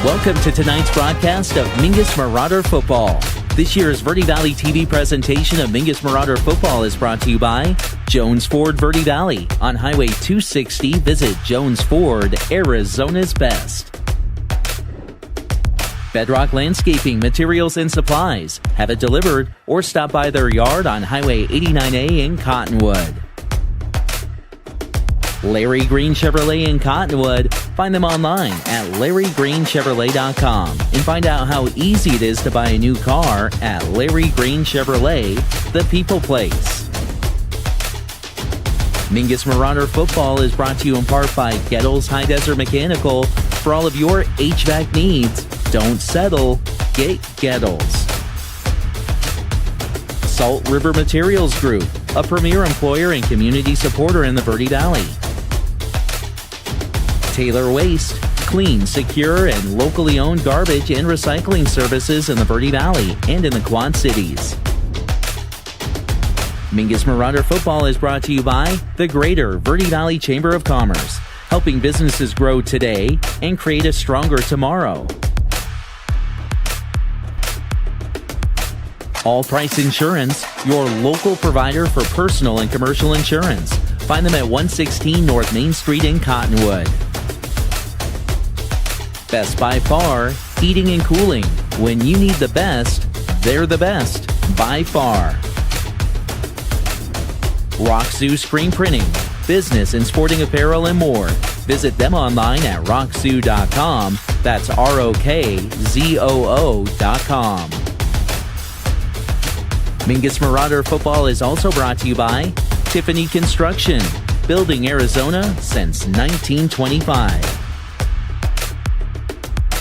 Welcome to tonight's broadcast of Mingus Marauder Football. This year's Verde Valley TV presentation of Mingus Marauder Football is brought to you by Jones Ford Verde Valley. On Highway 260, visit Jones Ford, Arizona's best. Bedrock Landscaping, Materials and Supplies. Have it delivered or stop by their yard on Highway 89A in Cottonwood. Larry Green Chevrolet in Cottonwood. Find them online at LarryGreenChevrolet.com and find out how easy it is to buy a new car at Larry Green Chevrolet, the people place. Mingus Marauder Football is brought to you in part by Gettles High Desert Mechanical. For all of your HVAC needs, don't settle, get Gettles. Salt River Materials Group, a premier employer and community supporter in the Verde Valley. Taylor Waste, clean, secure, and locally owned garbage and recycling services in the Verde Valley and in the Quad Cities. Mingus Marauder Football is brought to you by the Greater Verde Valley Chamber of Commerce, helping businesses grow today and create a stronger tomorrow. All Price Insurance, your local provider for personal and commercial insurance. Find them at 116 North Main Street in Cottonwood. Best by Far, heating and cooling. When you need the best, they're the best by far. Rock Zoo Screen Printing, business and sporting apparel and more. Visit them online at rockzoo.com. That's ROKZOO.com. Mingus Marauder Football is also brought to you by Tiffany Construction, building Arizona since 1925.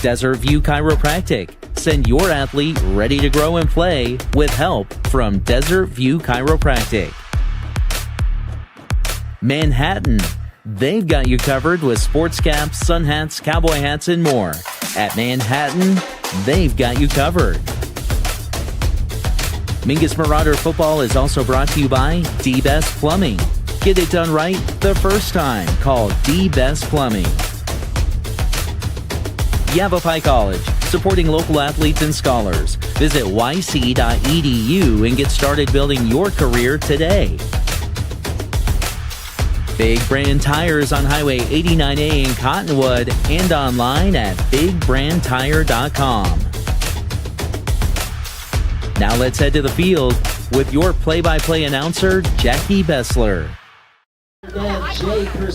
Desert View Chiropractic. Send your athlete ready to grow and play with help from Desert View Chiropractic. Manhattan. They've got you covered with sports caps, sun hats, cowboy hats, and more. At Manhattan, they've got you covered. Mingus Marauder Football is also brought to you by D-Best Plumbing. Get it done right the first time. Call D-Best Plumbing. Yavapai College, supporting local athletes and scholars. Visit yc.edu and get started building your career today. Big Brand Tires on Highway 89A in Cottonwood and online at bigbrandtire.com. Now let's head to the field with your play-by-play announcer, Jackie Bessler.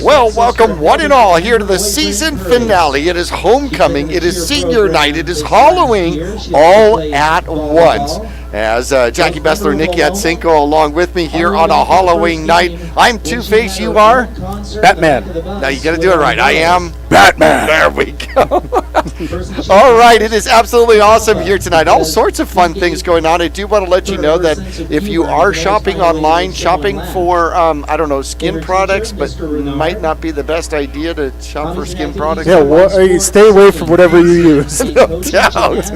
Well, welcome one and all here to the season finale. It is homecoming, it is senior night, it is Halloween all at once. As Jackie Bessler, Nicky Atsinko along with me here on a Halloween night. I'm Two-Face, you are? Batman. Now you got to do it right. I am Batman. There we go. All right, it is absolutely awesome here tonight. All sorts of fun things going on. I do want to let you know that if you are shopping online, shopping for, skin products, but might not be the best idea to shop for skin products. Yeah, stay away from whatever you use. No doubt.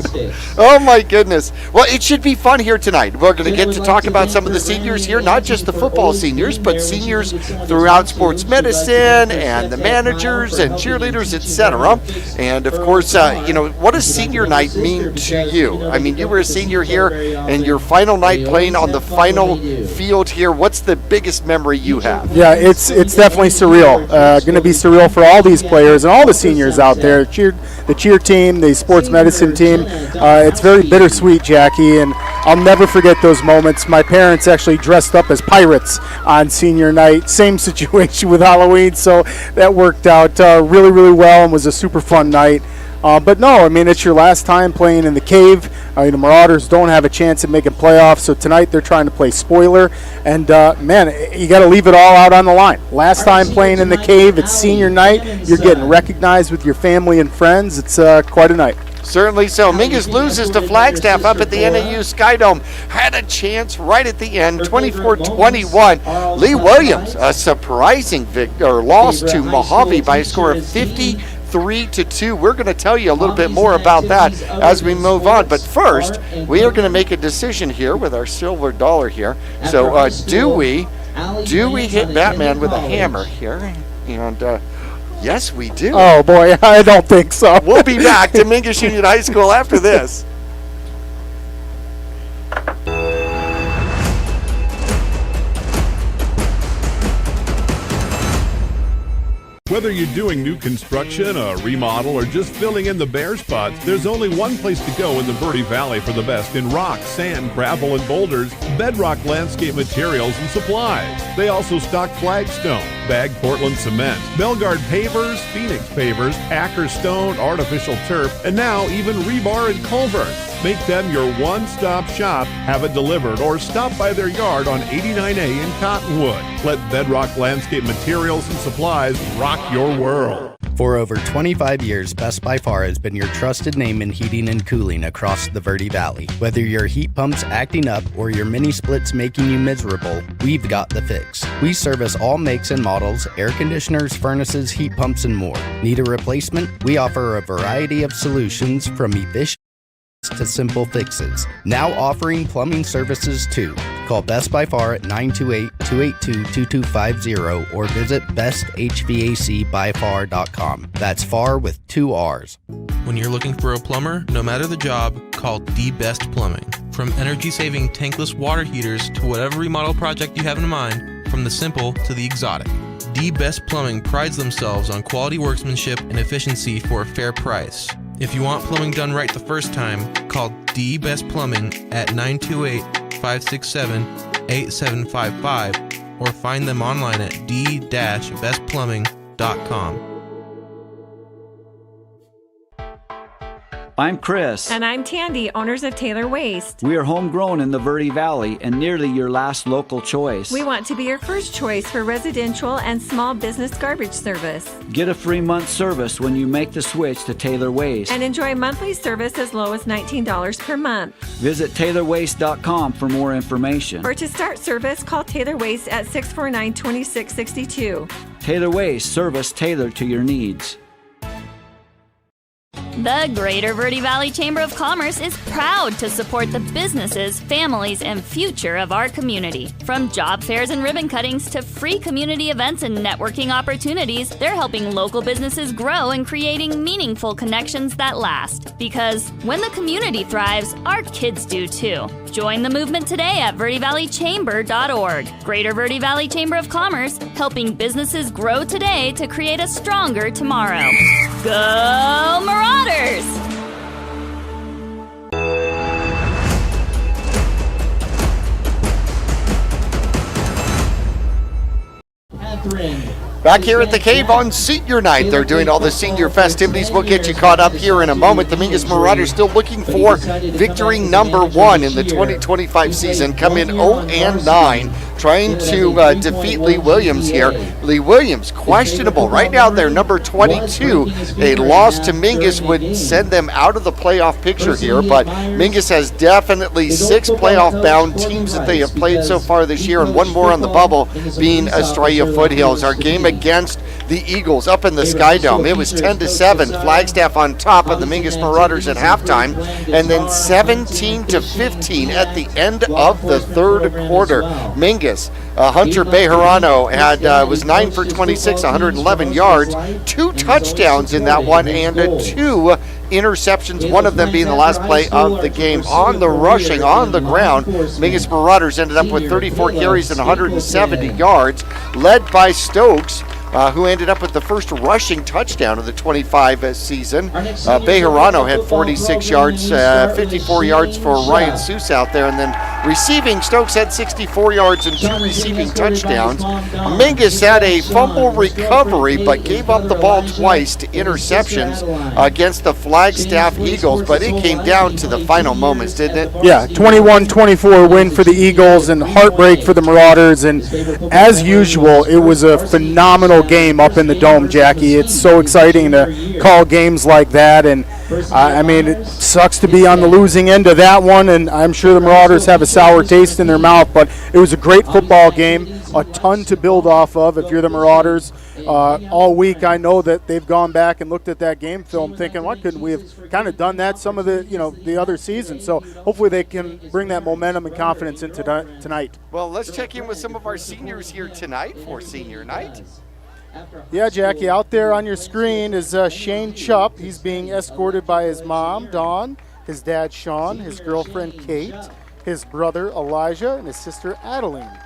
Oh, my goodness. Well, it should be fun here tonight. We're going to get to talk about some of the seniors here, not just the football seniors, but seniors throughout sports medicine and the managers and cheerleaders, etc. And, of course, what does senior night mean to you? I mean, you were a senior here, and your final night playing on the final field here. What's the biggest memory you have? Yeah, it's definitely surreal. Going to be surreal for all these players and all the seniors out there. The cheer team, the sports medicine team. It's very bittersweet, Jackie, and I'll never forget those moments. My parents actually dressed up as pirates on senior night. Same situation with Halloween, so that worked out really, really well and was a super fun night. But no, I mean, it's your last time playing in the cave. The Marauders don't have a chance at making playoffs, so tonight they're trying to play spoiler. And, man, you got to leave it all out on the line. Last time playing in the cave, it's senior night. You're getting recognized with your family and friends. It's quite a night. Certainly so. Mingus loses to Flagstaff up at the NAU Skydome. Had a chance right at the end, 24-21. Lee Williams, a surprising loss to Mojave by a score of 53-2. We're going to tell you a little bit more about that as we move on. But first, we are going to make a decision here with our silver dollar here. So do we hit Batman with a hammer here? And Yes, we do. Oh, boy, I don't think so. We'll be back to Mingus Union High School after this. Whether you're doing new construction, a remodel, or just filling in the bare spots, there's only one place to go in the Verde Valley for the best in rock, sand, gravel, and boulders, Bedrock Landscape Materials and Supplies. They also stock flagstone, bagged Portland cement, Belgard pavers, Phoenix pavers, Acker stone, artificial turf, and now even rebar and culvert. Make them your one-stop shop, have it delivered, or stop by their yard on 89A in Cottonwood. Let Bedrock Landscape Materials and Supplies rock your world. For over 25 years, Best by Far has been your trusted name in heating and cooling across the Verde Valley. Whether your heat pump's acting up or your mini split's making you miserable, we've got the fix. We service all makes and models, air conditioners, furnaces, heat pumps, and more. Need a replacement? We offer a variety of solutions from efficient to simple fixes. Now offering plumbing services too. Call Best by Far at 928-282-2250 or visit besthvacbyfar.com. That's far with 2 R's. When you're looking for a plumber, no matter the job, call The Best Plumbing. From energy-saving tankless water heaters to whatever remodel project you have in mind, from the simple to the exotic. The Best Plumbing prides themselves on quality workmanship and efficiency for a fair price. If you want plumbing done right the first time, call The Best Plumbing at 928-567-8755 or find them online at d-bestplumbing.com. I'm Chris. And I'm Tandy, owners of Taylor Waste. We are homegrown in the Verde Valley and nearly your last local choice. We want to be your first choice for residential and small business garbage service. Get a free month service when you make the switch to Taylor Waste. And enjoy monthly service as low as $19 per month. Visit TaylorWaste.com for more information. Or to start service, call Taylor Waste at 649-2662. Taylor Waste, service tailored to your needs. The Greater Verde Valley Chamber of Commerce is proud to support the businesses, families, and future of our community. From job fairs and ribbon cuttings to free community events and networking opportunities, they're helping local businesses grow and creating meaningful connections that last. Because when the community thrives, our kids do too. Join the movement today at verdevalleychamber.org. Greater Verde Valley Chamber of Commerce, helping businesses grow today to create a stronger tomorrow. Go Marauders! Back here at the Cave on Senior Night. They're doing all the senior festivities. We'll get you caught up here in a moment. The Mingus Marauders still looking for victory number 1 in the 2025 season. Come in 0-9, trying to defeat Lee Williams here. Lee Williams, questionable. Right now, they're number 22. A loss to Mingus would send them out of the playoff picture here, but Mingus has definitely 6 playoff-bound teams that they have played so far this year, and one more on the bubble, being Estrella Foothills. Our game against the Eagles up in the Sky Dome, it was 10-7. Flagstaff on top of the Mingus Marauders at halftime, and then 17-15 at the end of the third quarter. Mingus, Hunter Bejarano was 9 for 26, 111 yards, 2 touchdowns in that one, and 2 interceptions, one of them being the last play of the game. On the rushing, on the ground, Mingus Marauders ended up with 34 carries and 170 yards, led by Stokes, who ended up with the first rushing touchdown of the 25 season. Bejarano had 46 yards, 54 yards for Ryan Seuss out there, and then receiving, Stokes had 64 yards and 2 receiving touchdowns. Mingus had a fumble recovery, but gave up the ball twice to interceptions against the Flagstaff Eagles, but it came down to the final moments, didn't it? Yeah, 21-24 win for the Eagles and heartbreak for the Marauders, and as usual, it was a phenomenal game up in the Dome, Jackie. It's so exciting to call games like that, and I mean, it sucks to be on the losing end of that one, and I'm sure the Marauders have a sour taste in their mouth, but it was a great football game, a ton to build off of if you're the Marauders. All week I know that they've gone back and looked at that game film thinking, why couldn't we have kind of done that some of the other season? So hopefully they can bring that momentum and confidence into tonight. Well, let's check in with some of our seniors here tonight for senior night. Yeah, Jackie, out there on your screen is Shane Chupp. He's being escorted by his mom, Dawn, his dad, Sean, his girlfriend, Kate, his brother, Elijah, and his sister, Adeline.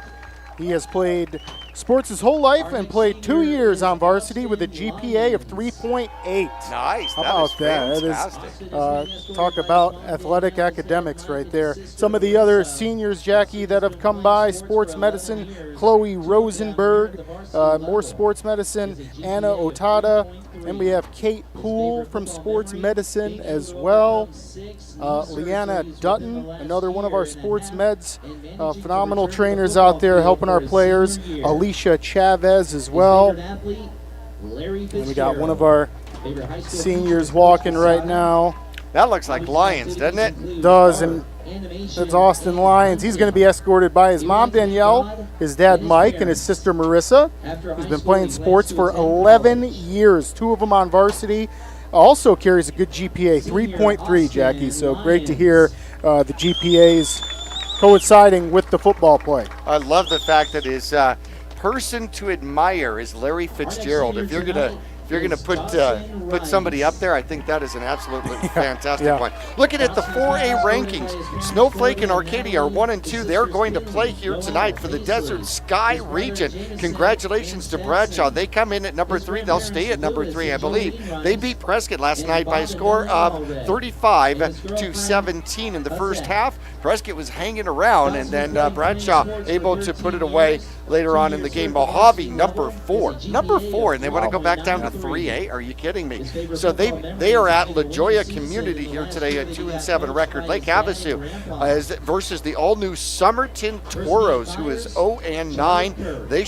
He has played sports his whole life and played 2 years on varsity with a GPA of 3.8. Nice. How about that? Fantastic. That is, talk about athletic academics right there. Some of the other seniors, Jackie, that have come by, sports medicine, Chloe Rosenberg, more sports medicine, Anna Otada, and we have Kate Poole from sports medicine as well. Leanna Dutton, another one of our sports meds. Phenomenal trainers out there helping our players. Alicia Chavez as well. And we got one of our seniors walking right now. That looks like Lions, doesn't it? It does, and that's Austin Lyons. He's going to be escorted by his mom, Danielle, his dad, Mike, and his sister, Marissa. He's been playing sports for 11 years, 2 of them on varsity. Also carries a good GPA, 3.3, Jackie. So great to hear the GPAs coinciding with the football play. I love the fact that his person to admire is Larry Fitzgerald. If you're gonna put somebody up there, I think that is an absolutely fantastic one. Looking at the 4A rankings, Snowflake and Arcadia are 1 and 2. They're going to play here tonight for the Desert Sky region. Congratulations to Bradshaw. They come in at number 3. They'll stay at number 3, I believe. They beat Prescott last night by a score of 35-17 in the first half. Prescott was hanging around, and then Bradshaw able to put it away later on in the game. Mojave, number 4, and they want to go back down to 3A. Are you kidding me? So they are at La Jolla Community here today, a 2-7 record. Lake Havasu is versus the all-new Somerton Toros, who is 0-9. They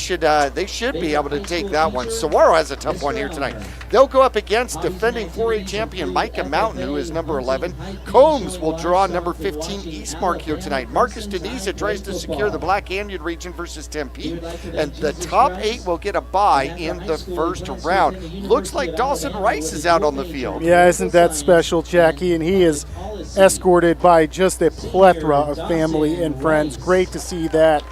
should be able to take that one. Saguaro has a tough one here tonight. They'll go up against defending 4A champion Micah Mountain, who is number 11. Combs will draw number 15 Eastmark here tonight. Marcus Deniza tries to secure the Black Canyon region versus Tempe, and the top 8 will get a bye in the first round. Looks like Dawson Rice is out on the field. Yeah, isn't that special, Jackie? And he is escorted by just a plethora of family and friends. Great to see that.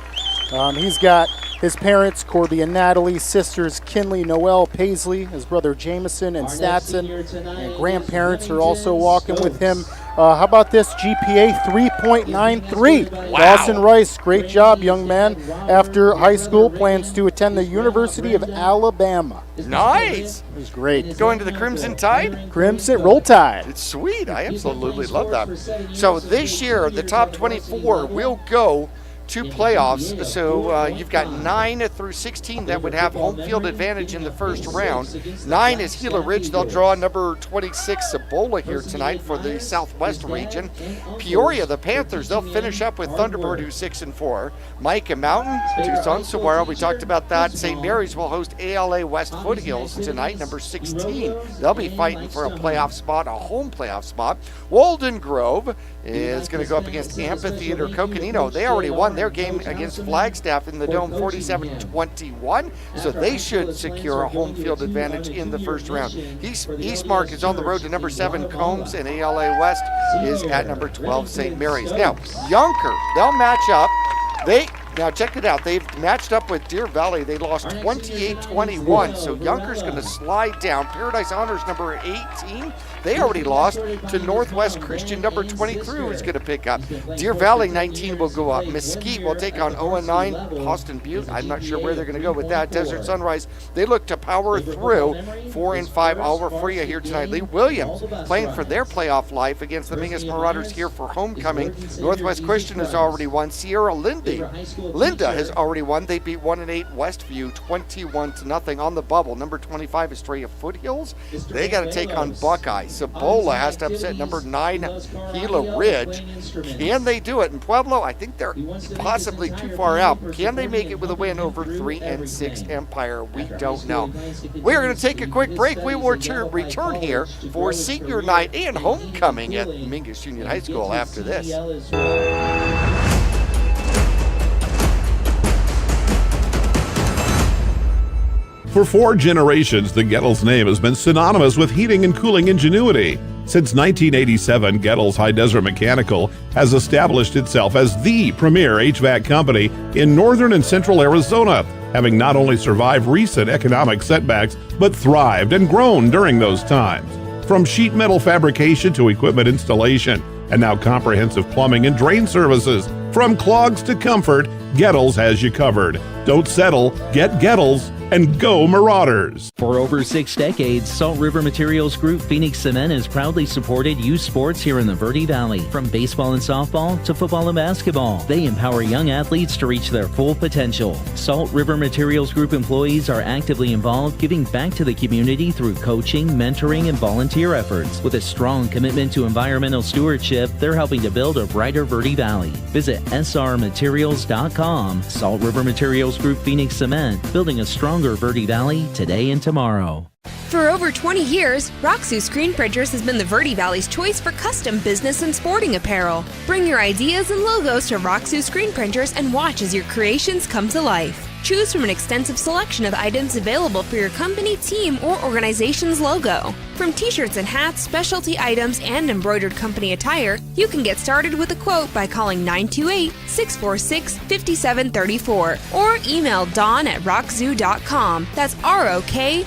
He's got his parents, Corby and Natalie, sisters Kinley, Noelle, Paisley, his brother Jameson and Statson, and grandparents are also walking with him. How about this GPA 3.93? Wow. Dawson Rice, great job, young man. After high school, plans to attend the University of Alabama. Nice. It was great. Going to the Crimson Tide? Crimson, roll Tide. It's sweet. I absolutely love that. So this year, the top 24 will go to playoffs. So you've got 9 through 16 that would have home field advantage in the first round. 9 is Gila Ridge. They'll draw number 26 Ebola here tonight for the Southwest region. Peoria, the Panthers, they'll finish up with Thunderbird, who's 6-4. Micah Mountain, Tucson, Saguaro, we talked about that. St. Mary's will host ALA West Foothills tonight, number 16. They'll be fighting for a playoff spot, a home playoff spot. Walden Grove is going to go up against Amphitheater Coconino. They already won their game against Flagstaff in the Dome 47-21, so they should secure a home field advantage in the first round. Eastmark is on the road to number 7 Combs, and ALA West is at number 12 St. Mary's. Now, Yonker, they'll match up. Now check it out. They've matched up with Deer Valley. They lost 28-21, so Yonker's going to slide down. Paradise Honors number 18. They already lost to Northwest Christian number 23, who's going to pick up. Deer Valley 19 will go up. Mesquite will take on 0-9 Austin Butte. I'm not sure where they're going to go with that. Desert Sunrise, they look to power through. 4-5 Alva Fria here tonight. Lee Williams playing for their playoff life against the Mingus Marauders here for homecoming. Northwest Christian has already won. Sierra Linda has already won. They beat 1-8 Westview 21-0 on the bubble. Number 25 Estrella Foothills. They got to take on Buckeye. Cibola has to upset number 9 Gila Ridge. Can they do it? In Pueblo, I think they're possibly too far out. Can they make it with a win over 3-6 Empire? We don't know. We're going to take a quick break. We will return here for senior night and homecoming at Mingus Union High School after this. For 4 generations, the Gettles name has been synonymous with heating and cooling ingenuity. Since 1987, Gettle's High Desert Mechanical has established itself as the premier HVAC company in northern and central Arizona, having not only survived recent economic setbacks, but thrived and grown during those times. From sheet metal fabrication to equipment installation, and now comprehensive plumbing and drain services. From clogs to comfort, Gettle's has you covered. Don't settle, get Gettle's, and go Marauders. For over 6 decades, Salt River Materials Group Phoenix Cement has proudly supported youth sports here in the Verde Valley. From baseball and softball to football and basketball, they empower young athletes to reach their full potential. Salt River Materials Group employees are actively involved, giving back to the community through coaching, mentoring, and volunteer efforts. With a strong commitment to environmental stewardship, they're helping to build a brighter Verde Valley. Visit srmaterials.com. Salt River Materials Group Phoenix Cement, building a stronger Verde Valley today and tomorrow. For over 20 years, Roxu Screen Printers has been the Verde Valley's choice for custom business and sporting apparel. Bring your ideas and logos to Roxu Screen Printers and watch as your creations come to life. Choose from an extensive selection of items available for your company, team, or organization's logo. From t-shirts and hats, specialty items, and embroidered company attire, you can get started with a quote by calling 928-646-5734 or email dawn@rockzoo.com. That's ROKZOO.com.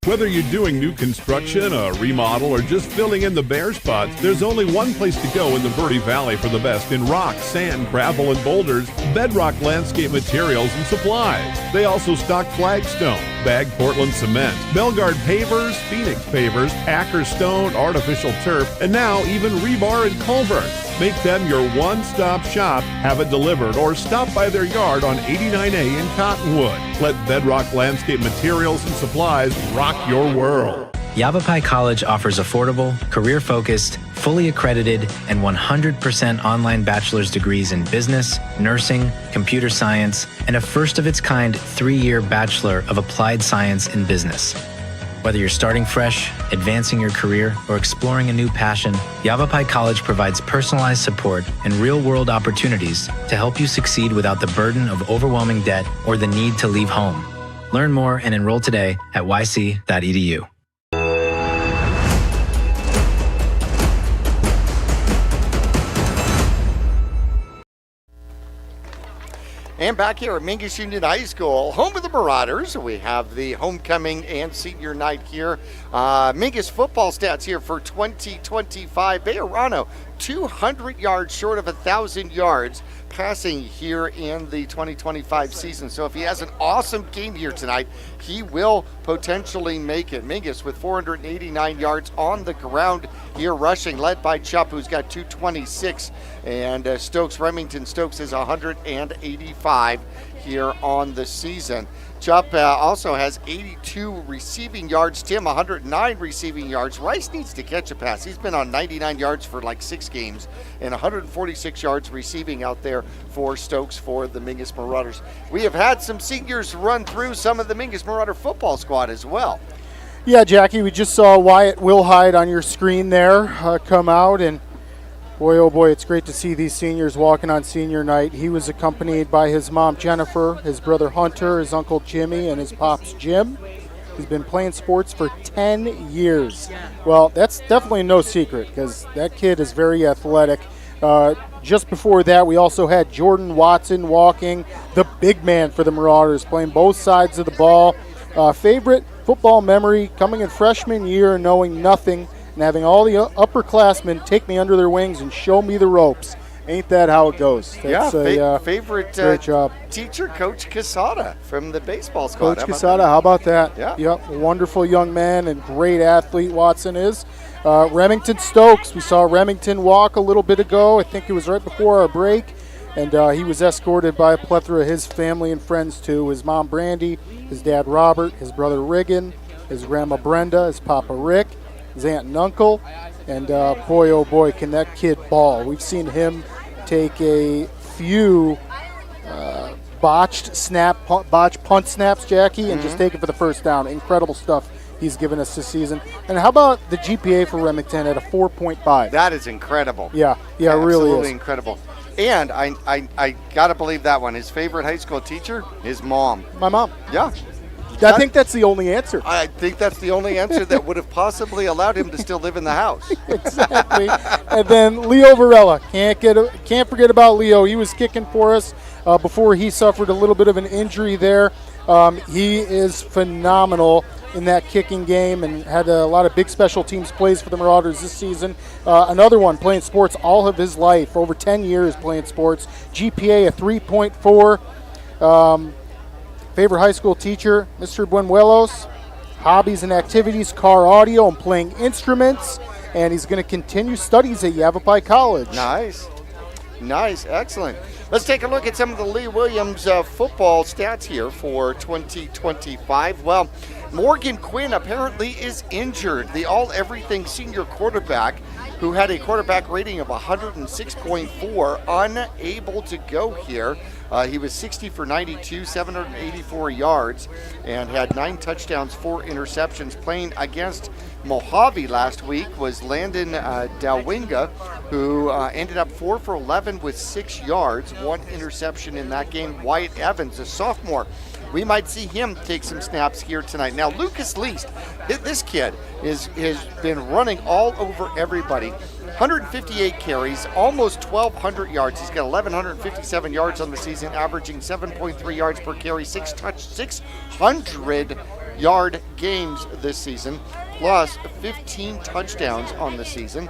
Whether you're doing new construction, a remodel, or just filling in the bare spots, there's only one place to go in the Verde Valley for the best in rock, sand, gravel, and boulders, Bedrock Landscape Materials and Supplies. They also stock flagstone, bagged Portland cement, Belgard pavers, Phoenix pavers, Acker stone, artificial turf, and now even rebar and culvert. Make them your one-stop shop, have it delivered, or stop by their yard on 89A in Cottonwood. Let Bedrock Landscape Materials and Supplies rock your world. Yavapai College offers affordable, career-focused, fully accredited, and 100% online bachelor's degrees in business, nursing, computer science, and a first-of-its-kind 3-year Bachelor of Applied Science in Business. Whether you're starting fresh, advancing your career, or exploring a new passion, Yavapai College provides personalized support and real-world opportunities to help you succeed without the burden of overwhelming debt or the need to leave home. Learn more and enroll today at yc.edu. And back here at Mingus Union High School, home of the Marauders, we have the homecoming and senior night here. Mingus football stats here for 2025. Bejarano, 200 yards short of 1,000 yards passing here in the 2025 season. So if he has an awesome game here tonight, he will potentially make it. Mingus with 489 yards on the ground here rushing, led by Chupp, who's got 226, and Remington Stokes is 185 here on the season. Chupp also has 82 receiving yards. Tim, 109 receiving yards. Rice needs to catch a pass. He's been on 99 yards for like 6 games and 146 yards receiving out there for Stokes for the Mingus Marauders. We have had some seniors run through some of the Mingus Marauder football squad as well. Yeah, Jackie, we just saw Wyatt Wilhide on your screen there come out, and boy, oh boy, it's great to see these seniors walking on senior night. He was accompanied by his mom, Jennifer, his brother, Hunter, his uncle, Jimmy, and his pops, Jim. He's been playing sports for 10 years. Well, that's definitely no secret because that kid is very athletic. Just before that, we also had Jordan Watson walking, the big man for the Marauders, playing both sides of the ball. Favorite football memory coming in freshman year, knowing nothing, and having all the upperclassmen take me under their wings and show me the ropes. Ain't that how it goes? That's favorite great job. Teacher, Coach Casada from the baseball squad. Coach Casada, how about that? Yeah. Yep, a wonderful young man and great athlete Watson is. Remington Stokes, we saw Remington walk a little bit ago. I think it was right before our break. And he was escorted by a plethora of his family and friends too. His mom, Brandy, his dad, Robert, his brother, Riggin, his grandma, Brenda, his papa, Rick, his aunt and uncle. And boy, oh boy, can that kid ball. We've seen him take a few botched punt snaps, Jackie, and just take it for the first down. Incredible stuff he's given us this season. And how about the GPA for Remington at a 4.5? That is incredible. Yeah, it really is. Absolutely incredible. And I got to believe that one. His favorite high school teacher, his mom. My mom. Yeah. I think that's the only answer. I think that's the only answer that would have possibly allowed him to still live in the house. Exactly. And then Leo Varela. Can't forget about Leo. He was kicking for us before he suffered a little bit of an injury there. He is phenomenal in that kicking game and had a lot of big special teams plays for the Marauders this season. Another one playing sports all of his life, over 10 years playing sports. GPA a 3.4. Favorite high school teacher, Mr. Buenuelos. Hobbies and activities, car audio and playing instruments. And he's going to continue studies at Yavapai College. Nice, excellent. Let's take a look at some of the Lee Williams football stats here for 2025. Well, Morgan Quinn apparently is injured. The all-everything senior quarterback who had a quarterback rating of 106.4, unable to go here. He was 60 for 92, 784 yards, and had 9 touchdowns, 4 interceptions. Playing against Mojave last week was Landon Dawinga, who ended up 4 for 11 with 6 yards, 1 interception in that game. Wyatt Evans, a sophomore, we might see him take some snaps here tonight. Now, Lucas Least, this kid has been running all over everybody. 158 carries, almost 1,200 yards. He's got 1,157 yards on the season, averaging 7.3 yards per carry, 600-yard games this season, plus 15 touchdowns on the season.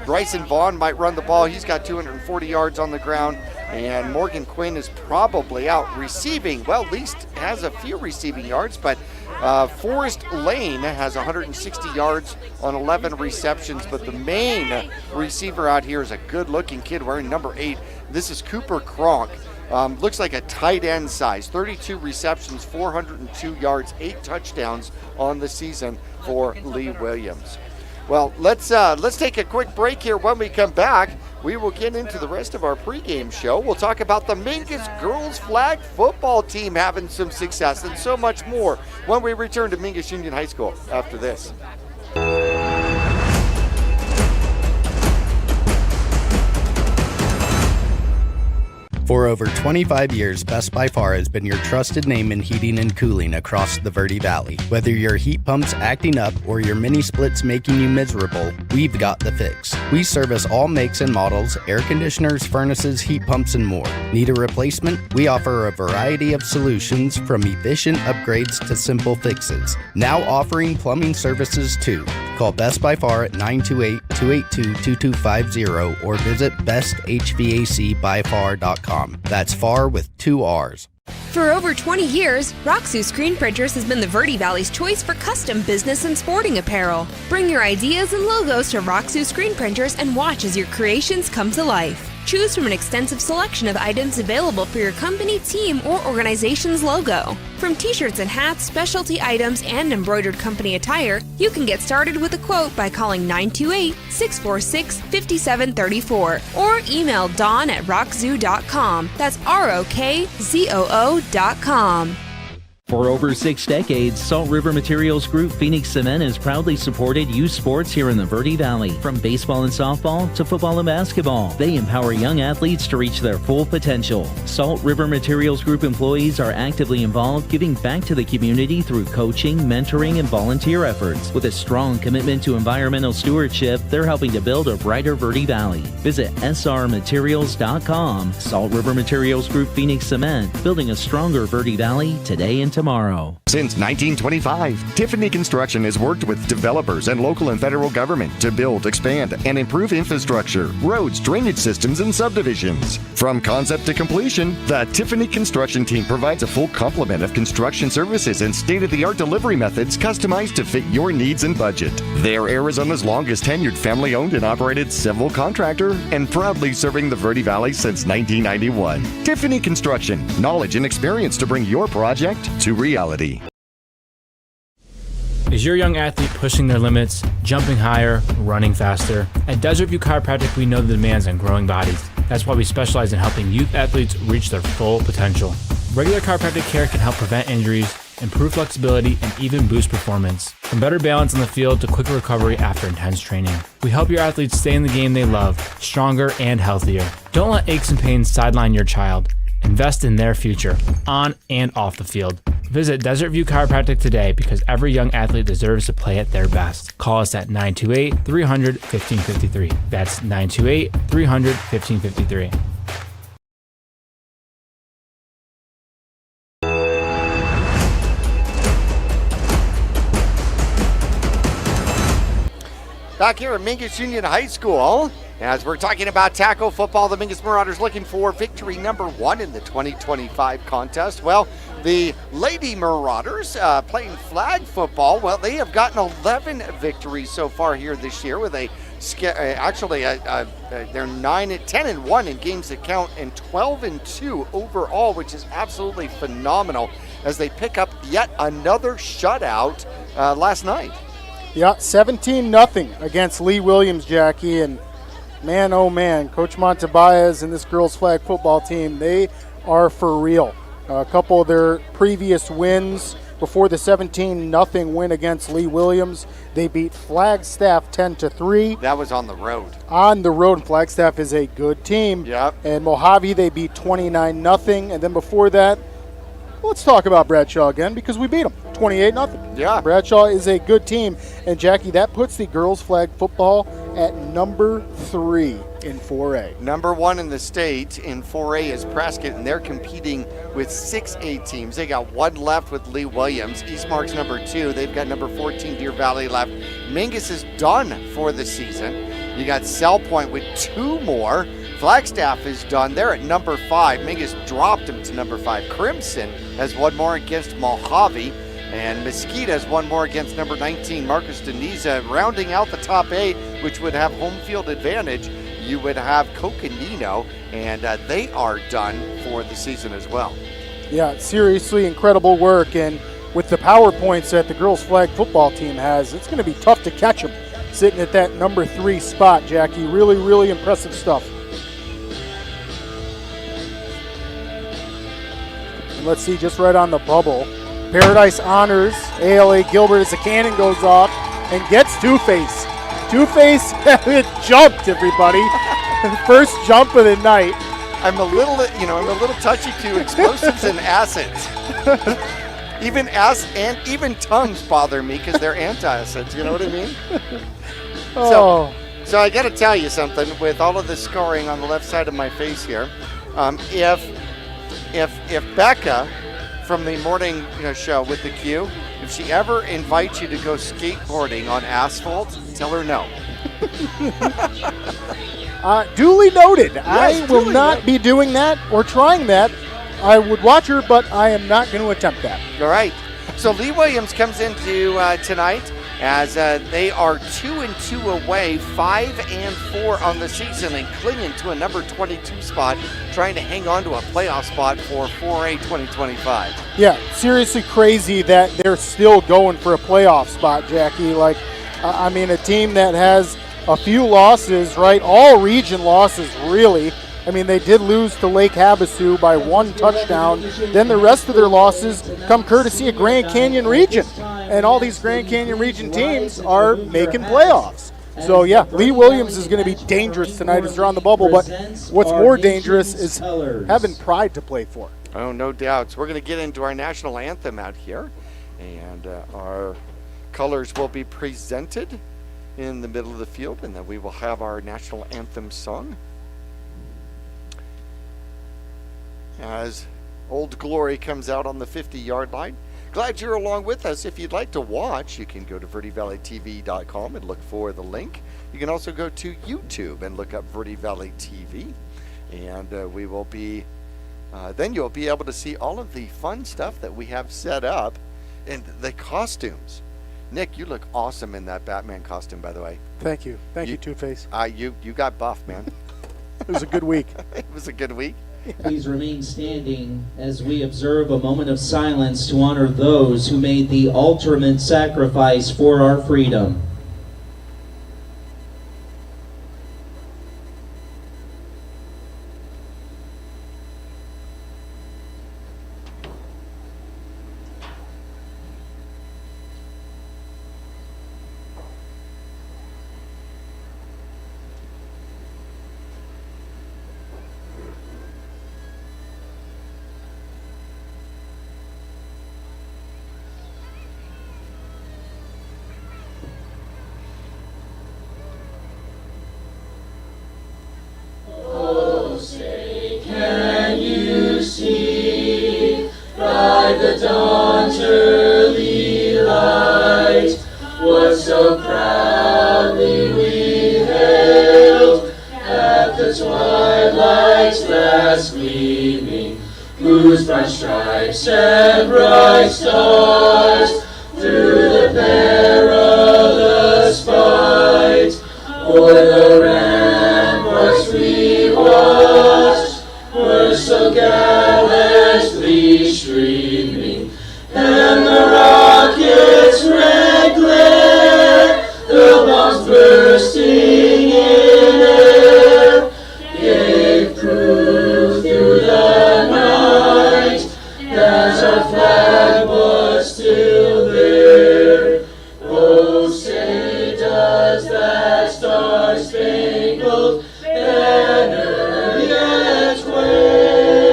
Bryson Vaughn might run the ball. He's got 240 yards on the ground. And Morgan Quinn is probably out receiving. Well, Least has a few receiving yards, but Forrest Lane has 160 yards on 11 receptions. But the main receiver out here is a good-looking kid wearing number 8. This is Cooper Cronk. Looks like a tight end size. 32 receptions, 402 yards, 8 touchdowns on the season for Lee Williams. Well, let's take a quick break here. When we come back, we will get into the rest of our pregame show. We'll talk about the Mingus girls flag football team having some success and so much more when we return to Mingus Union High School after this. For over 25 years, Best by Far has been your trusted name in heating and cooling across the Verde Valley. Whether your heat pump's acting up or your mini splits making you miserable, we've got the fix. We service all makes and models, air conditioners, furnaces, heat pumps, and more. Need a replacement? We offer a variety of solutions from efficient upgrades to simple fixes. Now offering plumbing services too. Call Best by Far at 928-282-2250 or visit besthvacbyfar.com. That's far with 2 R's. For over 20 years, Roxu Screen Printers has been the Verde Valley's choice for custom business and sporting apparel. Bring your ideas and logos to Roxu Screen Printers and watch as your creations come to life. Choose from an extensive selection of items available for your company, team, or organization's logo. From t-shirts and hats, specialty items, and embroidered company attire, you can get started with a quote by calling 928-646-5734 or email dawn@rockzoo.com. That's ROKZOO.com. For over 6 decades, Salt River Materials Group Phoenix Cement has proudly supported youth sports here in the Verde Valley. From baseball and softball to football and basketball, they empower young athletes to reach their full potential. Salt River Materials Group employees are actively involved, giving back to the community through coaching, mentoring, and volunteer efforts. With a strong commitment to environmental stewardship, they're helping to build a brighter Verde Valley. Visit srmaterials.com. Salt River Materials Group Phoenix Cement, building a stronger Verde Valley today and tomorrow. Since 1925, Tiffany Construction has worked with developers and local and federal government to build, expand, and improve infrastructure, roads, drainage systems, and subdivisions. From concept to completion, the Tiffany Construction team provides a full complement of construction services and state-of-the-art delivery methods customized to fit your needs and budget. They're Arizona's longest tenured family-owned and operated civil contractor and proudly serving the Verde Valley since 1991. Tiffany Construction, knowledge and experience to bring your project to reality. Is your young athlete pushing their limits, jumping higher, running faster? At Desert View Chiropractic, we know the demands on growing bodies. That's why we specialize in helping youth athletes reach their full potential. Regular chiropractic care can help prevent injuries, improve flexibility, and even boost performance. From better balance on the field to quicker recovery after intense training. We help your athletes stay in the game they love, stronger and healthier. Don't let aches and pains sideline your child. Invest in their future, on and off the field. Visit Desert View Chiropractic today because every young athlete deserves to play at their best. Call us at 928-300-1553. That's 928-300-1553. Back here at Mingus Union High School, as we're talking about tackle football, the Mingus Marauders looking for victory number 1 in the 2025 contest. Well, the Lady Marauders playing flag football, well, they have gotten 11 victories so far here this year with they're 10-1 in games that count and 12-2 overall, which is absolutely phenomenal as they pick up yet another shutout last night. Yeah, 17-0 against Lee Williams, Jackie, and man, oh man, Coach Montebaez and this girls flag football team, they are for real. A couple of their previous wins before the 17-0 win against Lee Williams, they beat Flagstaff 10-3. That was on the road. On the road, and Flagstaff is a good team. Yep. And Mojave, they beat 29-0, and then before that, let's talk about Bradshaw again because we beat them 28-0. Yeah. Bradshaw is a good team. And Jackie, that puts the girls flag football at number 3 in 4A. Number 1 in the state in 4A is Prescott, and they're competing with 6A teams. They got 1 left with Lee Williams. Eastmark's number 2. They've got number 14 Deer Valley left. Mingus is done for the season. You got Cell Point with 2 more. Flagstaff is done. They're at number 5. Mingus dropped him to number 5. Crimson has 1 more against Mojave. And Mesquite has 1 more against number 19, Marcus Deniza. Rounding out the top 8, which would have home field advantage, you would have Coconino, and they are done for the season as well. Yeah, seriously incredible work. And with the PowerPoints that the girls flag football team has, it's going to be tough to catch them sitting at that number 3 spot, Jackie. Really, really impressive stuff. And let's see, just right on the bubble, Paradise honors ALA Gilbert as the cannon goes off and gets Two-Face. Two-Face jumped, everybody. First jump of the night. I'm a little touchy to explosives and acids. Even tongues bother me because they're antacids. You know what I mean? Oh. So I got to tell you something. With all of the scarring on the left side of my face here, if Becca from the morning show with the Q, if she ever invites you to go skateboarding on asphalt, tell her no. Duly noted. Yes, I will not be doing that or trying that. I would watch her, but I am not going to attempt that. All right. So Lee Williams comes into tonight as they are 2-2 away, 5-4 on the season, and clinging to a number 22 spot, trying to hang on to a playoff spot for 4A 2025. Yeah, seriously crazy that they're still going for a playoff spot, Jackie. Like, a team that has a few losses, right? All region losses, really. They did lose to Lake Havasu by 1 touchdown. Then the rest of their losses come courtesy of Grand Canyon Region. And all these Grand Canyon Region teams are making playoffs. So, yeah, Lee Williams is going to be dangerous tonight as they're on the bubble. But what's more dangerous is having pride to play for. Oh, no doubt. So we're going to get into our national anthem out here. And our colors will be presented in the middle of the field. And then we will have our national anthem sung. As Old Glory comes out on the 50-yard line. Glad you're along with us. If you'd like to watch, you can go to VerdiValleyTV.com and look for the link. You can also go to YouTube and look up Verde Valley TV. And we will be, then you'll be able to see all of the fun stuff that we have set up and the costumes. Nick, you look awesome in that Batman costume, by the way. Thank you. Thank you, Two-Face. You got buff, man. It was a good week. It was a good week. Please remain standing as we observe a moment of silence to honor those who made the ultimate sacrifice for our freedom. our stripes and bright stars, through the perilous fight, o'er the ramparts we watched, were so gallantly streaming, and the rockets' red glare, the bombs bursting in air, gave proof through the night that our flag was still there. Oh, say does that star-spangled banner yet wave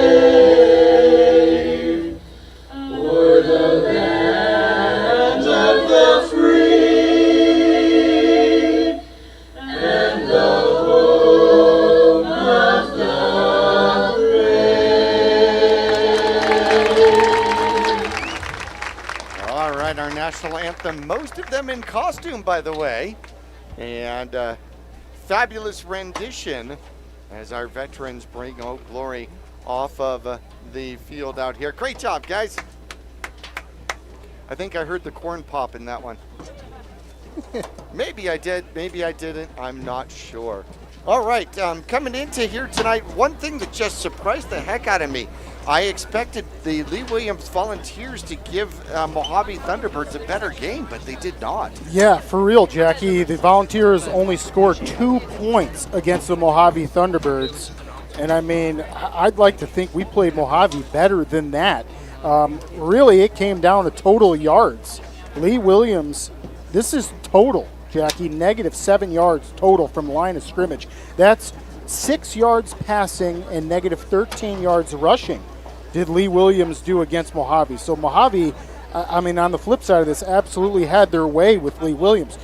o'er the land of the free and the home of the brave. All right, our national anthem, most of them in costume, by the way, and fabulous rendition as our veterans bring Old Glory off of the field out here. Great job, guys. I think I heard the corn pop in that one. Maybe I did, maybe I didn't, I'm not sure. All right, coming into here tonight, one thing that just surprised the heck out of me. I expected the Lee Williams Volunteers to give Mojave Thunderbirds a better game, but they did not. Yeah, for real, Jackie. The Volunteers only scored 2 points against the Mojave Thunderbirds. And I mean, I'd like to think we played Mojave better than that. Really, it came down to total yards. Lee Williams, this is total, Jackie, -7 yards total from the line of scrimmage. That's 6 yards passing and -13 yards rushing did Lee Williams do against Mojave. So Mojave, I mean, on the flip side of this, absolutely had their way with Lee Williams.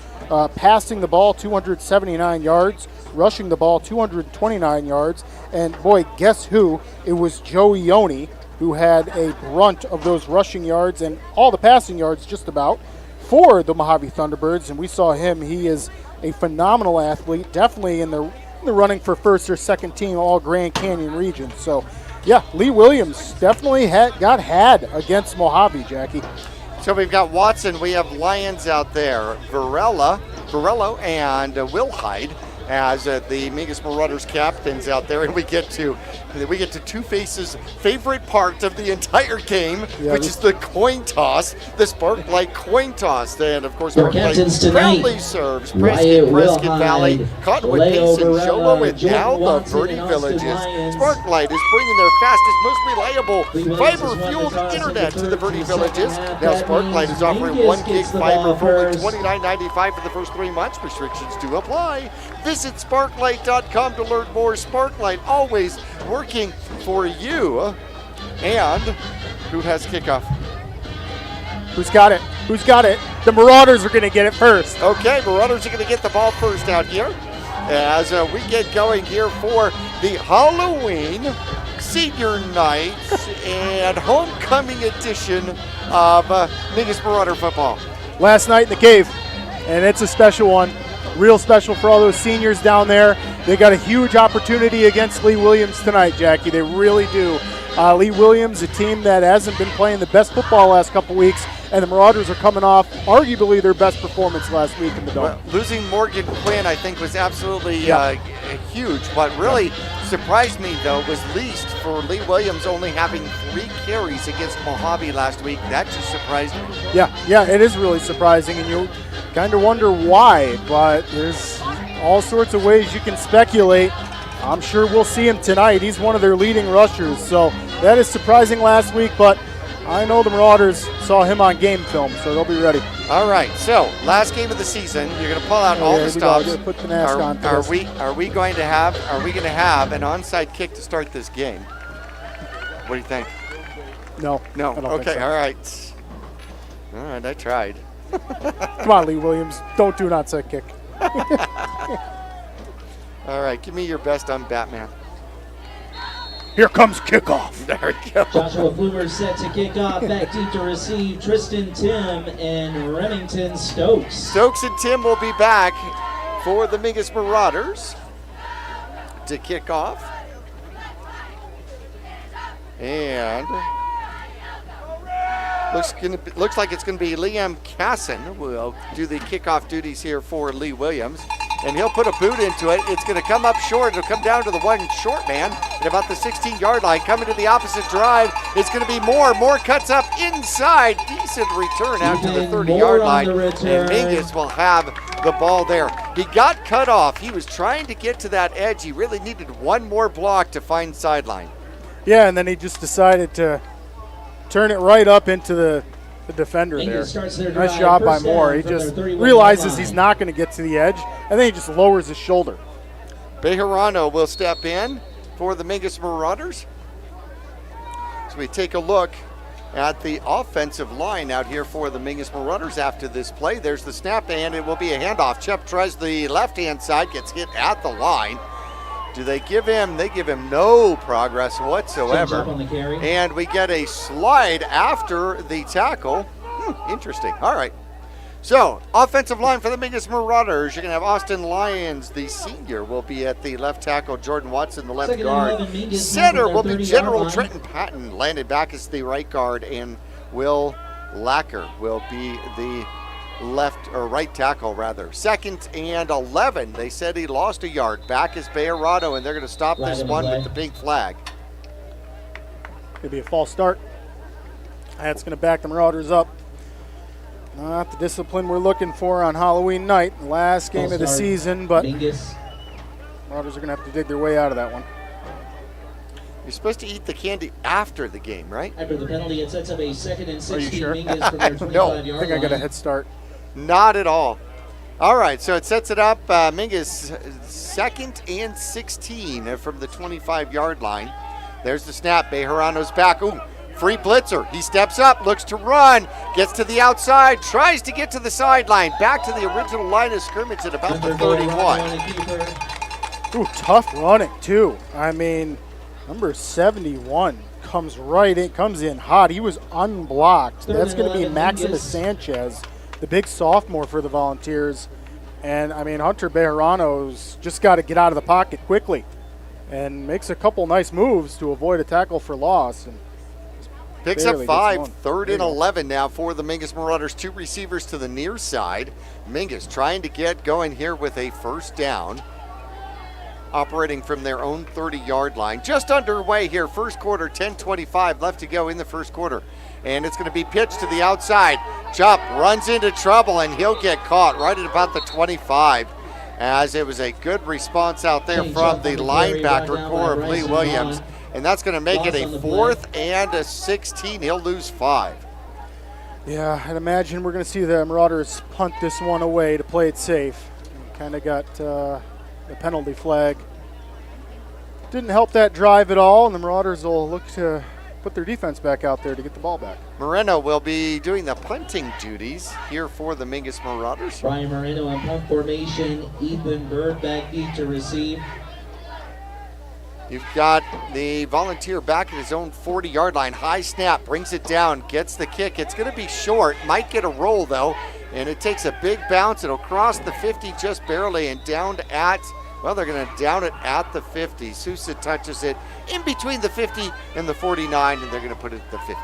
Passing the ball 279 yards, rushing the ball 229 yards, and boy, guess who? It was Joe Ione who had a brunt of those rushing yards and all the passing yards just about for the Mojave Thunderbirds, and we saw him. He is a phenomenal athlete, definitely in the running for first or second team all Grand Canyon region. So yeah, Lee Williams definitely got had against Mojave, Jackie. So we've got Watson, we have Lyons out there, Varello and Wilhide as the Mingus Marauders captains out there, and we get to Two-Face's favorite part of the entire game, which is the coin toss, the Sparklight coin toss. And of course, Sparklight proudly serves Prescott Valley, Cottonwood, Payson, Showa, and now the Verde Villages. Sparklight is bringing their fastest, most reliable fiber-fueled internet to the Verde Villages. Now Sparklight is offering 1 gig fiber for only $29.95 for the first 3 months. Restrictions do apply. Visit sparklight.com to learn more. Sparklight, always working for you. And who has kickoff? Who's got it? Who's got it? The Marauders are going to get it first. Okay, Marauders are going to get the ball first out here as we get going here for the Halloween Senior Night and Homecoming edition of Mingus Marauder football. Last night in the cave, and it's a special one. Real special for all those seniors down there. They got a huge opportunity against Lee Williams tonight, Jackie. They really do. Lee Williams, a team that hasn't been playing the best football last couple weeks, and the Marauders are coming off arguably their best performance last week in the Dome. Well, losing Morgan Quinn, I think, was absolutely huge. What really surprised me, though, was least for Lee Williams only having 3 carries against Mojave last week. That just surprised me. Yeah, it is really surprising, and you kind of wonder why, but there's all sorts of ways you can speculate. I'm sure we'll see him tonight. He's one of their leading rushers, so that is surprising last week, but I know the Marauders saw him on game film, so they'll be ready. All right, so last game of the season, you're going to pull out all the stops. Put the mask on are we going to have an onside kick to start this game? What do you think? No. I don't think so. All right, I tried. Come on, Lee Williams. Don't do an onside kick. All right, give me your best on Batman. Here comes kickoff. There we go. Joshua Flumer set to kick off. Back deep to receive Tristan Tim and Remington Stokes. Stokes and Tim will be back for the Mingus Marauders to kick off. And Looks like it's going to be Liam Casson who will do the kickoff duties here for Lee Williams. And he'll put a boot into it. It's going to come up short. It'll come down to the one short man at about the 16-yard line. Coming to the opposite drive. It's going to be Moore. Moore cuts up inside. Decent return out to the 30-yard line. And Mingus will have the ball there. He got cut off. He was trying to get to that edge. He really needed one more block to find sideline. Yeah, and then he just decided to turn it right up into the defender there. Nice job by Moore. He just realizes he's not going to get to the edge, and then he just lowers his shoulder. Bejarano will step in for the Mingus Marauders. So we take a look at the offensive line out here for the Mingus Marauders after this play. There's the snap, and it will be a handoff. Chep tries the left-hand side, gets hit at the line. Do they give him? They give him no progress whatsoever. And we get a slide after the tackle. Interesting. All right. So, offensive line for the Mingus Marauders. You're going to have Austin Lyons, the senior, will be at the left tackle. Jordan Watson, the left guard. Center will be General Trenton Patton, landed back as the right guard. And Will Lacker will be the left or right tackle rather. 2nd and 11. They said he lost a yard. Back is Bejarano, and they're going to stop this one with the pink flag. Could be a false start. That's going to back the Marauders up. Not the discipline we're looking for on Halloween night, the last game of the season, but Marauders are going to have to dig their way out of that one. You're supposed to eat the candy after the game, right? After the penalty, it sets up a 2nd and 16. Are you sure? Mingus from their 25-yard No, I think I got a head start. Not at all. All right, so it sets it up. Mingus 2nd and 16 from the 25-yard line. There's the snap. Bejarano's back. Ooh, free blitzer. He steps up, looks to run, gets to the outside, tries to get to the sideline. Back to the original line of scrimmage at about the 31. Ooh, tough running, too. I mean, number 71 comes right in, comes in hot. He was unblocked. That's going to be Maximus Sanchez, the big sophomore for the Volunteers. And, I mean, Hunter Bejarano's just got to get out of the pocket quickly and makes a couple nice moves to avoid a tackle for loss. And picks up 5, 3rd and 11 now for the Mingus Marauders. 2 receivers to the near side. Mingus trying to get going here with a first down, operating from their own 30-yard line. Just underway here, first quarter, 10:25 left to go in the first quarter. And it's going to be pitched to the outside. Chop runs into trouble, and he'll get caught right at about the 25, as it was a good response out there from the linebacker core of Lee Williams. And that's going to make it a 4th and a 16. He'll lose 5. Yeah, I'd imagine we're going to see the Marauders punt this one away to play it safe. Kind of got the penalty flag. Didn't help that drive at all, and the Marauders will look to put their defense back out there to get the ball back. Moreno will be doing the punting duties here for the Mingus Marauders. Brian Moreno in punt formation. Ethan Bird back deep to receive. You've got the Volunteer back at his own 40-yard line. High snap, brings it down, gets the kick. It's going to be short, might get a roll though, and it takes a big bounce. It'll cross the 50 just barely and down at, well, they're going to down it at the 50. Sousa touches it in between the 50 and the 49, and they're going to put it at the 50.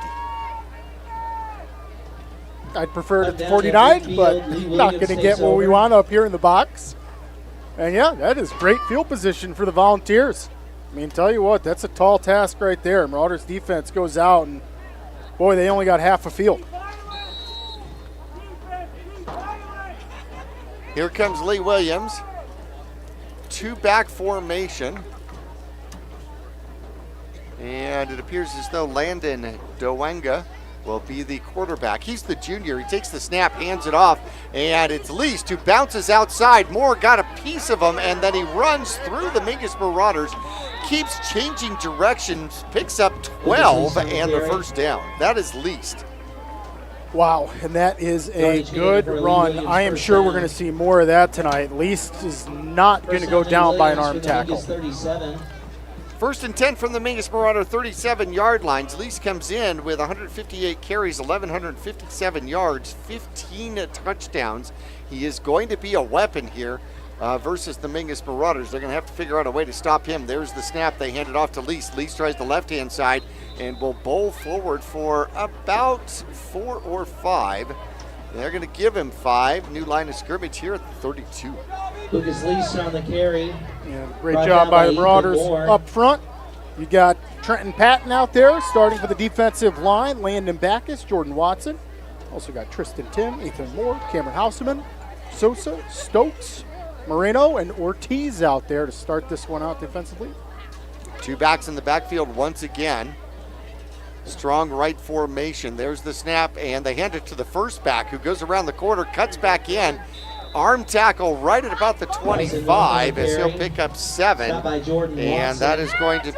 I'd prefer it at the 49, but not going to get what we want up here in the box. And yeah, that is great field position for the Volunteers. I mean, tell you what, that's a tall task right there. Marauders defense goes out, and boy, they only got half a field. Here comes Lee Williams. 2-back formation. And it appears as though Landon Dowenga will be the quarterback. He's the junior. He takes the snap, hands it off, and it's Least who bounces outside. Moore got a piece of him, and then he runs through the Mingus Marauders, keeps changing directions, picks up 12 and the first down. That is Least. Wow, and that is a good run. I am sure we're going to see more of that tonight. Least is not going to go down by an arm tackle. 1st and 10 from the Mingus Marauder 37-yard lines. Least comes in with 158 carries, 1,157 yards, 15 touchdowns. He is going to be a weapon here versus the Mingus Marauders. They're going to have to figure out a way to stop him. There's the snap. They hand it off to Lease. Lease tries the left-hand side and will bowl forward for about 4 or 5. They're going to give him 5. New line of scrimmage here at the 32. Lucas Lease on the carry. Yeah, great job by the Marauders up front. You got Trenton Patton out there starting for the defensive line. Landon Backus, Jordan Watson. Also got Tristan Tim, Ethan Moore, Cameron Houseman, Sosa, Stokes, Moreno, and Ortiz out there to start this one out defensively. 2 backs in the backfield once again. Strong right formation. There's the snap, and they hand it to the first back, who goes around the corner, cuts back in. Arm tackle right at about the 25 as he'll pick up 7. And that is going to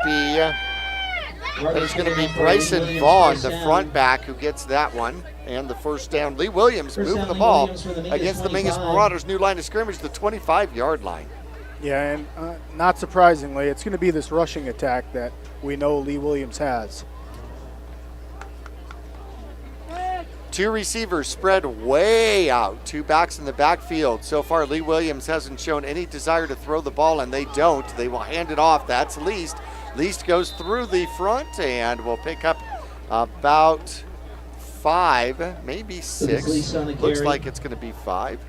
be Bryson Vaughn, the front back, who gets that one. And the first down. Lee Williams moving the ball against the Mingus Marauders. New line of scrimmage, the 25-yard line. Yeah, and not surprisingly, it's going to be this rushing attack that we know Lee Williams has. 2 receivers spread way out. 2 backs in the backfield. So far, Lee Williams hasn't shown any desire to throw the ball, and they don't. They will hand it off. That's Least. Least goes through the front and will pick up about 5, maybe 6. Looks like it's going to be 5.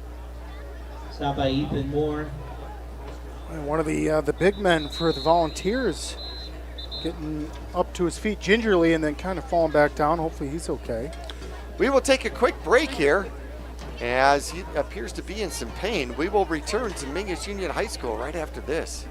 Stop by Ethan Moore. And one of the big men for the Volunteers getting up to his feet gingerly and then kind of falling back down. Hopefully he's okay. We will take a quick break here as he appears to be in some pain. We will return to Mingus Union High School right after this.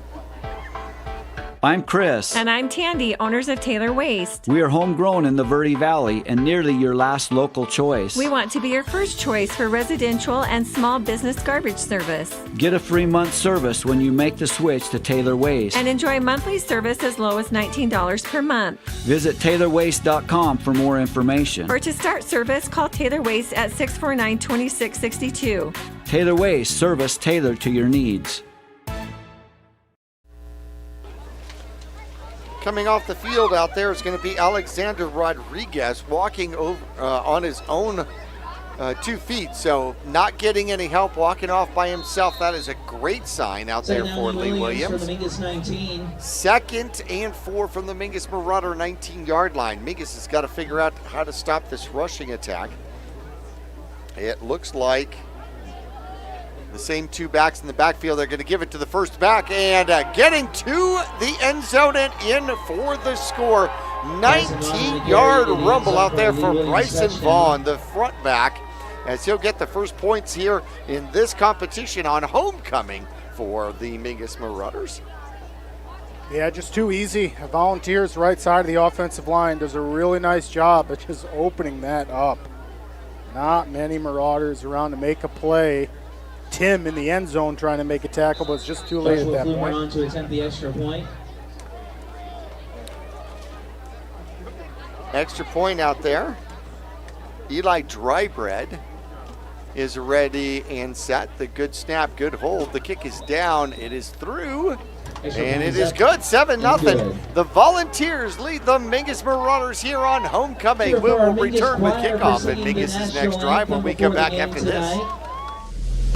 I'm Chris. And I'm Tandy, owners of Taylor Waste. We are homegrown in the Verde Valley and nearly your last local choice. We want to be your first choice for residential and small business garbage service. Get a free month service when you make the switch to Taylor Waste. And enjoy monthly service as low as $19 per month. Visit TaylorWaste.com for more information. Or to start service, call Taylor Waste at 649-2662. Taylor Waste, service tailored to your needs. Coming off the field out there is going to be Alexander Rodriguez walking over on his own 2 feet. So not getting any help, walking off by himself. That is a great sign out there for Lee Williams. From the Mingus 19. 2nd and 4 from the Mingus Marauder 19-yard line. Mingus has got to figure out how to stop this rushing attack. It looks like the same 2 backs in the backfield. They're going to give it to the first back and getting to the end zone and in for the score. 19-yard rumble out there for Bryson Vaughn, the front back, as he'll get the first points here in this competition on homecoming for the Mingus Marauders. Yeah, just too easy. Volunteers right side of the offensive line does a really nice job at just opening that up. Not many Marauders around to make a play. Tim in the end zone trying to make a tackle, but it's just too late at that point. On to attempt the extra point. Extra point out there. Eli Drybread is ready and set. The good snap, good hold. The kick is down. It is through. And it is good. 7-0. The Volunteers lead the Mingus Marauders here on homecoming. We will return with kickoff at Mingus' next drive when we come back after this.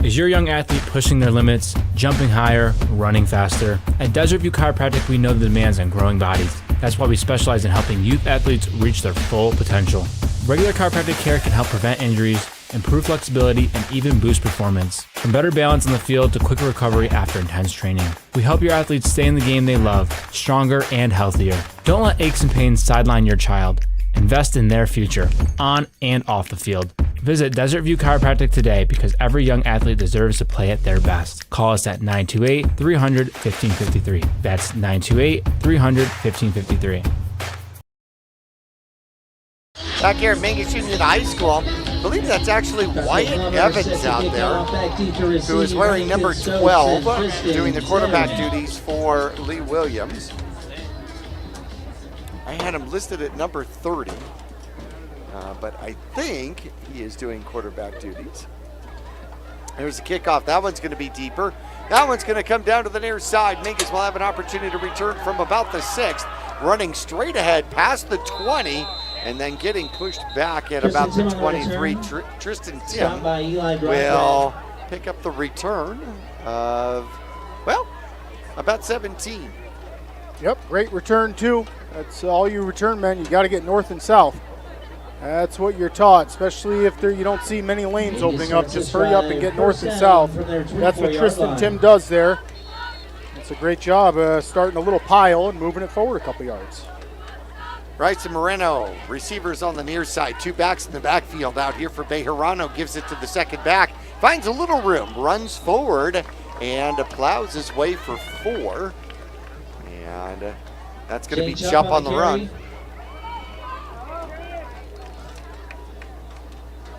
Is your young athlete pushing their limits, jumping higher, running faster? At Desert View Chiropractic, we know the demands on growing bodies. That's why we specialize in helping youth athletes reach their full potential. Regular chiropractic care can help prevent injuries, improve flexibility, and even boost performance. From better balance on the field to quicker recovery after intense training. We help your athletes stay in the game they love, stronger and healthier. Don't let aches and pains sideline your child. Invest in their future, on and off the field. Visit Desert View Chiropractic today because every young athlete deserves to play at their best. Call us at 928-300-1553. That's 928-300-1553. Back here at Mingus Union High School, I believe that's actually Wyatt Evans out there, who is wearing number 12, doing the quarterback duties for Lee Williams. I had him listed at number 30, but I think he is doing quarterback duties. There's the kickoff. That one's going to be deeper. That one's going to come down to the near side. Mingus will have an opportunity to return from about the 6th, running straight ahead past the 20, and then getting pushed back at about the 23. Tristan Tim will pick up the return of, well, about 17. Yep, great return too. That's all you return men. You got to get north and south. That's what you're taught, especially if you don't see many lanes opening up. Just hurry up and get north and south. That's what Tristan Tim does there. It's a great job starting a little pile and moving it forward a couple yards. Rice and Moreno, receivers on the near side. 2 backs in the backfield out here for Bejarano. Gives it to the second back. Finds a little room, runs forward, and plows his way for 4. And that's going to be Chup on the run.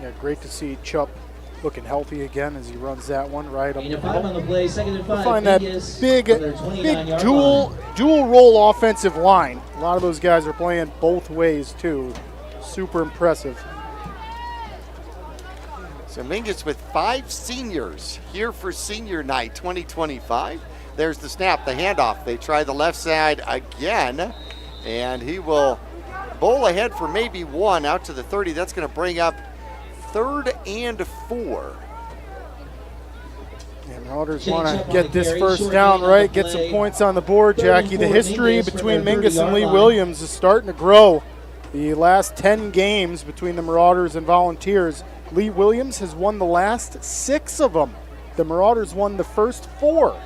Yeah, great to see Chup looking healthy again as he runs that one right up the middle. On the play, 2nd and 5. Find that big dual role offensive line. A lot of those guys are playing both ways too. Super impressive. So Mingus with 5 seniors here for senior night 2025. There's the snap, the handoff. They try the left side again, and he will bowl ahead for maybe 1 out to the 30. That's going to bring up 3rd and 4. And Marauders want to get this first down right, get some points on the board, Jackie. The history between Mingus and Lee Williams is starting to grow. The last 10 games between the Marauders and Volunteers, Lee Williams has won the last 6 of them. The Marauders won the first 4.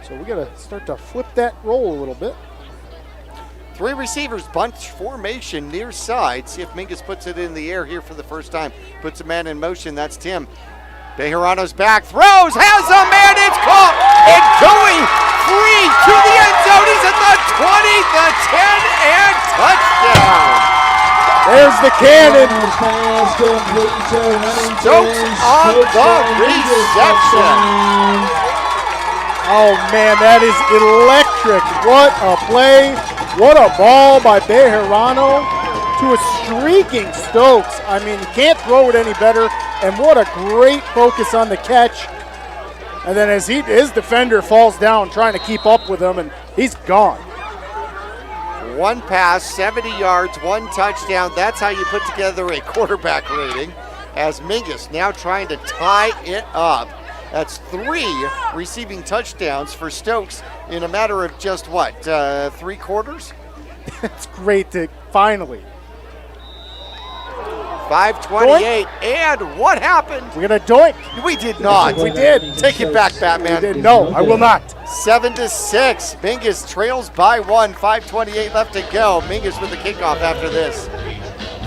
So we got to start to flip that role a little bit. 3 receivers, bunch formation near side. See if Mingus puts it in the air here for the first time. Puts a man in motion. That's Tim. Bejarano's back, throws, has a man. It's caught and going free to the end zone. He's at the 20, the 10, and touchdown. There's the cannon. Stokes on the reception. Oh man, that is electric. What a play. What a ball by Bejarano to a streaking Stokes. I mean, you can't throw it any better. And what a great focus on the catch. And then as his defender falls down trying to keep up with him, and he's gone. 1 pass, 70 yards, 1 touchdown. That's how you put together a quarterback rating. As Mingus now trying to tie it up. That's 3 receiving touchdowns for Stokes in a matter of just what, 3 quarters? It's great to finally. 5:28, and what happened? We got a doink. We did not. We did. Take it back, Batman. We did. No, I will not. 7-6. Mingus trails by 1. 5:28 left to go. Mingus with the kickoff after this.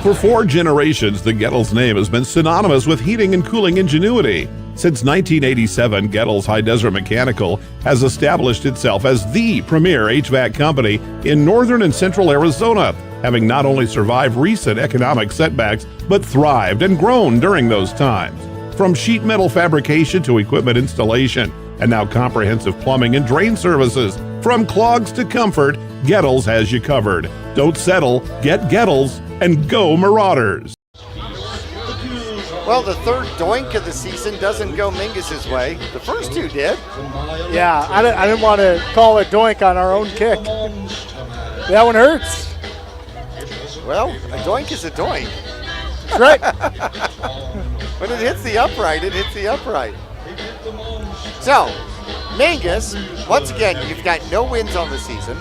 For 4 generations, the Gettles name has been synonymous with heating and cooling ingenuity. Since 1987, Gettles High Desert Mechanical has established itself as the premier HVAC company in northern and central Arizona, having not only survived recent economic setbacks, but thrived and grown during those times. From sheet metal fabrication to equipment installation, and now comprehensive plumbing and drain services. From clogs to comfort, Gettles has you covered. Don't settle, get Gettles, and go Marauders. Well, the 3rd doink of the season doesn't go Mingus's way. The first 2 did. Yeah, I didn't want to call a doink on our own kick. That one hurts. Well, a doink is a doink. That's right. When it hits the upright, it hits the upright. So, Mingus, once again, you've got no wins on the season.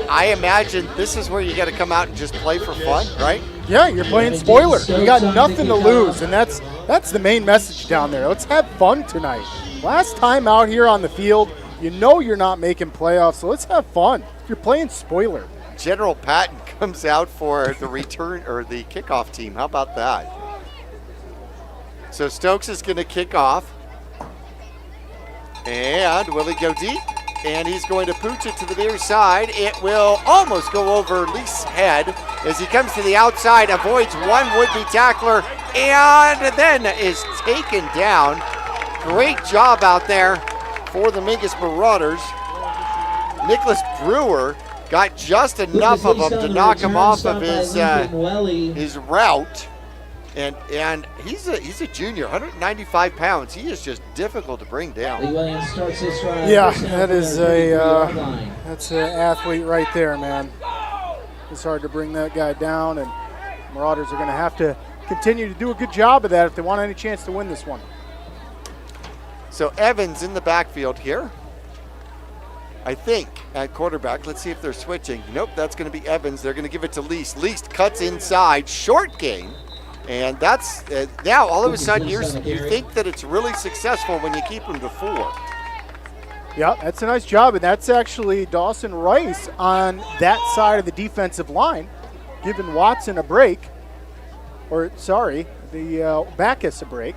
I imagine this is where you got to come out and just play for fun, right? Yeah, you're playing spoiler. You got nothing to lose, and that's the main message down there. Let's have fun tonight. Last time out here on the field, you know you're not making playoffs, so let's have fun. You're playing spoiler. General Patton comes out for the return or the kickoff team. How about that? So Stokes is going to kick off. And will he go deep? And he's going to pooch it to the near side. It will almost go over Lee's head as he comes to the outside, avoids one would-be tackler, and then is taken down. Great job out there for the Mingus Marauders. Nicholas Brewer got just enough of him to knock him off of his route. And he's a junior, 195 pounds. He is just difficult to bring down. Yeah, that is that's an athlete right there, man. It's hard to bring that guy down, and Marauders are going to have to continue to do a good job of that if they want any chance to win this one. So Evans in the backfield here. I think at quarterback. Let's see if they're switching. Nope, that's going to be Evans. They're going to give it to Least. Least cuts inside. Short game. And that's now all of a sudden you think that it's really successful when you keep them to 4. Yeah, that's a nice job. And that's actually Dawson Rice on that side of the defensive line, giving Watson a break. Or, sorry, the Backus a break.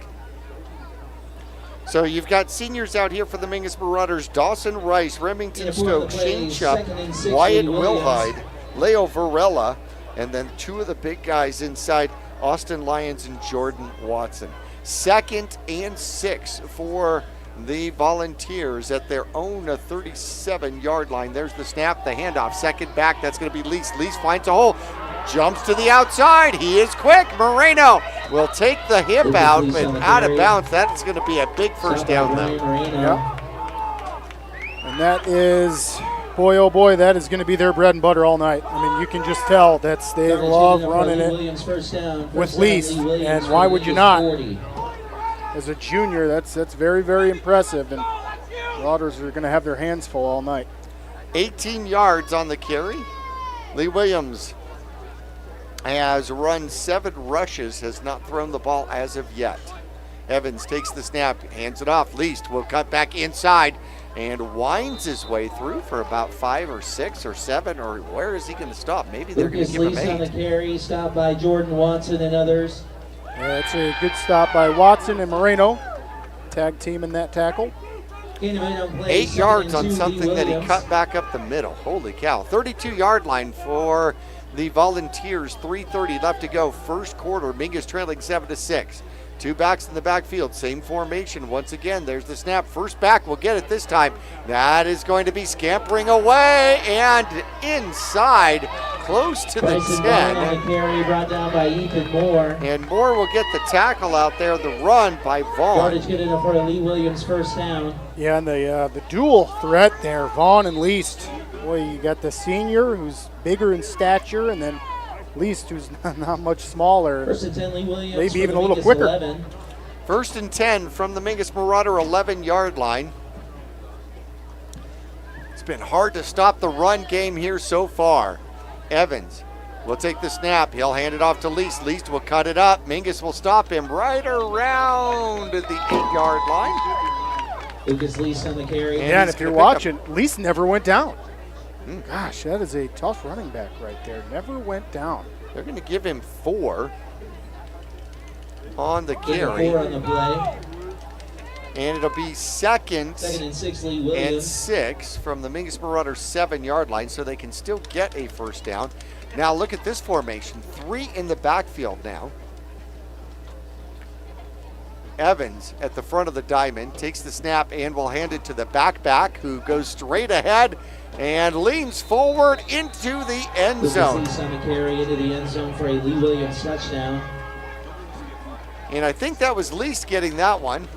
So you've got seniors out here for the Mingus Marauders. Dawson Rice, Remington Stokes, Shane Chubb, Wyatt Wilhide, Leo Varela, and then 2 of the big guys inside, Austin Lyons and Jordan Watson. 2nd and 6 for the Volunteers at their own 37-yard line. There's the snap, the handoff. Second back, that's going to be Least. Least finds a hole, jumps to the outside. He is quick. Moreno will take the hip out, but out of bounds. That's going to be a big first down, though. Yep. And that is, boy, oh boy, that is going to be their bread and butter all night. I mean, you can just tell they love running it with Least, and why would you not? As a junior, that's very, very impressive, and Marauders are going to have their hands full all night. 18 yards on the carry. Lee Williams has run 7 rushes, has not thrown the ball as of yet. Evans takes the snap, hands it off. Least will cut back inside and winds his way through for about 5 or 6 or 7, or where is he going to stop? Maybe they're going to give him 8. On the carry, stopped by Jordan Watson and others. Yeah, it's a good stop by Watson and Moreno. Tag team in that tackle. 8 yards on something that he cut back up the middle. Holy cow. 32-yard line for the Volunteers. 3:30 left to go. First quarter. Mingus trailing 7-6. 2 backs in the backfield. Same formation. Once again, there's the snap. First back will get it this time. That is going to be scampering away and inside, close to the 10. On the carry, brought down by Ethan Moore. And Moore will get the tackle out there. The run by Vaughn. Yardage getting up for Lee Williams first down. Yeah, and the dual threat there, Vaughn and Least. Boy, you got the senior who's bigger in stature, and then Least who's not much smaller. First and 10, Lee Williams. Maybe even a little quicker. 11. First and 10 from the Mingus Marauder 11-yard line. It's been hard to stop the run game here so far. Evans will take the snap. He'll hand it off to Least. Least will cut it up. Mingus will stop him right around the 8-yard line. Lucas Least on the carry. Yeah, and if you're watching, Least never went down. Gosh, that is a tough running back right there. Never went down. They're going to give him 4 on the carry. 4 on the play. And it'll be second and 6, Lee Williams. and 6 from the Mingus Marauders 7-yard line, so they can still get a first down. Now look at this formation. 3 in the backfield now. Evans at the front of the diamond takes the snap and will hand it to the back who goes straight ahead and leans forward into the end zone. Lucas Least on the carry into the end zone for a Lee Williams touchdown. And I think that was Least getting that one,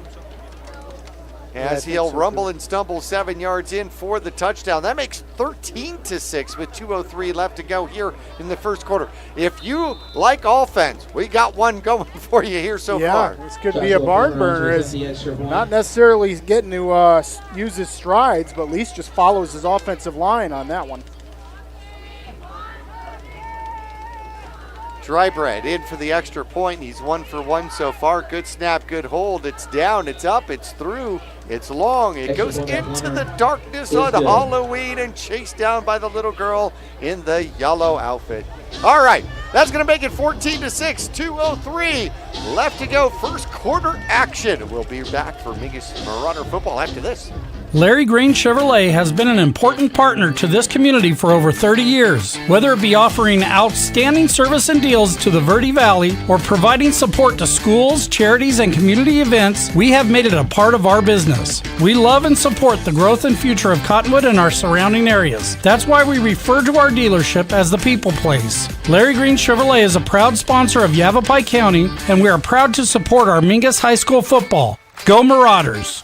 as he'll rumble and stumble 7 yards in for the touchdown. That makes 13-6 with 2:03 left to go here in the first quarter. If you like offense, we got one going for you here so far. Yeah, this could be a barn burner. As not necessarily getting to use his strides, but at least just follows his offensive line on that one. Drybread in for the extra point. He's 1 for 1 so far. Good snap, good hold. It's down, it's up, it's through, it's long. It goes into the darkness on Halloween and chased down by the little girl in the yellow outfit. All right, that's going to make it 14-6, 2:03 left to go. First quarter action. We'll be back for Mingus Marauder football after this. Larry Green Chevrolet has been an important partner to this community for over 30 years. Whether it be offering outstanding service and deals to the Verde Valley or providing support to schools, charities, and community events, we have made it a part of our business. We love and support the growth and future of Cottonwood and our surrounding areas. That's why we refer to our dealership as the People Place. Larry Green Chevrolet is a proud sponsor of Yavapai County, and we are proud to support our Mingus High School football. Go Marauders!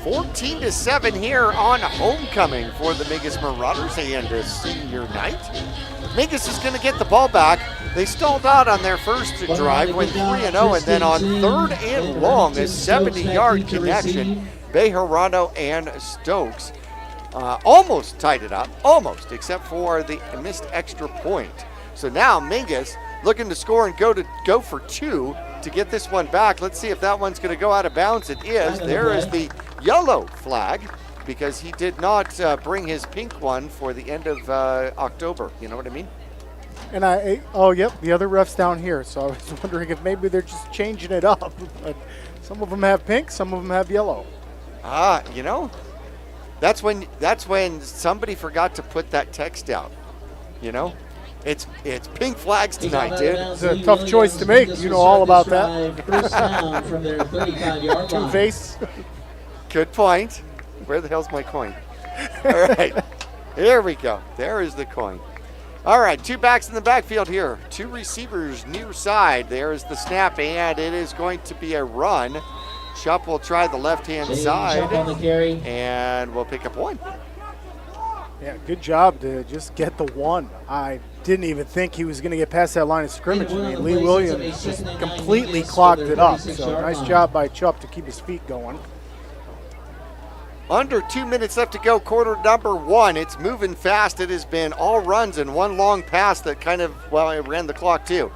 14-7 here on homecoming for the Mingus Marauders and a senior night. Mingus is going to get the ball back. They stalled out on their first drive, went 3-0, and then on 3rd and long, a 70-yard connection. Bejarano and Stokes almost tied it up, almost, except for the missed extra point. So now Mingus looking to score and go for 2 to get this one back. Let's see if that one's going to go out of bounds. It is. There is the yellow flag, because he did not bring his pink one for the end of October. You know what I mean? And the other ref's down here. So I was wondering if maybe they're just changing it up. But some of them have pink, some of them have yellow. You know, that's when somebody forgot to put that text out. You know, it's pink flags tonight, dude. It's a tough choice to make. You know all about that. First down from their 35-yard line. Two-face. Good point. Where the hell's my coin? All right. Here we go. There is the coin. All right, 2 backs in the backfield here. 2 receivers near side. There is the snap, and it is going to be a run. Shup will try the left-hand side, on the carry. And we'll pick up 1. Yeah, good job to just get the 1. I didn't even think he was going to get past that line of scrimmage. I mean, Lee Williams just completely clogged it up. So nice job by Chup to keep his feet going. Under 2 minutes left to go, quarter number 1. It's moving fast. It has been all runs and 1 long pass that kind of, it ran the clock too.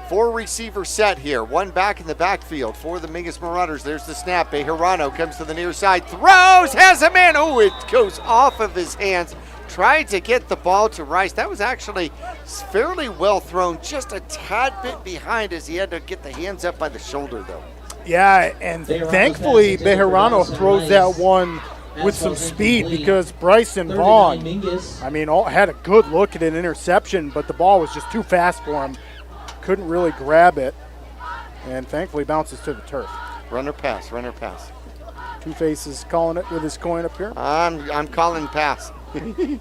4 receiver set here. 1 back in the backfield for the Mingus Marauders. There's the snap. Bejarano comes to the near side, throws, has a man. Oh, it goes off of his hands. Tried to get the ball to Rice. That was actually fairly well thrown, just a tad bit behind as he had to get the hands up by the shoulder though. Yeah, and thankfully Bejarano throws that one with some speed, because Bryson Vaughn, had a good look at an interception, but the ball was just too fast for him. Couldn't really grab it, and thankfully bounces to the turf. Runner pass, runner pass. Two-Face is calling it with his coin up here. I'm calling pass. 3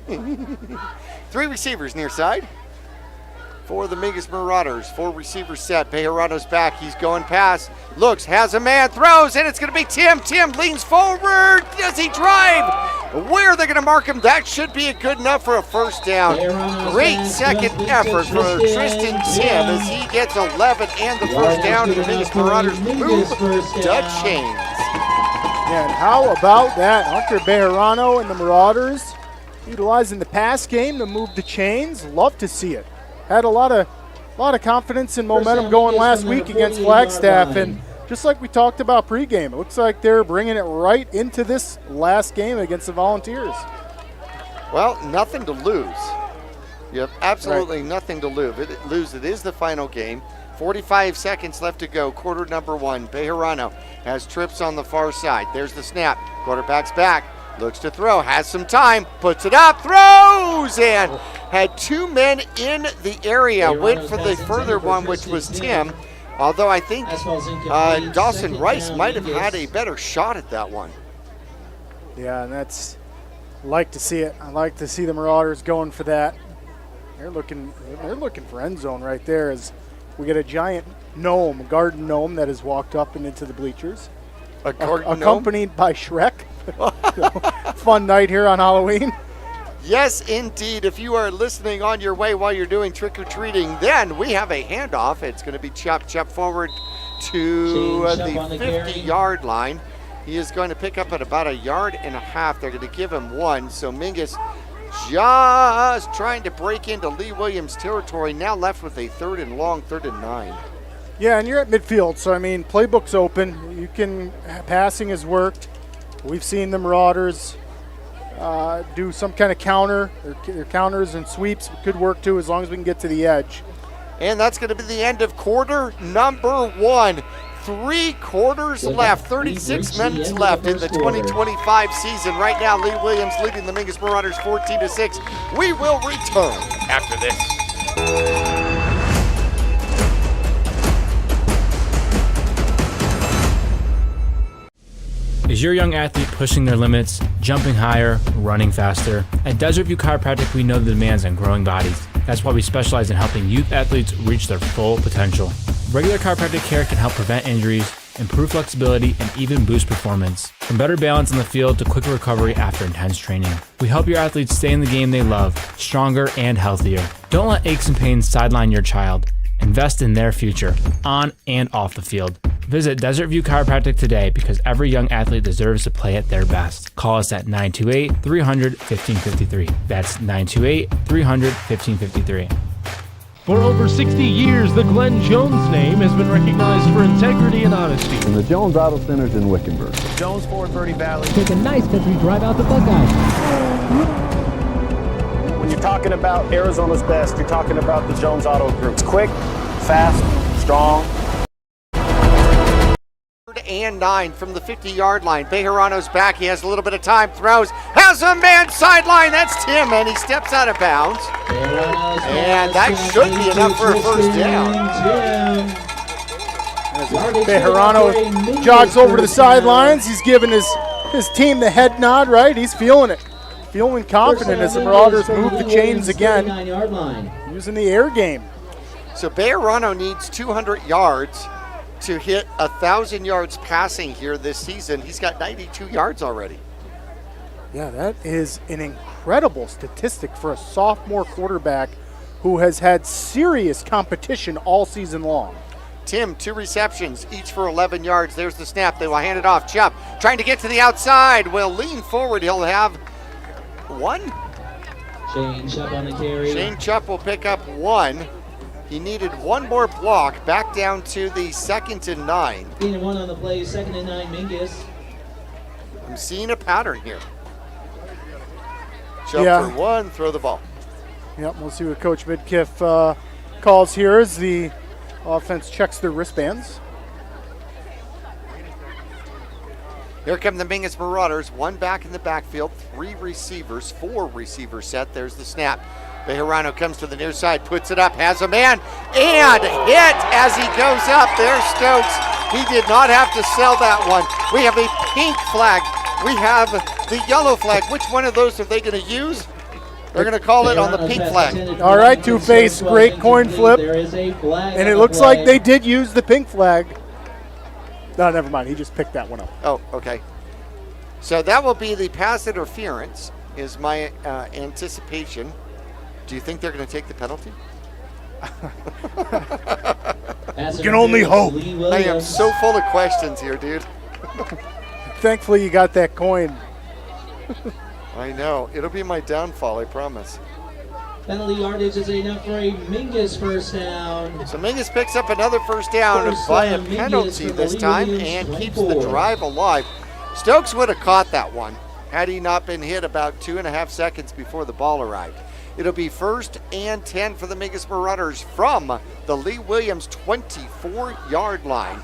receivers near side for the Mingus Marauders. 4 receivers set. Bejarano's back. He's going pass. Looks, has a man, throws, and it's going to be Tim. Tim leans forward. Does he drive? Where are they going to mark him? That should be good enough for a first down. Great second effort for Tristan Tim as he gets 11 and the first down. And the Mingus Marauders move the chains. Yeah, and how about that? Hunter Bejarano and the Marauders utilizing the pass game to move the chains. Love to see it. Had a lot of confidence and momentum going last week against Flagstaff, and just like we talked about pregame, it looks like they're bringing it right into this last game against the Volunteers. Well, nothing to lose. You have absolutely nothing to lose. It is the final game. 45 seconds left to go, quarter number 1. Bejarano has trips on the far side. There's the snap. Quarterback's back. Looks to throw, has some time, puts it up, throws, and had 2 men in the area. Went for the further one, which was Tim, although I think Dawson Rice might have had a better shot at that one. Yeah, and I like to see it. I like to see the Marauders going for that. They're looking for end zone right there as we get a giant gnome, a garden gnome that has walked up and into the bleachers. Accompanied by Shrek. Fun night here on Halloween. Yes, indeed. If you are listening on your way while you're doing trick-or-treating, then we have a handoff. It's going to be Chup forward to the 50-yard line. He is going to pick up at about 1.5 yards. They're going to give him 1. So Mingus just trying to break into Lee Williams territory. Now left with a 3rd and long, 3rd and 9. Yeah, and you're at midfield, so playbook's open. You can passing has worked. We've seen the Marauders do some kind of counter. Their counters and sweeps could work too, as long as we can get to the edge. And that's going to be the end of quarter number 1. 3 quarters left, 36 minutes left in the 2025 season. Right now, Lee Williams leading the Mingus Marauders 14-6. We will return after this. Is your young athlete pushing their limits, jumping higher, running faster? At Desert View Chiropractic, we know the demands on growing bodies. That's why we specialize in helping youth athletes reach their full potential. Regular chiropractic care can help prevent injuries, improve flexibility, and even boost performance. From better balance on the field to quicker recovery after intense training. We help your athletes stay in the game they love, stronger and healthier. Don't let aches and pains sideline your child. Invest in their future, on and off the field. Visit Desert View Chiropractic today because every young athlete deserves to play at their best. Call us at 928-300-1553. That's 928-300-1553. For over 60 years, the Glenn Jones name has been recognized for integrity and honesty. From the Jones Auto Centers in Wickenburg. Jones Ford Verde Valley. Take a nice country drive out the Buckeyes. When you're talking about Arizona's best, you're talking about the Jones Auto Group. It's quick, fast, strong. 3rd and 9 from the 50-yard line. Bejarano's back. He has a little bit of time. Throws. Has a man sideline. That's Tim, and he steps out of bounds. And that should be enough for a first down. Bejarano jogs over to the sidelines. He's giving his team the head nod, right? He's feeling it. Feeling confident as the Marauders move the chains again using the air game. So Bejarano needs 200 yards to hit 1,000 yards passing here this season. He's got 92 yards already. Yeah, that is an incredible statistic for a sophomore quarterback who has had serious competition all season long. Tim, 2 receptions, each for 11 yards. There's the snap. They will hand it off. Chubb trying to get to the outside. Will lean forward. He'll have 1. Shane Chubb on the carry. Shane Chubb will pick up 1. He needed 1 more block, back down to the 2nd and 9. 1 on the play, 2nd and 9, Mingus. I'm seeing a pattern here. Chubb for 1, throw the ball. Yep, we'll see what Coach Midkiff calls here as the offense checks their wristbands. Here come the Mingus Marauders, 1 back in the backfield, 3 receivers, 4 receivers set. There's the snap. Bejarano comes to the near side, puts it up, has a man, and hit as he goes up. There's Stokes. He did not have to sell that one. We have a pink flag. We have the yellow flag. Which one of those are they going to use? They're going to call it on the pink flag. All right, Two-Face, great coin flip. And it looks like they did use the pink flag. No, never mind. He just picked that one up. Oh, okay. So that will be the pass interference, is my anticipation. Do you think they're going to take the penalty? We can only hope. I am so full of questions here, dude. Thankfully, you got that coin. I know. It'll be my downfall, I promise. Penalty yardage is enough for a Mingus first down. So Mingus picks up another first down by a penalty this time and keeps the drive alive. Stokes would have caught that one had he not been hit about 2.5 seconds before the ball arrived. It'll be 1st and 10 for the Mingus Marauders from the Lee Williams 24-yard line.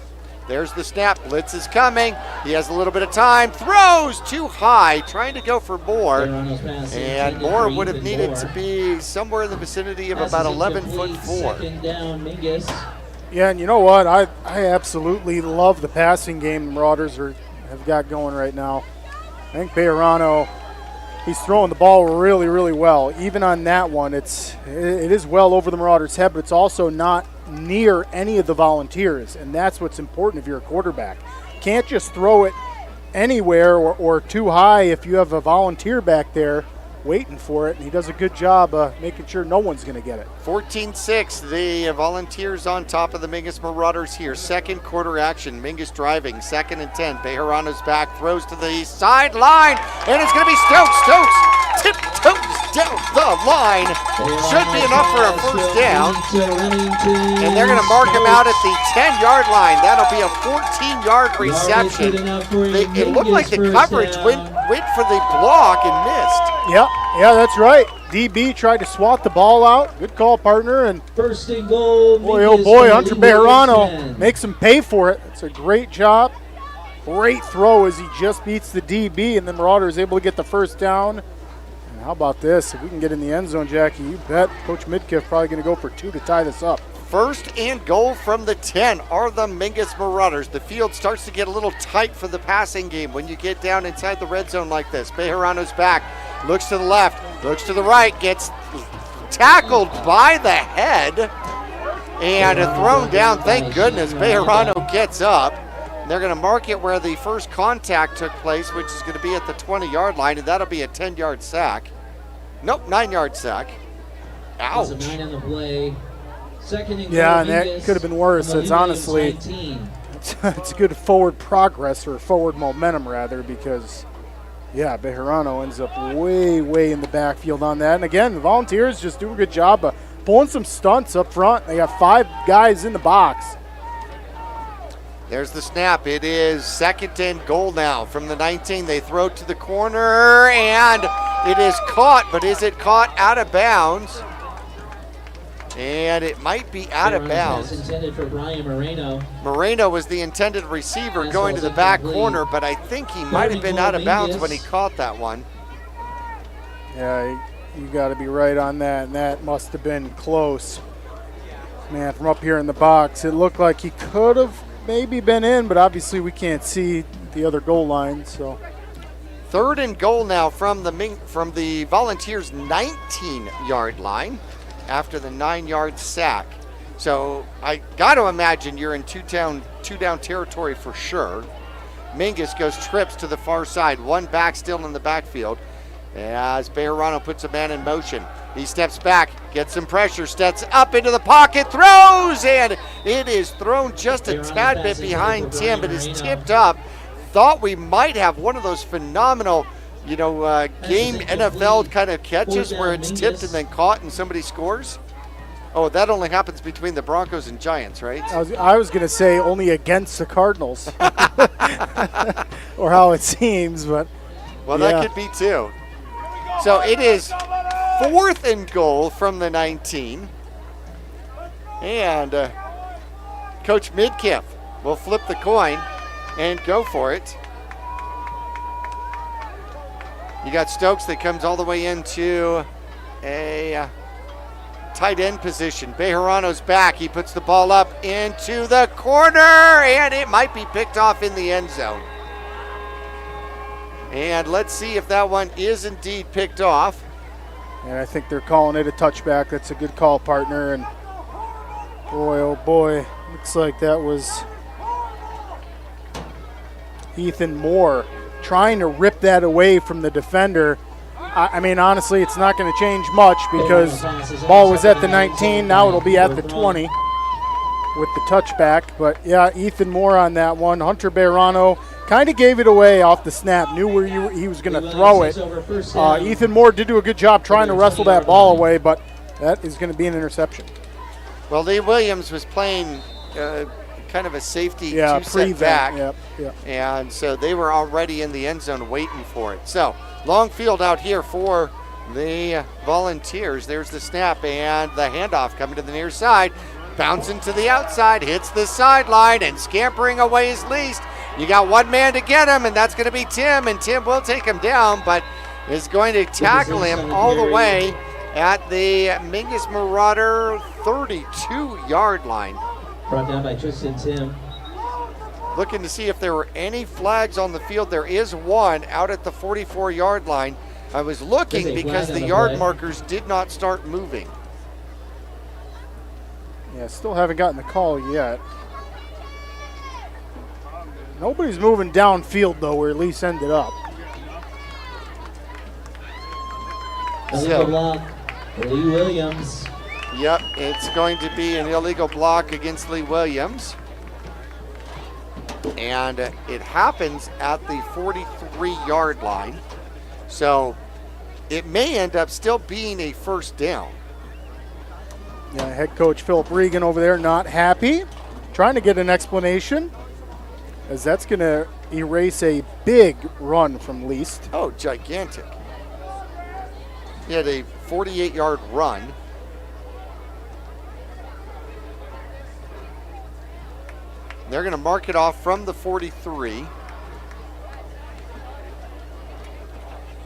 There's the snap. Blitz is coming. He has a little bit of time. Throws too high, trying to go for more. And Moore would have needed to be somewhere in the vicinity of about 11'4". Yeah, and you know what? I absolutely love the passing game the Marauders have got going right now. I think Bejarano, he's throwing the ball really, really well. Even on that one, it is well over the Marauders' head, but it's also not near any of the Volunteers, and that's what's important if you're a quarterback. Can't just throw it anywhere or too high if you have a Volunteer back there waiting for it, and he does a good job making sure no one's going to get it. 14-6, the Volunteers on top of the Mingus Marauders here. Second quarter action, Mingus driving, 2nd and 10. Bejarano's back, throws to the sideline, and it's going to be Stokes. Stokes tiptoes down the line. Should be enough for a first down. And they're going to mark him out at the 10-yard line. That'll be a 14-yard reception. It looked like the coverage went for the block and missed. Yeah, that's right. DB tried to swat the ball out. Good call, partner. And first and goal. Boy, oh boy, Hunter Bejarano makes him pay for it. It's a great job. Great throw as he just beats the DB, and the Marauder is able to get the first down. And how about this? If we can get in the end zone, Jackie, you bet Coach Midkiff probably going to go for 2 to tie this up. First and goal from the 10 are the Mingus Marauders. The field starts to get a little tight for the passing game when you get down inside the red zone like this. Bejarano's back, looks to the left, looks to the right, gets tackled by the head and thrown down. Thank goodness Bejarano gets up. They're going to mark it where the first contact took place, which is going to be at the 20-yard line, and that'll be a 10-yard sack. Nope, 9-yard sack. Ouch. There's a 9 on the play. Second and Yeah, goal, and Mingus that could have been worse. It's honestly, it's good forward progress, or forward momentum rather, because, yeah, Bejarano ends up way in the backfield on that. And again, the Volunteers just do a good job of pulling some stunts up front. They got 5 guys in the box. There's the snap. It is second and goal now from the 19. They throw to the corner, and it is caught, but is it caught out of bounds? And it might be out of bounds. Intended for Brian Moreno. Moreno was the intended receiver going to the back corner, but I think he might have been out of bounds when he caught that one. Yeah, you got to be right on that, and that must have been close. Man, from up here in the box, it looked like he could have maybe been in, but obviously we can't see the other goal line. So, third and goal now from the Volunteers' 19-yard line after the 9-yard sack. So I got to imagine you're in two down territory for sure. Mingus trips to the far side, one back still in the backfield as Bejarano puts a man in motion. He steps back, gets some pressure, steps up into the pocket, throws, and it is thrown just a tad bit behind Tim, but is tipped up. Thought we might have one of those phenomenal, game NFL kind of catches where it's tipped and then caught and somebody scores. Oh, that only happens between the Broncos and Giants, right? I was going to say only against the Cardinals, or how it seems, but well, yeah. That could be too. So it is fourth and goal from the 19. And Coach Midkiff will flip the coin and go for it. You got Stokes that comes all the way into a tight end position. Bejarano's back. He puts the ball up into the corner, and it might be picked off in the end zone. And let's see if that one is indeed picked off. And I think they're calling it a touchback. That's a good call, partner. And boy, oh boy, looks like that was Ethan Moore trying to rip that away from the defender. I mean, honestly, it's not going to change much because ball was at the 19. Now it'll be at the 20 with the touchback. But, yeah, Ethan Moore on that one. Hunter Bejarano kind of gave it away off the snap, knew where he was going to throw it. Ethan Moore did do a good job trying to wrestle that ball away, but that is going to be an interception. Well, Lee Williams was playing kind of a safety two-set back, and so they were already in the end zone waiting for it. So, long field out here for the Volunteers. There's the snap and the handoff coming to the near side. Bouncing to the outside, hits the sideline, and scampering away is Least. You got one man to get him, and that's going to be Tim, and Tim will take him down, but is going to tackle him all the way at the Mingus Marauder 32-yard line. Brought down by Tristan Tim. Looking to see if there were any flags on the field. There is one out at the 44-yard line. I was looking because the yard markers did not start moving. Yeah, still haven't gotten the call yet. Nobody's moving downfield, though, where Lease ended up. Illegal block, Lee Williams. Yep, it's going to be an illegal block against Lee Williams. And it happens at the 43-yard line. So it may end up still being a first down. Yeah, head coach Philip Regan over there not happy, trying to get an explanation, as that's going to erase a big run from Least. Oh, gigantic. He had a 48-yard run. They're going to mark it off from the 43.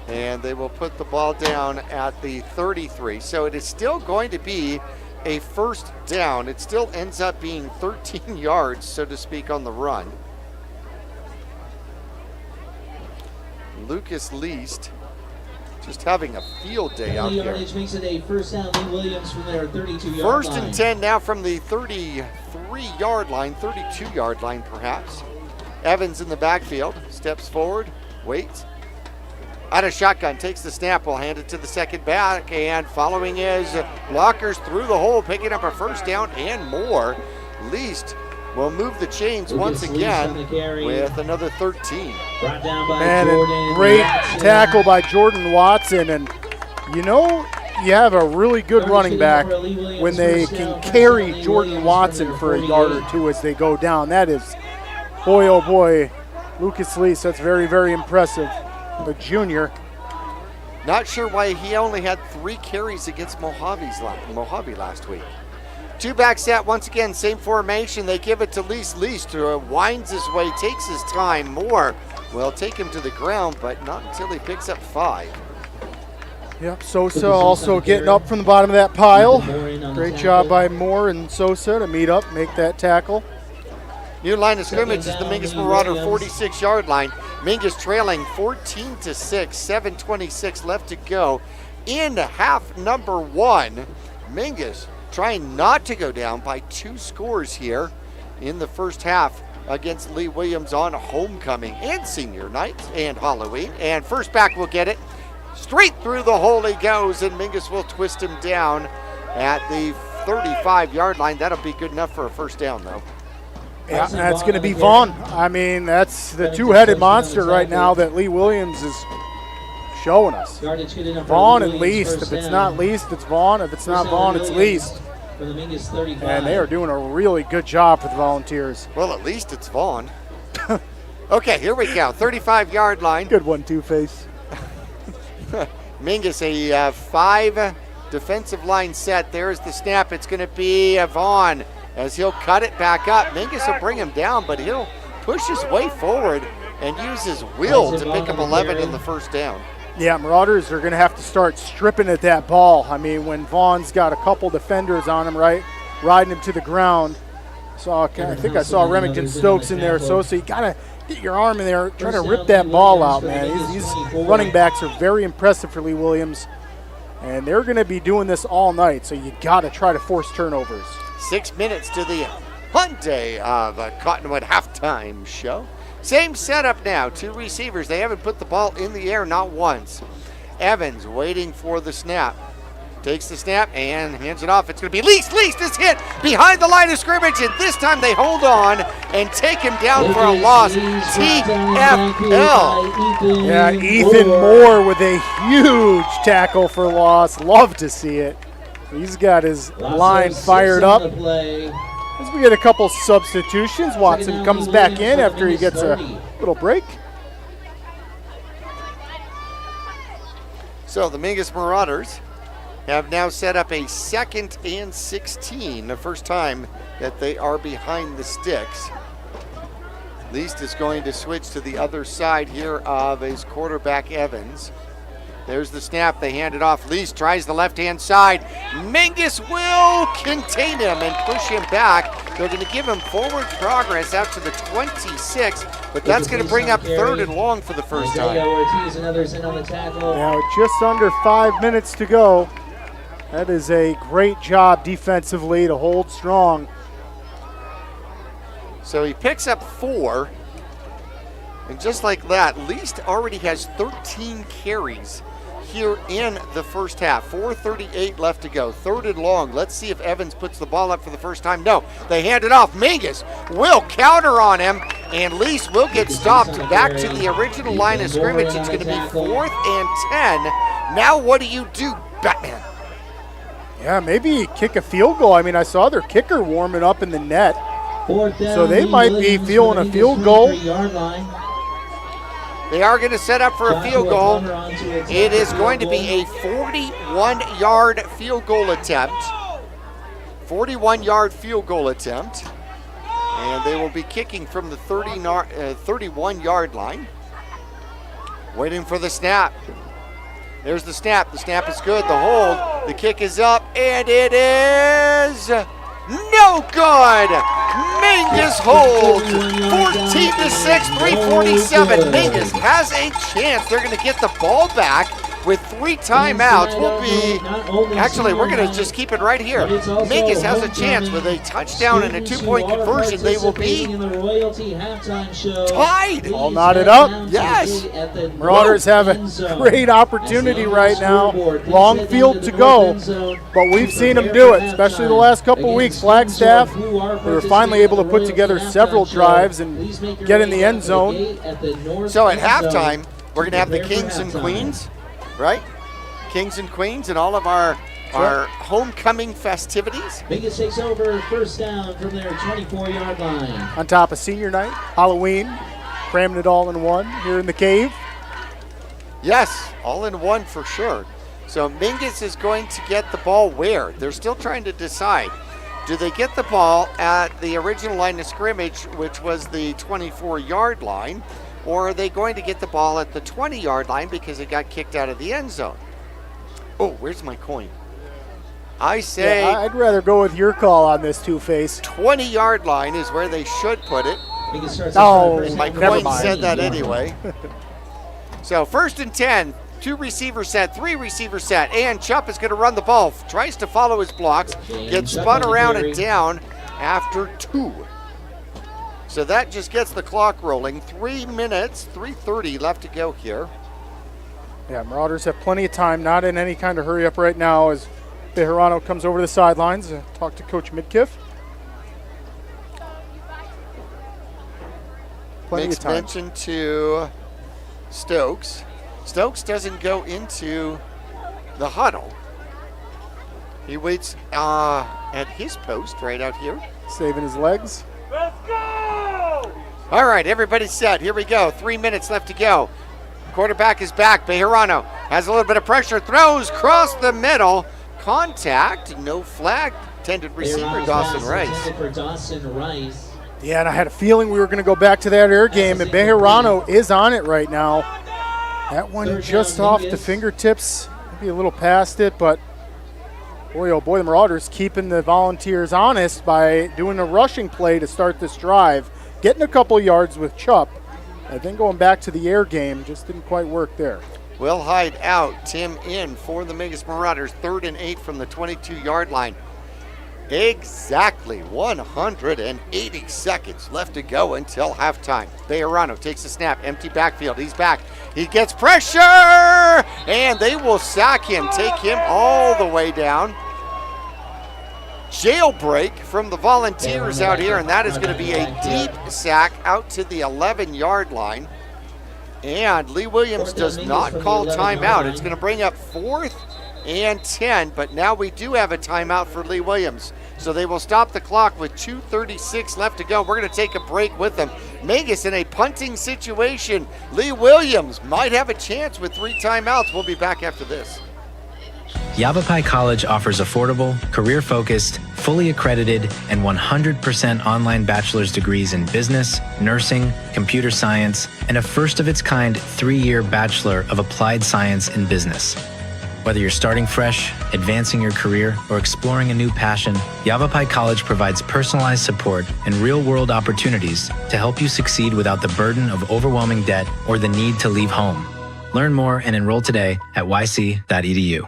And they will put the ball down at the 33. So it is still going to be a first down. It still ends up being 13 yards, so to speak, on the run. Lucas Least just having a field day out there. Makes it a first down. Lee Williams from their 32-yard First line. and 10 now from the 33-yard line, 32-yard line perhaps. Evans in the backfield, steps forward, waits. Out of shotgun, takes the snap, will hand it to the second back, and following his blockers through the hole, picking up a first down and more. Least will move the chains once again with another 13. Brought down by Man, Jordan great Watson. tackle by Jordan Watson. And, you know, you have a really good running back when they can carry Jordan Watson for a yard or two as they go down. That is, boy, oh boy, Lucas Lease, that's very, very impressive. The junior. Not sure why he only had 3 carries against Mojave last week. 2-back set, once again, same formation. They give it to Lease. Lease winds his way, takes his time. Moore will take him to the ground, but not until he picks up 5. Yep, Sosa also getting up from the bottom of that pile. Great job by Moore and Sosa to meet up, make that tackle. New line of scrimmage is the Mingus Marauder 46-yard line. Mingus trailing 14-6, 7:26 left to go in half number 1. Mingus trying not to go down by 2 scores here in the first half against Lee Williams on homecoming and senior night and Halloween. And first back will get it. Straight through the hole he goes, and Mingus will twist him down at the 35-yard line. That'll be good enough for a first down, though. Yeah, that's going to be Vaughn. I mean, that's the two-headed monster right now that Lee Williams is showing us. Vaughn and Least. If it's not Least, it's Vaughn. If it's not Vaughn, it's Least. And they are doing a really good job for the Volunteers. Well, at least it's Vaughn. Okay, here we go. 35-yard line. Good one, Two-Face. Mingus, a 5 defensive line set. There's the snap. It's going to be Vaughn as he'll cut it back up. Mingus will bring him down, but he'll push his way forward and use his will to pick up 11 in the first down. Yeah, Marauders are going to have to start stripping at that ball. I mean, when Vaughn's got a couple defenders on him, right, riding him to the ground. I think I saw Remington Stokes in there. So you got to get your arm in there, try to rip that ball out, man. These running backs are very impressive for Lee Williams, and they're going to be doing this all night, so you got to try to force turnovers. 6 minutes to the Hyundai of Cottonwood halftime show. Same setup now, 2 receivers. They haven't put the ball in the air, not once. Evans waiting for the snap. Takes the snap and hands it off. It's going to be Least. Least is hit behind the line of scrimmage, and this time they hold on and take him down for a loss. TFL. Yeah, Ethan Moore with a huge tackle for loss. Love to see it. He's got his line fired up. As we get a couple substitutions, Watson comes back in after he gets a little break. So the Mingus Marauders have now set up a 2nd and 16, the first time that they are behind the sticks. Least is going to switch to the other side here of his quarterback, Evans. There's the snap. They hand it off. Least tries the left-hand side. Mingus will contain him and push him back. They're going to give him forward progress out to the 26, but that's going to bring up 3rd and long for the first time. Now just under 5 minutes to go. That is a great job defensively to hold strong. So he picks up 4, and just like that, Least already has 13 carries here in the first half. 4:38 left to go. 3rd and long. Let's see if Evans puts the ball up for the first time. No, they hand it off. Mingus will counter on him, and Least will get stopped back to the original line of scrimmage. It's going to be 4th and 10. Now what do you do, Batman? Yeah, maybe kick a field goal. I mean, I saw their kicker warming up in the net. So they might be feeling a field goal. They are going to set up for a field goal. It is going to be a 41-yard field goal attempt. 41-yard field goal attempt. And they will be kicking from the 31-yard line. Waiting for the snap. There's the snap. The snap is good. The hold. The kick is up, and it is no good. Mingus holds 14-6, 3:47. Mingus has a chance. They're going to get the ball back with 3 timeouts, we'll be, actually, we're going to just keep it right here. Mingus has a chance with a touchdown and a 2-point conversion. They will be tied. All knotted up. Yes. Marauders have a great opportunity right now. Long field to go, but we've seen them do it, especially the last couple of weeks. Flagstaff, we were finally able to put together several drives and get in the end zone. So at halftime, we're going to have the Kings and Queens, right? Kings and Queens and all of our homecoming festivities. Mingus takes over, first down from their 24-yard line. On top of senior night, Halloween, cramming it all in one here in the cave. Yes, all in one for sure. So Mingus is going to get the ball where? They're still trying to decide. Do they get the ball at the original line of scrimmage, which was the 24-yard line, or are they going to get the ball at the 20-yard line because it got kicked out of the end zone? Oh, where's my coin? I say... Yeah, I'd rather go with your call on this, Two-Face. 20-yard line is where they should put it. Oh, my never coin mind. said that anyway. So 1st and 10. 2 receivers set, 3 receivers set, and Chupp is going to run the ball. Tries to follow his blocks, gets spun around and down after 2. So that just gets the clock rolling. 3 minutes, 3:30 left to go here. Yeah, Marauders have plenty of time, not in any kind of hurry up right now as Bejarano comes over to the sidelines to talk to Coach Midkiff. Plenty Makes of time. mention to Stokes. Stokes doesn't go into the huddle. He waits at his post right out here. Saving his legs. Let's go! All right, everybody's set. Here we go. 3 minutes left to go. Quarterback is back. Bejarano has a little bit of pressure. Throws across the middle. Contact. No flag. Intended receiver Dawson Rice. Yeah, and I had a feeling we were going to go back to that air game, and Bejarano is on it right now. That one just off the fingertips, maybe a little past it, but boy, oh boy, the Marauders keeping the Volunteers honest by doing a rushing play to start this drive, getting a couple yards with Chupp, and then going back to the air game. Just didn't quite work there. Will Hyde out, Tim in for the Mingus Marauders. 3rd and 8 from the 22-yard line. Exactly 180 seconds left to go until halftime. Bejarano takes a snap, empty backfield. He's back. He gets pressure, and they will sack him, take him all the way down. Jailbreak from the Volunteers out here, and that is going to be a deep sack out to the 11-yard line. And Lee Williams does not call timeout. It's going to bring up 4th and 10, but now we do have a timeout for Lee Williams. So they will stop the clock with 2:36 left to go. We're going to take a break with them. Mingus in a punting situation. Lee Williams might have a chance with 3 timeouts. We'll be back after this. Yavapai College offers affordable, career-focused, fully accredited, and 100% online bachelor's degrees in business, nursing, computer science, and a first-of-its-kind 3-year Bachelor of Applied Science in Business. Whether you're starting fresh, advancing your career, or exploring a new passion, Yavapai College provides personalized support and real-world opportunities to help you succeed without the burden of overwhelming debt or the need to leave home. Learn more and enroll today at yc.edu.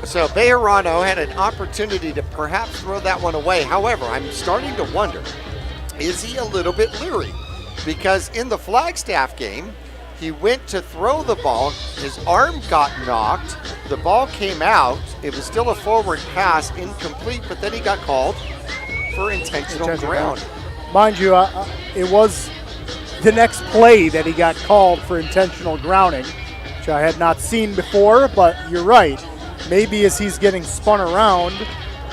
So Bejarano had an opportunity to perhaps throw that one away. However, I'm starting to wonder, is he a little bit leery? Because in the Flagstaff game, he went to throw the ball, his arm got knocked, the ball came out, it was still a forward pass, incomplete, but then he got called for intentional ground. Mind you, it was the next play that he got called for intentional grounding, which I had not seen before, but you're right. Maybe as he's getting spun around,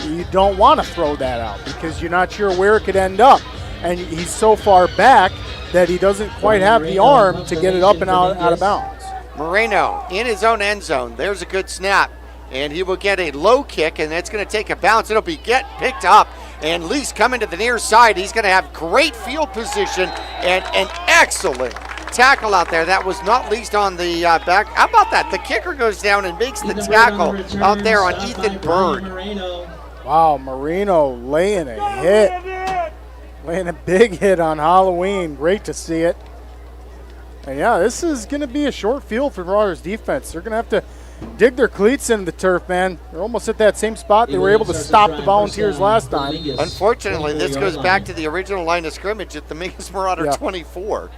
you don't want to throw that out because you're not sure where it could end up. And he's so far back that he doesn't quite have the arm to get it up and out of bounds. Moreno in his own end zone. There's a good snap. And he will get a low kick, and it's going to take a bounce. It'll be picked up. And Lee's coming to the near side. He's going to have great field position and an excellent tackle out there. That was not least on the back. How about that? The kicker goes down and makes the tackle out there on Ethan Bird. Wow, Moreno laying a hit. Laying a big hit on Halloween. Great to see it. And yeah, this is going to be a short field for Marauders defense. They're going to have to dig their cleats into the turf, man. They're almost at that same spot they were able to stop the Volunteers last time. Unfortunately, this goes back to the original line of scrimmage at the Mingus Marauder 24.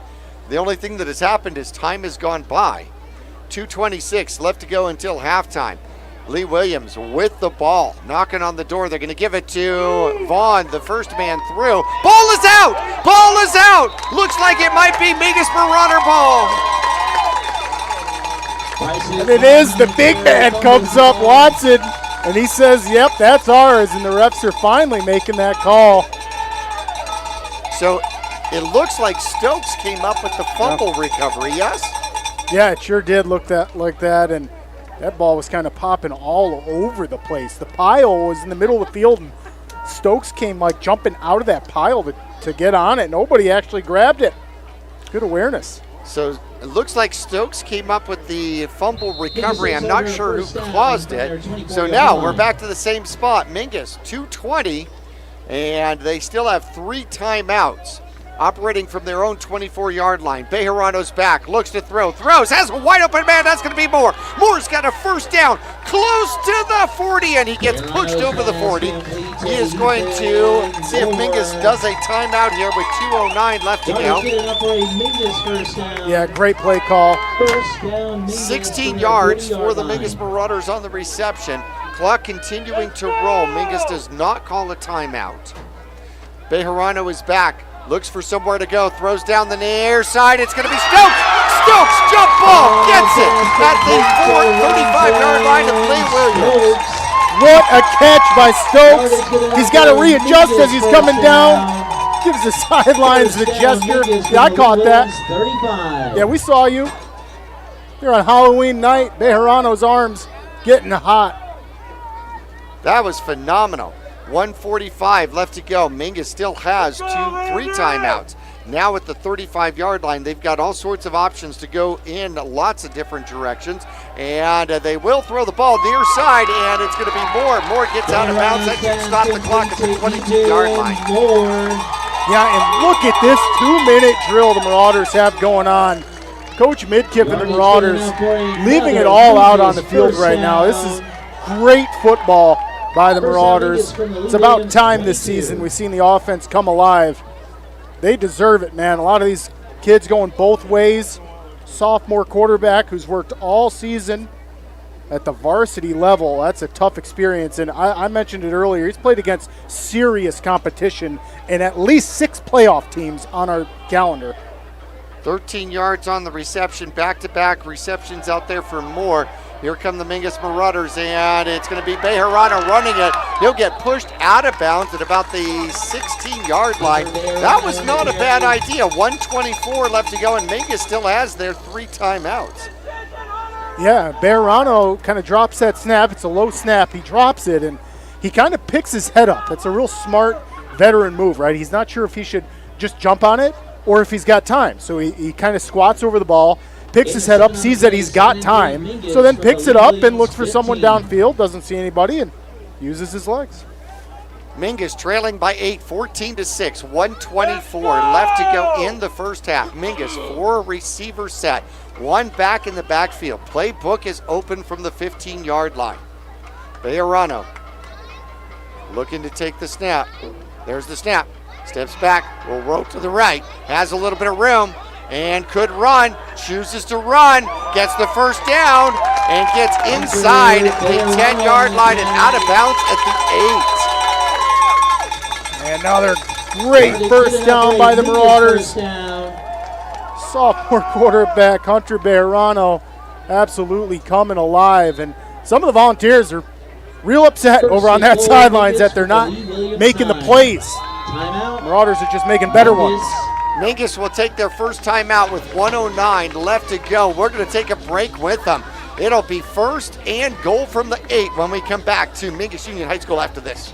The only thing that has happened is time has gone by. 2:26 left to go until halftime. Lee Williams with the ball, knocking on the door. They're going to give it to Vaughn, the first man through. Ball is out! Ball is out! Looks like it might be Mingus Marauder ball. And it is. The big man comes up, Watson, and he says, yep, that's ours. And the refs are finally making that call. So it looks like Stokes came up with the fumble recovery, yes? Yeah, it sure did look like that. And that ball was kind of popping all over the place. The pile was in the middle of the field, and Stokes came like jumping out of that pile to get on it. Nobody actually grabbed it. Good awareness. So it looks like Stokes came up with the fumble recovery. I'm not sure who caused it. So now we're back to the same spot. Mingus, 2:20, and they still have 3 timeouts. Operating from their own 24-yard line. Bejarano's back, looks to throw, throws, has a wide open man. That's going to be Moore. Moore's got a first down, close to the 40, and he gets pushed over the 40. He is going to see if Mingus does a timeout here with 2:09 left to go. Yeah, great play call. 16 yards for the Mingus Marauders on the reception. Clock continuing to roll. Mingus does not call a timeout. Bejarano is back. Looks for somewhere to go, throws down the near side. It's going to be Stokes. Stokes, jump ball, gets it at the 35-yard line of Lee Williams. What a catch by Stokes. He's got to readjust as he's coming down. Gives the sidelines the gesture. Yeah, I caught that. Yeah, we saw you. Here on Halloween night, Bejarano's arms getting hot. That was phenomenal. 1:45 left to go. Mingus still has 3 timeouts. Now at the 35-yard line, they've got all sorts of options to go in lots of different directions. And they will throw the ball near side, and it's going to be Moore. Moore gets out of bounds. That should stop the clock at the 22-yard line. Yeah, and look at this 2-minute drill the Marauders have going on. Coach Midkiff and the Marauders leaving it all out on the field right now. This is great football by the Marauders. It's about time this season we've seen the offense come alive. They deserve it, man. A lot of these kids going both ways. Sophomore quarterback who's worked all season at the varsity level. That's a tough experience. And I mentioned it earlier. He's played against serious competition and at least 6 playoff teams on our calendar. 13 yards on the reception. Back-to-back receptions out there for Moore. Here come the Mingus Marauders, and it's going to be Bejarano running it. He'll get pushed out of bounds at about the 16-yard line. That was not a bad idea. 1:24 left to go, and Mingus still has their 3 timeouts. Yeah, Bejarano kind of drops that snap. It's a low snap. He drops it, and he kind of picks his head up. That's a real smart veteran move, right? He's not sure if he should just jump on it or if he's got time. So he kind of squats over the ball, picks his head up, sees that he's got time, so then picks it up and looks for someone downfield, doesn't see anybody, and uses his legs. Mingus trailing by 8, 14-6, 1:24 left to go in the first half. Mingus 4 receiver set, 1 back in the backfield. Playbook is open from the 15-yard line. Bejarano looking to take the snap. There's the snap. Steps back, will roll to the right, has a little bit of room, and could run, chooses to run, gets the first down, and gets inside the 10-yard line and out of bounds at the 8. And another great first down by the Marauders. Sophomore quarterback Hunter Bejarano absolutely coming alive. And some of the Volunteers are real upset over on that sidelines that they're not making the plays. Marauders are just making better ones. Mingus will take their first timeout with 1:09 left to go. We're going to take a break with them. It'll be 1st and goal from the 8 when we come back to Mingus Union High School after this.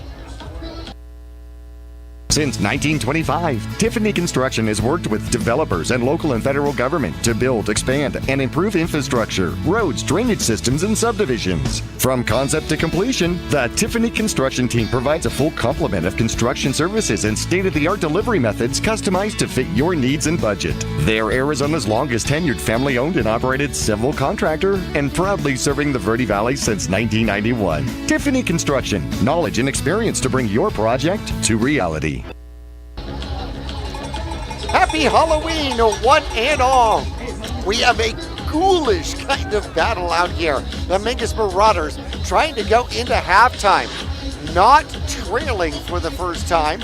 Since 1925, Tiffany Construction has worked with developers and local and federal government to build, expand, and improve infrastructure, roads, drainage systems, and subdivisions. From concept to completion, the Tiffany Construction team provides a full complement of construction services and state-of-the-art delivery methods customized to fit your needs and budget. They're Arizona's longest tenured family-owned and operated civil contractor and proudly serving the Verde Valley since 1991. Tiffany Construction, knowledge and experience to bring your project to reality. Happy Halloween, one and all. We have a ghoulish kind of battle out here. The Mingus Marauders trying to go into halftime, not trailing for the first time.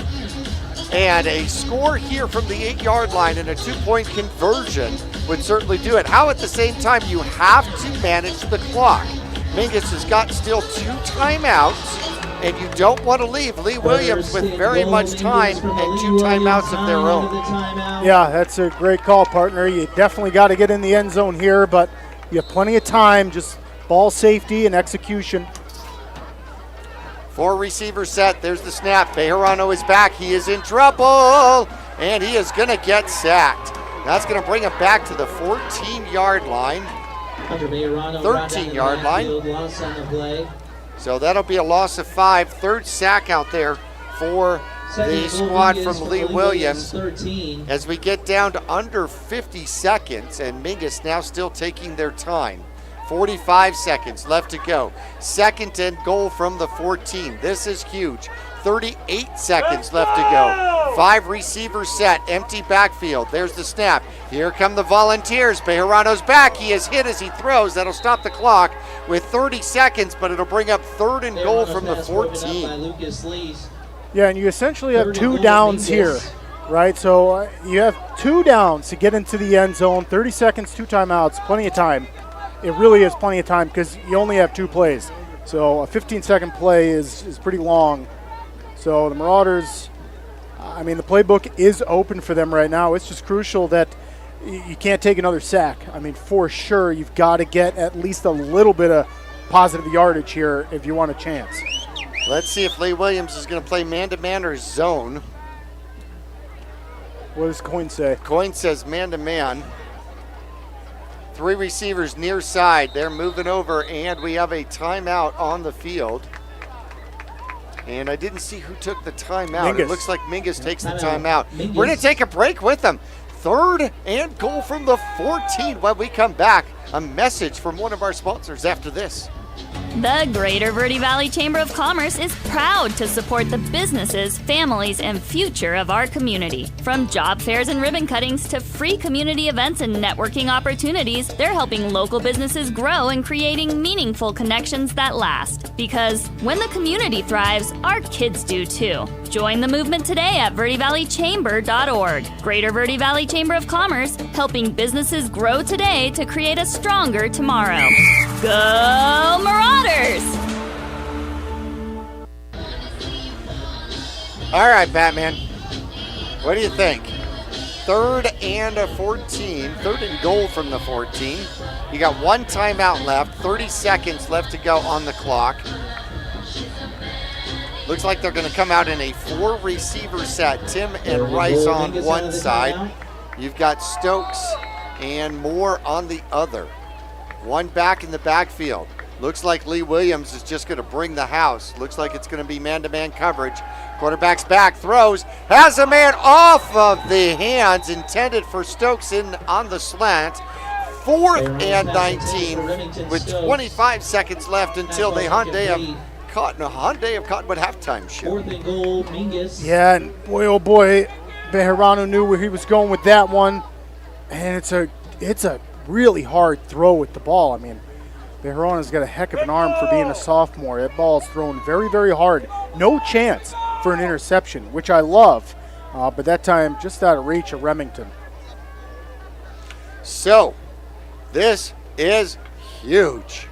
And a score here from the 8-yard line and a 2-point conversion would certainly do it. How at the same time you have to manage the clock. Mingus has got still 2 timeouts, and you don't want to leave Lee Williams with very much time and 2 timeouts of their own. Yeah, that's a great call, partner. You definitely got to get in the end zone here, but you have plenty of time, just ball safety and execution. 4 receiver set. There's the snap. Bejarano is back. He is in trouble, and he is going to get sacked. That's going to bring him back to the 14-yard line, 13-yard line. So that'll be a loss of 5. 3rd sack out there for the squad from Lee Williams. As we get down to under 50 seconds, and Mingus now still taking their time. 45 seconds left to go. 2nd and goal from the 14. This is huge. 38 seconds left to go. 5 receivers set, empty backfield. There's the snap. Here come the Volunteers. Bejarano's back. He is hit as he throws. That'll stop the clock with 30 seconds, but it'll bring up 3rd and goal from the 14. Yeah, and you essentially have 2 downs here, right? So you have 2 downs to get into the end zone. 30 seconds, 2 timeouts, plenty of time. It really is plenty of time because you only have 2 plays. So a 15-second play is pretty long. So the Marauders, I mean, the playbook is open for them right now. It's just crucial that you can't take another sack. I mean, for sure, you've got to get at least a little bit of positive yardage here if you want a chance. Let's see if Lee Williams is going to play man-to-man or zone. What does Coin say? Coin says man-to-man. 3 receivers near side. They're moving over, and we have a timeout on the field. And I didn't see who took the timeout. Mingus. It looks like Mingus takes the timeout. We're going to take a break with them. 3rd and goal from the 14. When we come back, a message from one of our sponsors after this. The Greater Verde Valley Chamber of Commerce is proud to support the businesses, families, and future of our community. From job fairs and ribbon cuttings to free community events and networking opportunities, they're helping local businesses grow and creating meaningful connections that last. Because when the community thrives, our kids do too. Join the movement today at verdevalleychamber.org. Greater Verde Valley Chamber of Commerce, helping businesses grow today to create a stronger tomorrow. Go Marauders! All right, Batman. What do you think? 3rd and 14. 3rd and goal from the 14. You got 1 timeout left. 30 seconds left to go on the clock. Looks like they're going to come out in a 4 receiver set. Tim and Rice on one side. You've got Stokes and Moore on the other. 1 back in the backfield. Looks like Lee Williams is just going to bring the house. Looks like it's going to be man-to-man coverage. Quarterback's back, throws, has a man off of the hands, intended for Stokes in on the slant. 4th and 19 with 25 seconds left until the Hyundai of Cottonwood halftime show. 4th and goal, Mingus. Yeah, and boy, oh boy, Bejarano knew where he was going with that one. And it's a really hard throw with the ball. I mean, Bejarano's got a heck of an arm for being a sophomore. That ball is thrown very, very hard. No chance for an interception, which I love. But that time, just out of reach of Remington. So, this is huge.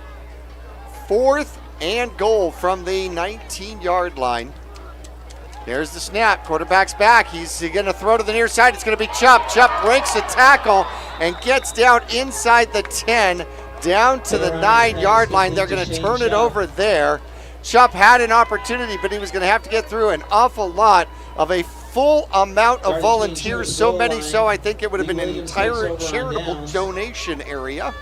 4th and goal from the 19-yard line. There's the snap. Quarterback's back. He's going to throw to the near side. It's going to be Chupp. Chupp breaks a tackle and gets down inside the 10, down to the 9-yard line. They're going to turn it over there. Chupp had an opportunity, but he was going to have to get through an awful lot of a full amount of volunteers, so many so I think it would have been an entire charitable donation area.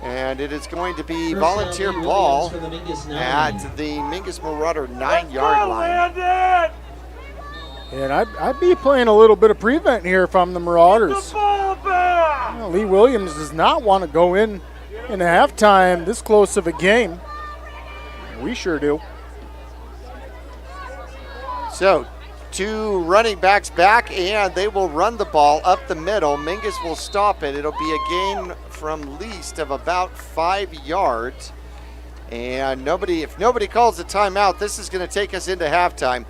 And it is going to be volunteer ball at the Mingus Marauder 9-yard line. And I'd be playing a little bit of prevent here if I'm the Marauders. Lee Williams does not want to go in halftime this close of a game. We sure do. So, 2 running backs back, and they will run the ball up the middle. Mingus will stop it. It'll be a gain from least of about 5 yards. And if nobody calls a timeout, this is going to take us into halftime.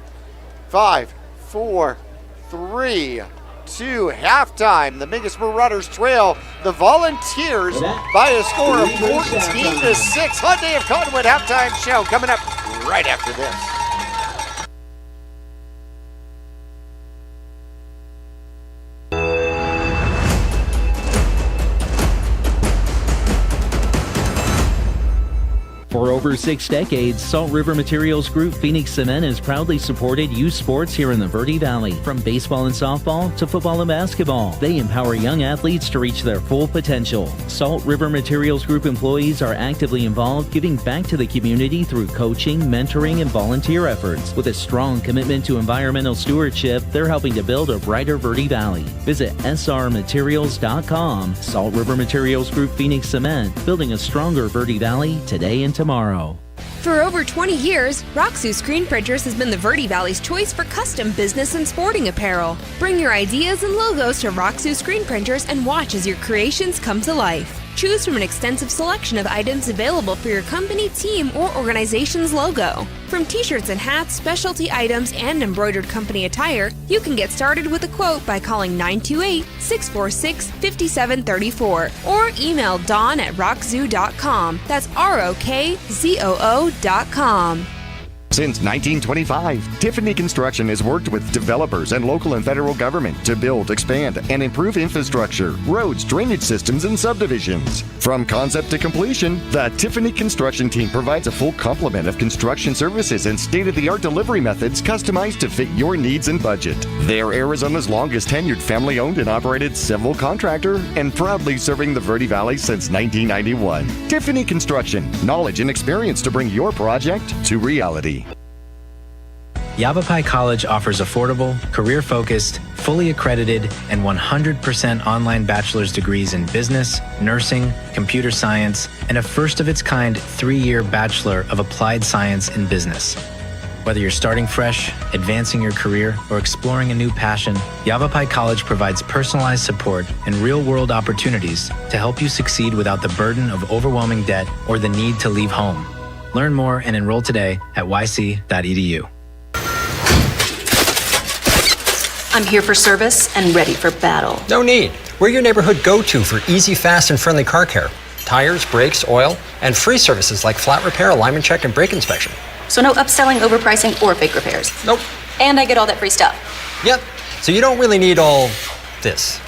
5, 4, 3, 2, halftime. The Mingus Marauders trail the Volunteers by a score of 14-6. Hyundai of Cottonwood halftime show coming up right after this. For over 6 decades, Salt River Materials Group Phoenix Cement has proudly supported youth sports here in the Verde Valley. From baseball and softball to football and basketball, they empower young athletes to reach their full potential. Salt River Materials Group employees are actively involved, giving back to the community through coaching, mentoring, and volunteer efforts. With a strong commitment to environmental stewardship, they're helping to build a brighter Verde Valley. Visit srmaterials.com. Salt River Materials Group Phoenix Cement, building a stronger Verde Valley today and tomorrow. For over 20 years, Roxu Screen Printers has been the Verde Valley's choice for custom business and sporting apparel. Bring your ideas and logos to Roxu Screen Printers and watch as your creations come to life. Choose from an extensive selection of items available for your company, team, or organization's logo. From t-shirts and hats, specialty items, and embroidered company attire, you can get started with a quote by calling 928-646-5734 or email dawn@rockzoo.com. That's ROKZOO.com. Since 1925, Tiffany Construction has worked with developers and local and federal government to build, expand, and improve infrastructure, roads, drainage systems, and subdivisions. From concept to completion, the Tiffany Construction team provides a full complement of construction services and state-of-the-art delivery methods customized to fit your needs and budget. They're Arizona's longest tenured family-owned and operated civil contractor and proudly serving the Verde Valley since 1991. Tiffany Construction, knowledge and experience to bring your project to reality. Yavapai College offers affordable, career-focused, fully accredited, and 100% online bachelor's degrees in business, nursing, computer science, and a first-of-its-kind 3-year Bachelor of Applied Science in Business. Whether you're starting fresh, advancing your career, or exploring a new passion, Yavapai College provides personalized support and real-world opportunities to help you succeed without the burden of overwhelming debt or the need to leave home. Learn more and enroll today at yc.edu. I'm here for service and ready for battle. No need. We're your neighborhood go-to for easy, fast, and friendly car care. Tires, brakes, oil, and free services like flat repair, alignment check, and brake inspection. So no upselling, overpricing, or fake repairs. Nope. And I get all that free stuff. Yep. So you don't really need all this.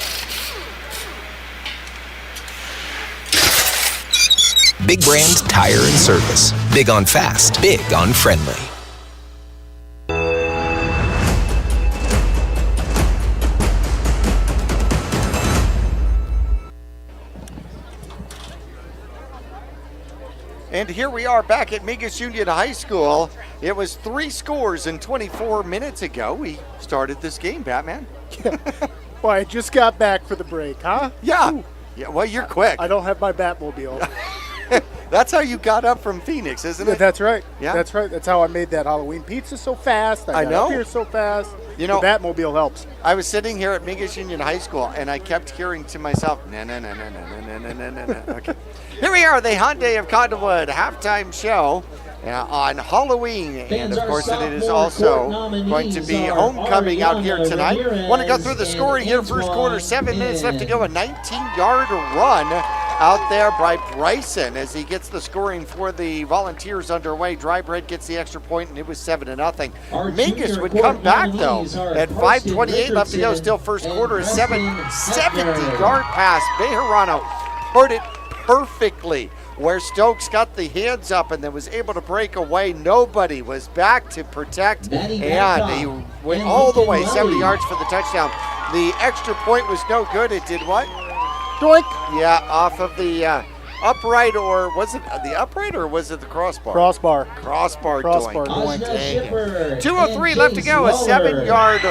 Big brand tire and service. Big on fast, big on friendly. And here we are back at Mingus Union High School. It was 3 scores in 24 minutes ago. We started this game, Batman. Well, I just got back for the break, huh? Yeah. Ooh. Yeah. Well, you're quick. I don't have my Batmobile. That's how you got up from Phoenix, isn't it? That's right. Yeah. That's right. That's how I made that Halloween pizza so fast. I got know. up here so fast. You know, the Batmobile helps. I was sitting here at Mingus Union High School, and I kept hearing to myself, na na na na na na na na na na. Okay. Here we are, the Hyundai of Cottonwood halftime show on Halloween, and of course it is also going to be homecoming out here tonight. Want to go through the scoring here. First quarter, 7 minutes left to go. A 19-yard run out there by Bryson as he gets the scoring for the Volunteers underway. Drybread gets the extra point, and it was 7-0. Mingus would come back though at 5:28 left to go. Still first quarter, a 70-yard pass. Bejarano heard it perfectly where Stokes got the hands up and then was able to break away. Nobody was back to protect, and he went all the way 70 yards for the touchdown. The extra point was no good. It did what? Doink. Yeah, off of the upright, or was it the upright, or was it the crossbar? Crossbar. Crossbar Crossbar doink. doink. 2:03 left to go. A 7-yard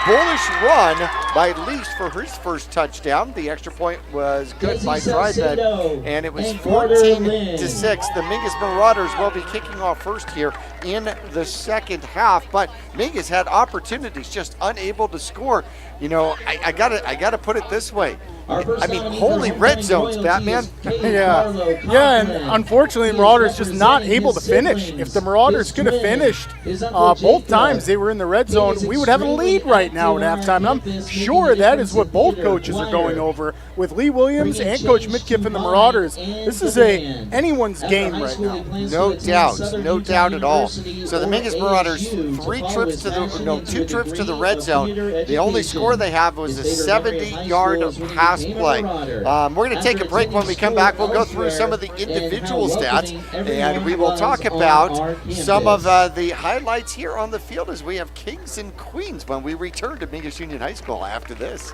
bullish run by Least for his first touchdown. The extra point was good by Drybed, and it was 14-6. The Mingus Marauders will be kicking off first here in the second half, but Mingus had opportunities, just unable to score. You know, I gotta put it this way. I mean, holy red zones, Batman. Yeah, and unfortunately, Marauders just not able to finish. If the Marauders could have finished both times they were in the red zone, we would have a lead right now at halftime. And I'm sure that is what both coaches are going over with Lee Williams and Coach Midkiff and the Marauders. This is anyone's game right now. No doubt at all. So the Mingus Marauders, 2 trips to the red zone. The only score they have was a 70-yard pass play. We're going to take a break. When we come back, we'll go through some of the individual stats, and we will talk about some of the highlights here on the field as we have kings and queens when we return to Mingus Union High School after this.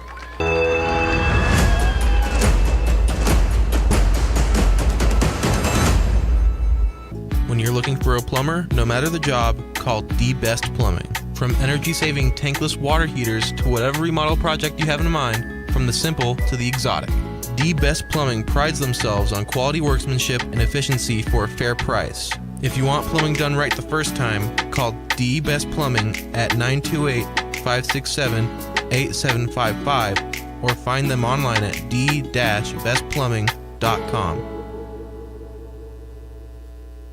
When you're looking for a plumber, no matter the job, call The Best Plumbing. From energy-saving tankless water heaters to whatever remodel project you have in mind, from the simple to the exotic, The Best Plumbing prides themselves on quality workmanship and efficiency for a fair price. If you want plumbing done right the first time, call The Best Plumbing at 928-567-8755 or find them online at d-bestplumbing.com.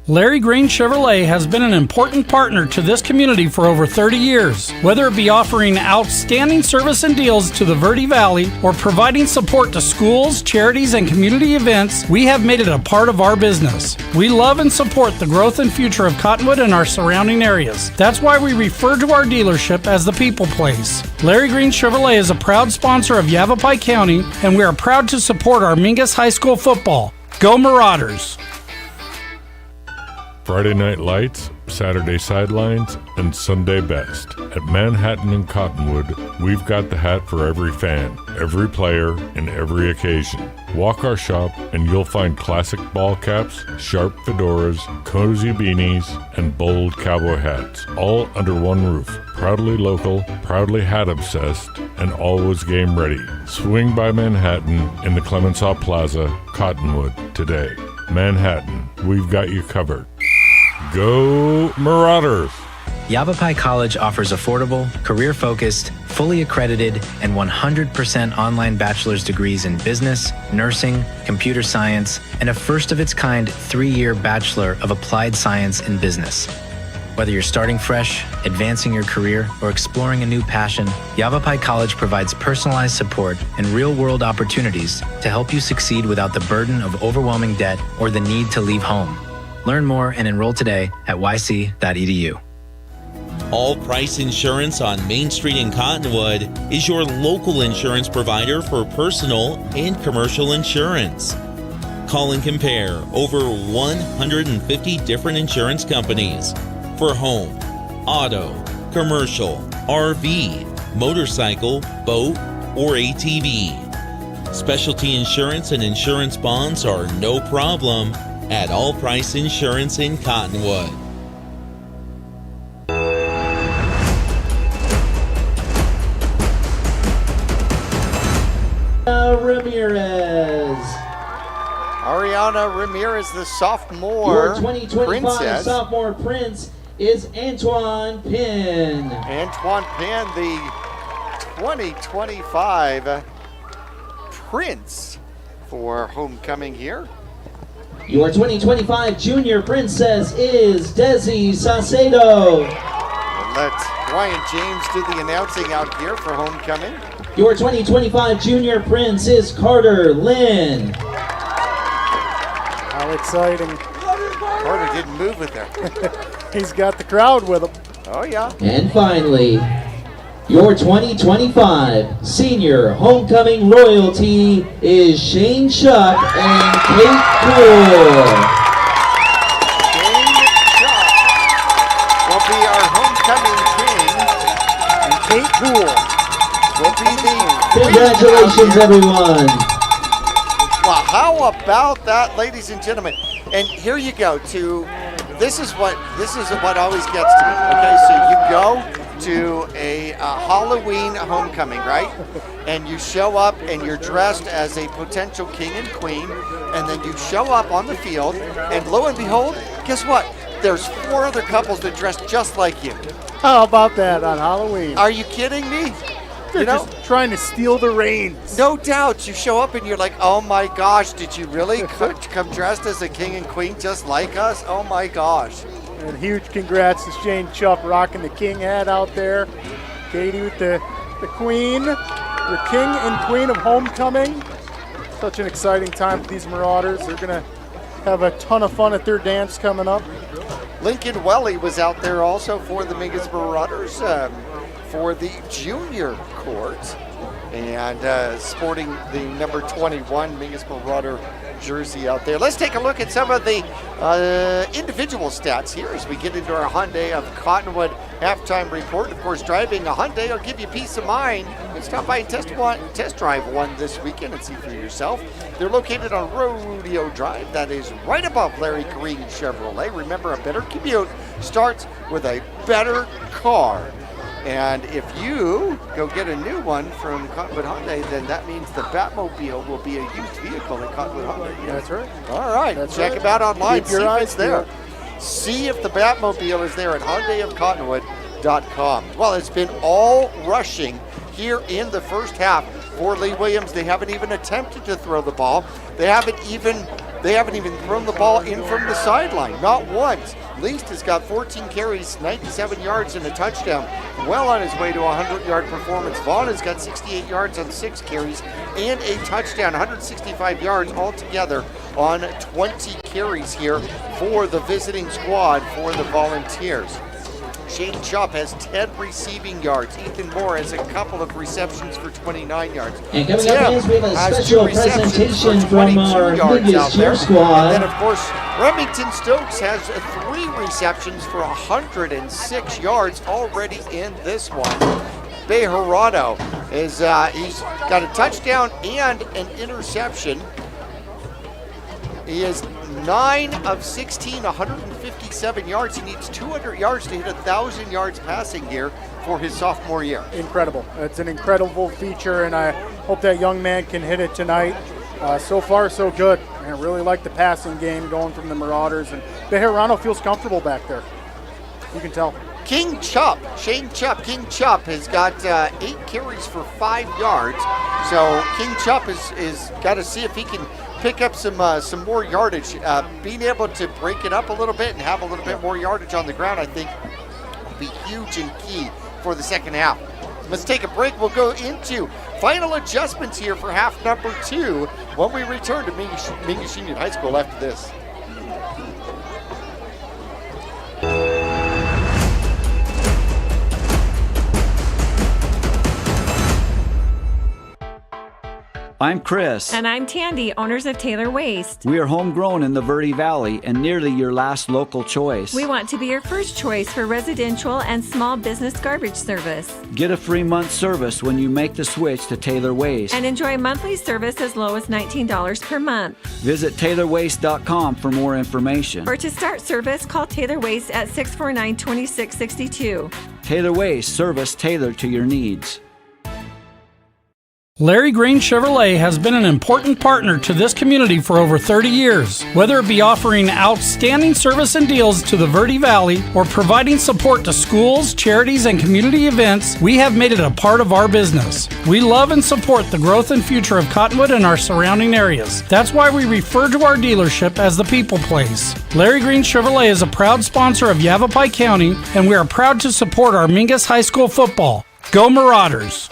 Larry Green Chevrolet has been an important partner to this community for over 30 years. Whether it be offering outstanding service and deals to the Verde Valley or providing support to schools, charities, and community events, we have made it a part of our business. We love and support the growth and future of Cottonwood and our surrounding areas. That's why we refer to our dealership as the People Place. Larry Green Chevrolet is a proud sponsor of Yavapai County, and we are proud to support our Mingus High School football. Go Marauders! Friday Night Lights, Saturday Sidelines, and Sunday Best. At Manhattan and Cottonwood, we've got the hat for every fan, every player, and every occasion. Walk our shop and you'll find classic ball caps, sharp fedoras, cozy beanies, and bold cowboy hats, all under one roof. Proudly local, proudly hat obsessed, and always game ready. Swing by Manhattan in the Clemenceau Plaza, Cottonwood, today. Manhattan, we've got you covered. Go Marauders! Yavapai College offers affordable, career-focused, fully accredited, and 100% online bachelor's degrees in business, nursing, computer science, and a first-of-its-kind 3-year Bachelor of Applied Science in Business. Whether you're starting fresh, advancing your career, or exploring a new passion, Yavapai College provides personalized support and real-world opportunities to help you succeed without the burden of overwhelming debt or the need to leave home. Learn more and enroll today at yc.edu. All Price Insurance on Main Street in Cottonwood is your local insurance provider for personal and commercial insurance. Call and compare over 150 different insurance companies for home, auto, commercial, RV, motorcycle, boat, or ATV. Specialty insurance and insurance bonds are no problem at All Price Insurance in Cottonwood. Ariana Ramirez, the sophomore Your 2025 princess. sophomore prince is Antoine Penn. Antoine Penn, the 2025 prince for homecoming here. Your 2025 junior princess is Desi Saucedo. We'll let Ryan James do the announcing out here for homecoming. Your 2025 junior prince is Carter Lynn. How exciting. Carter didn't move with her. He's got the crowd with him. Oh, yeah. And finally, Your 2025 senior homecoming royalty is Shane Shuck and Kate Poole. Shane Shuck will be our homecoming king, and Kate Poole will be the Congratulations, everyone. Well, how about that, ladies and gentlemen? And here you go this is what always gets to me. Okay, so you go to a Halloween homecoming, right? And you show up and you're dressed as a potential king and queen, and then you show up on the field, and lo and behold, guess what? There's 4 other couples that dress just like you. How about that on Halloween? Are you kidding me? They're just trying to steal the reins. No doubt. You show up and you're like, oh my gosh, did you really come dressed as a king and queen just like us? Oh my gosh. And huge congrats to Shane Chuck rocking the king hat out there. Katie with the queen, the king and queen of homecoming. Such an exciting time for these Marauders. They're going to have a ton of fun at their dance coming up. Lincoln Welly was out there also for the Mingus Marauders for the junior court, and sporting the number 21 Mingus Marauder jersey out there. Let's take a look at some of the individual stats here as we get into our Hyundai of Cottonwood halftime report. Of course, driving a Hyundai will give you peace of mind. Stop by and test drive one this weekend and see for yourself. They're located on Rodeo Drive. That is right above Larry Green Chevrolet. Remember, a better commute starts with a better car. And if you go get a new one from Cottonwood Hyundai, then that means the Batmobile will be a used vehicle at Cottonwood Hyundai. That's right. All right. Check them out online. See if it's there. See if the Batmobile is there at HyundaiofCottonwood.com. Well, it's been all rushing here in the first half for Lee Williams. They haven't even attempted to throw the ball. They haven't even thrown the ball in from the sideline, not once. Least has got 14 carries, 97 yards, and a touchdown. Well on his way to a 100-yard performance. Vaughn has got 68 yards on 6 carries and a touchdown, 165 yards altogether on 20 carries here for the visiting squad for the Volunteers. Shane Chubb has 10 receiving yards. Ethan Moore has a couple of receptions for 29 yards. And coming up next, we have a special presentation from our Mingus cheer squad. And then, of course, Remington Stokes has 3 receptions for 106 yards already in this one. Bejarano is he's got a touchdown and an interception. He is 9 of 16, 157 yards. He needs 200 yards to hit 1,000 yards passing here for his sophomore year. Incredible. It's an incredible feature, and I hope that young man can hit it tonight. So far, so good. I really like the passing game going from the Marauders, and Bejarano feels comfortable back there. You can tell. King Chubb, Shane Chubb, King Chubb has got 8 carries for 5 yards. So King Chubb is got to see if he can pick up some more yardage. Being able to break it up a little bit and have a little bit more yardage on the ground, I think, will be huge and key for the second half. Let's take a break. We'll go into final adjustments here for half number 2 when we return to Mingus Union High School after this. I'm Chris. And I'm Tandy, owners of Taylor Waste. We are homegrown in the Verde Valley and nearly your last local choice. We want to be your first choice for residential and small business garbage service. Get a free month service when you make the switch to Taylor Waste. And enjoy monthly service as low as $19 per month. Visit TaylorWaste.com for more information. Or to start service, call Taylor Waste at 649-2662. Taylor Waste, service tailored to your needs. Larry Green Chevrolet has been an important partner to this community for over 30 years. Whether it be offering outstanding service and deals to the Verde Valley or providing support to schools, charities, and community events, we have made it a part of our business. We love and support the growth and future of Cottonwood and our surrounding areas. That's why we refer to our dealership as the People Place. Larry Green Chevrolet is a proud sponsor of Yavapai County, and we are proud to support our Mingus High School football. Go Marauders!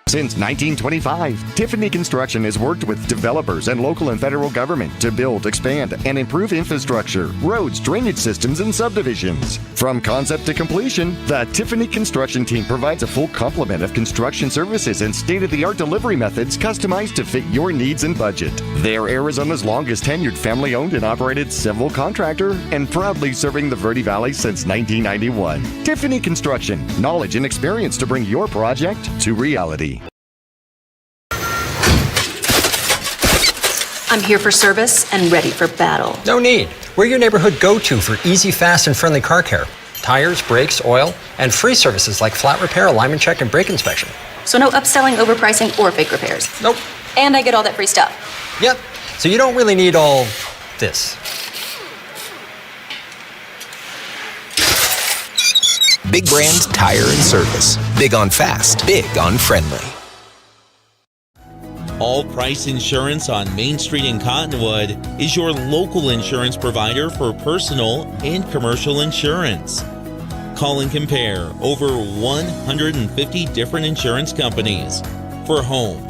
Since 1925, Tiffany Construction has worked with developers and local and federal government to build, expand, and improve infrastructure, roads, drainage systems, and subdivisions. From concept to completion, the Tiffany Construction team provides a full complement of construction services and state-of-the-art delivery methods customized to fit your needs and budget. They're Arizona's longest tenured family-owned and operated civil contractor and proudly serving the Verde Valley since 1991. Tiffany Construction, knowledge and experience to bring your project to reality. I'm here for service and ready for battle. No need. We're your neighborhood go-to for easy, fast, and friendly car care. Tires, brakes, oil, and free services like flat repair, alignment check, and brake inspection. So no upselling, overpricing, or fake repairs. Nope. And I get all that free stuff. Yep. So you don't really need all this. Big brand tire and service. Big on fast, big on friendly. All Price Insurance on Main Street in Cottonwood is your local insurance provider for personal and commercial insurance. Call and compare over 150 different insurance companies for home,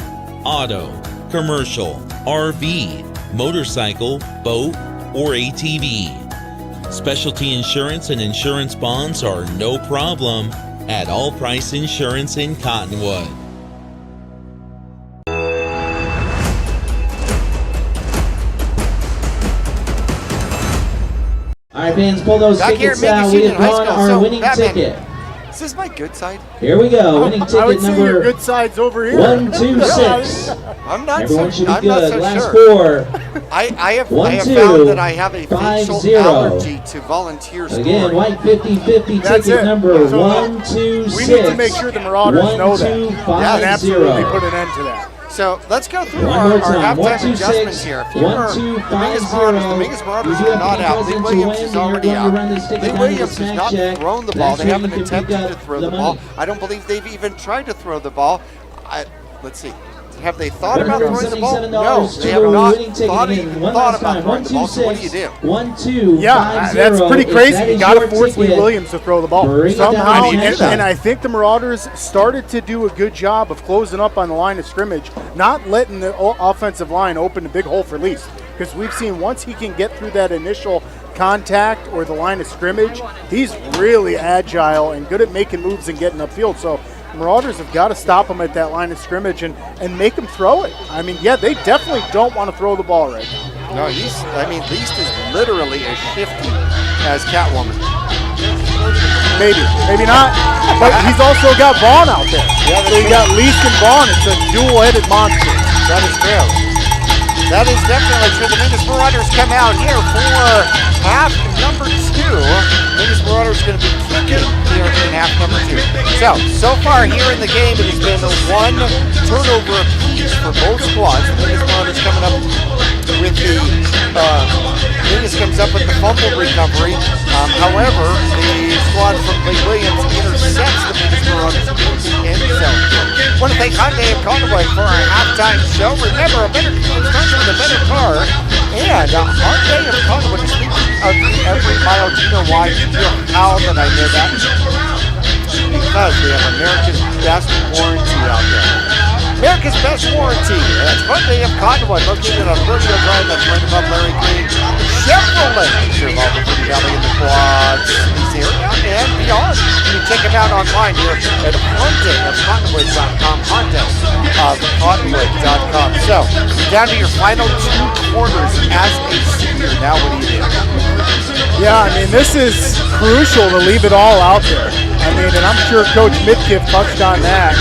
auto, commercial, RV, motorcycle, boat, or ATV. Specialty insurance and insurance bonds are no problem at All Price Insurance in Cottonwood. All right, fans, pull those Back here tickets at out. Mingus We Union have High drawn School. our So, winning Batman, ticket. Is this my good side? Here we go. Winning I ticket would say your number good side's over here. 126. I'm not Everyone so, should be I'm good. not so Last sure. four. I have 1, 2, found that I have a 5, facial 0. allergy to volunteer scoring. Again, white 50-50 That's ticket it. number So, 126. We need to make sure the Marauders know that. 1, 2, 5, And absolutely 0. put an end to that. So let's go through One our more time. 1, halftime 2, adjustments 6, here. If 1, 2, the 5, Mingus 0. Marauders You do are have not to out. present Lee to Williams win, is you're already going to out. run the stick Lee down Williams to the has snack not shack. thrown the ball. That's They where haven't you can attempted pick to up throw the the ball. money. I don't believe they've even tried to throw the ball. Let's see. Have they thought about throwing the ball? No, they have not thought about throwing the ball. So what do you do? 1, 2, Yeah, 5, that's 0. pretty If crazy. that You is got to your force Lee ticket, Williams to throw the ball bring it somehow. down to And I think the Marauders started to do a good job of closing up on the line of scrimmage, not letting the offensive line open a big hole for Least. Because we've seen once he can get through that initial contact or the line of scrimmage, he's really agile and good at making moves and getting upfield. So Marauders have got to stop him at that line of scrimmage and make him throw it. I mean, yeah, they definitely don't want to throw the ball right now. No, Least is literally as shifty as Catwoman. Maybe not. But he's also got Vaughn out there. Yeah, so you got Least and Vaughn. It's a dual-headed monster. That is true. That is definitely true. The Mingus Marauders come out here for half number 2. Mingus Marauders going to be kicking here in half number 2. So far here in the game, it has been 1 turnover apiece for both squads. The Mingus Marauders coming up with the Mingus comes up with the fumble recovery. However, the squad from Lee Williams intercepts the Mingus Marauders in the end zone. I want to thank Hyundai of Conway for our halftime show. Remember, a better team starts with a better car. And Hyundai of Conway is speaking of the Every Mile. Do you know why? You know how that I know that? Because we have America's Best Warranty out there. America's Best Warranty. That's Hyundai of Cottonwood, located on Rodeo Drive. That's right above Larry Green. Chevrolet. Serve all the Verde Valley in the Quad Cities area and beyond. You can check them out online here at HyundaiofCottonwood.com. HyundaiofCottonwood.com. So, down to your final 2 quarters as a senior. Now what do you do? Yeah, I mean, this is crucial to leave it all out there. I mean, and I'm sure Coach Midkiff touched on that.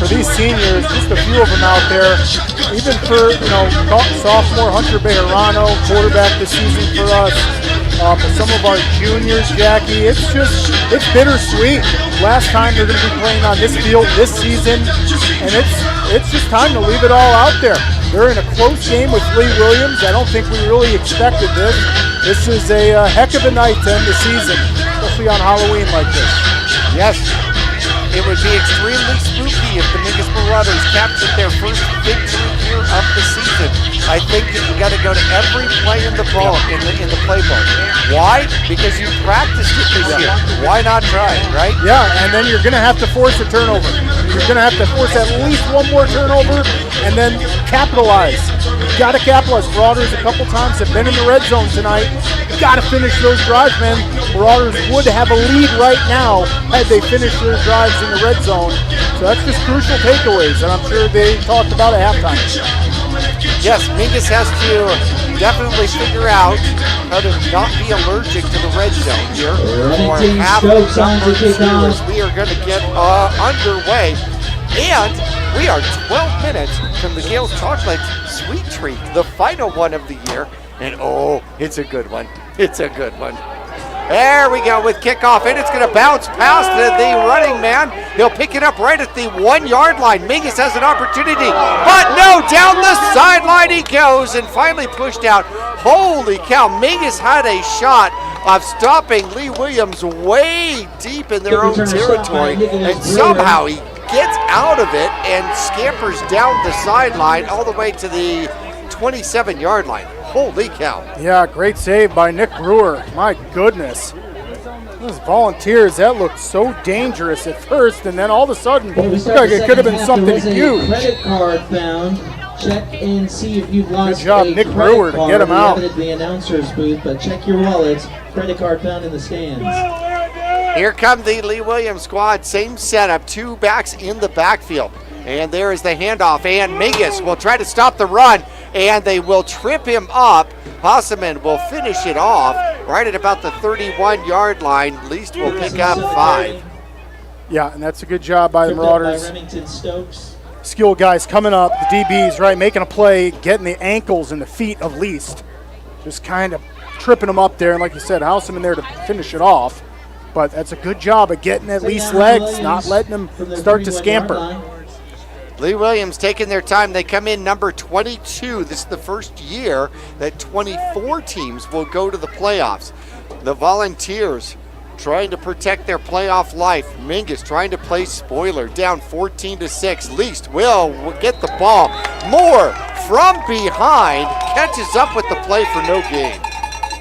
For these seniors, just a few of them out there, even for, sophomore Hunter Bejarano, quarterback this season for us, for some of our juniors, Jackie, it's bittersweet. Last time they're going to be playing on this field this season, and it's just time to leave it all out there. They're in a close game with Lee Williams. I don't think we really expected this. This is a heck of a night to end the season, especially on Halloween like this. Yes. It would be extremely spooky if the Mingus Marauders captured their first victory here of the season. I think that you got to go to every play in the ball in the playbook. Why? Because you practiced it this year. Why not try it, right? Yeah, and then you're going to have to force a turnover. You're going to have to force at least one more turnover and then capitalize. You got to capitalize. Marauders a couple times have been in the red zone tonight. You got to finish those drives, man. Marauders would have a lead right now had they finished their drives in the red zone. So that's just crucial takeaways, and I'm sure they talked about at halftime. Yes, Mingus has to definitely figure out how to not be allergic to the red zone here for half number 2 as we are going to get underway. And we are 12 minutes from the Gales Chocolate Sweet Treat, the final one of the year. And oh, it's a good one. It's a good one. There we go with kickoff, and it's going to bounce past the running man. He'll pick it up right at the 1 yard line. Mingus has an opportunity, but no, down the sideline he goes and finally pushed out. Holy cow, Mingus had a shot of stopping Lee Williams way deep in their own territory, and somehow he gets out of it and scampers down the sideline all the way to the 27 yard line. Holy cow. Yeah, great save by Nick Brewer. My goodness. Those Volunteers, that looked so dangerous at first, and then all of a sudden, it looked like it could have been something huge. Credit card found. Check and see if you've lost Good job, Nick Brewer, to get him out. We have it at the announcer's booth, but check your wallets. Credit card found in the stands. Here come the Lee Williams squad. Same setup, 2 backs in the backfield. And there is the handoff, and Mingus will try to stop the run, and they will trip him up. Hossaman will finish it off right at about the 31 yard line. Least will pick up 5. Yeah, and that's a good job by the Marauders. By Remington Stokes. Skill guys coming up, the DBs, right, making a play, getting the ankles and the feet of Least. Just kind of tripping them up there, and like you said, Hossaman there to finish it off. But that's a good job of getting at least legs, not letting them start to scamper. Lee Williams taking their time. They come in number 22. This is the first year that 24 teams will go to the playoffs. The Volunteers trying to protect their playoff life. Mingus trying to play spoiler, down 14-6. Least will get the ball. Moore from behind catches up with the play for no gain.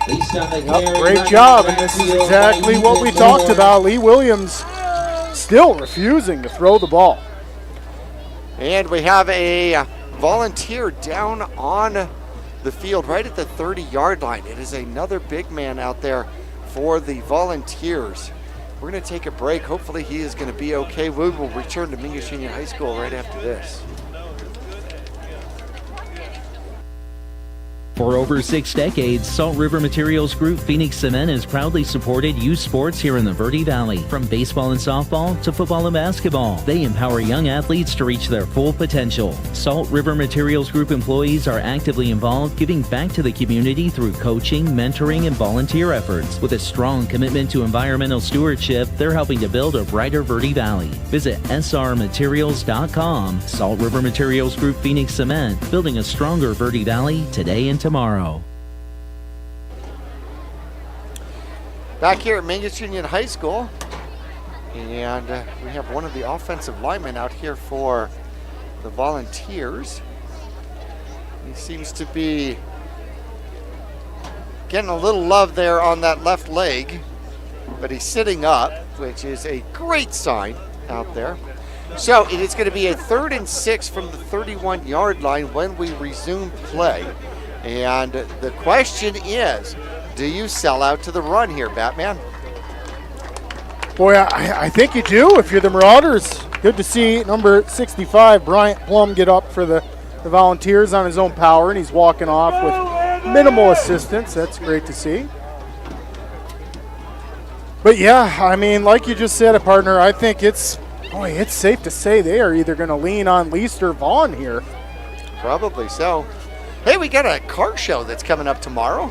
Yep, great job, and this is exactly what we talked about. Lee Williams still refusing to throw the ball. And we have a Volunteer down on the field right at the 30 yard line. It is another big man out there for the Volunteers. We're going to take a break. Hopefully he is going to be okay. We will return to Mingus Union High School right after this. For over 6 decades, Salt River Materials Group Phoenix Cement has proudly supported youth sports here in the Verde Valley. From baseball and softball to football and basketball, they empower young athletes to reach their full potential. Salt River Materials Group employees are actively involved, giving back to the community through coaching, mentoring, and volunteer efforts. With a strong commitment to environmental stewardship, they're helping to build a brighter Verde Valley. Visit srmaterials.com. Salt River Materials Group Phoenix Cement, building a stronger Verde Valley today and tomorrow. Back here at Mingus Union High School, and we have one of the offensive linemen out here for the Volunteers. He seems to be getting a little love there on that left leg, but he's sitting up, which is a great sign out there. So it is going to be a 3rd and 6 from the 31 yard line when we resume play. And the question is, do you sell out to the run here, Batman? Boy, I think you do if you're the Marauders. Good to see number 65, Bryant Plum, get up for the Volunteers on his own power, and he's walking off with minimal assistance. That's great to see. But yeah, I mean, like you just said, partner, I think it's safe to say they are either going to lean on Least or Vaughn here. Probably so. Hey, we got a car show that's coming up tomorrow.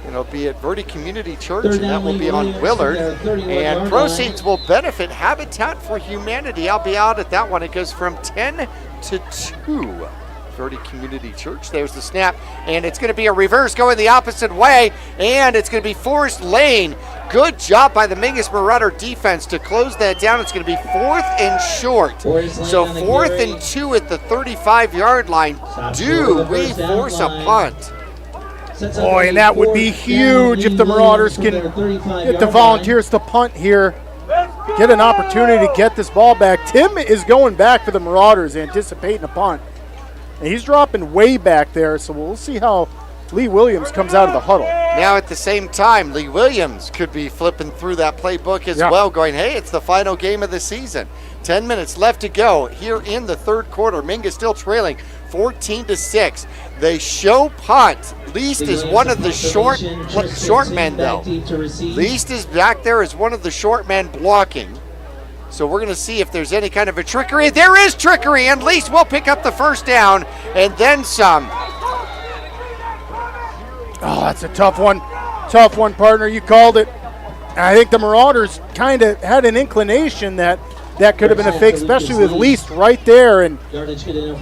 It'll be at Verde Community Church, and that will be on Willard. And proceeds will benefit Habitat for Humanity. I'll be out at that one. It goes from 10 to 2. Verde Community Church. There's the snap, and it's going to be a reverse going the opposite way, and it's going to be Forest Lane. Good job by the Mingus Marauder defense to close that down. It's going to be 4th and short. So 4th and 2 at the 35 yard line. Do we force a punt? Boy, and that would be huge if the Marauders can get the Volunteers to punt here. get an opportunity to get this ball back. Tim is going back for the Marauders, anticipating a punt. And he's dropping way back there, so we'll see how Lee Williams comes out of the huddle. Now at the same time, Lee Williams could be flipping through that playbook as well, going, hey, it's the final game of the season. 10 minutes left to go here in the third quarter. Mingus still trailing 14-6. They show punt. Least is one of the short men, though. Least is back there as one of the short men blocking. So we're going to see if there's any kind of a trickery. There is trickery, and Least will pick up the first down and then some. Oh, that's a tough one. Tough one, partner. You called it. I think the Marauders kind of had an inclination that could have been a fake, especially with Least right there. And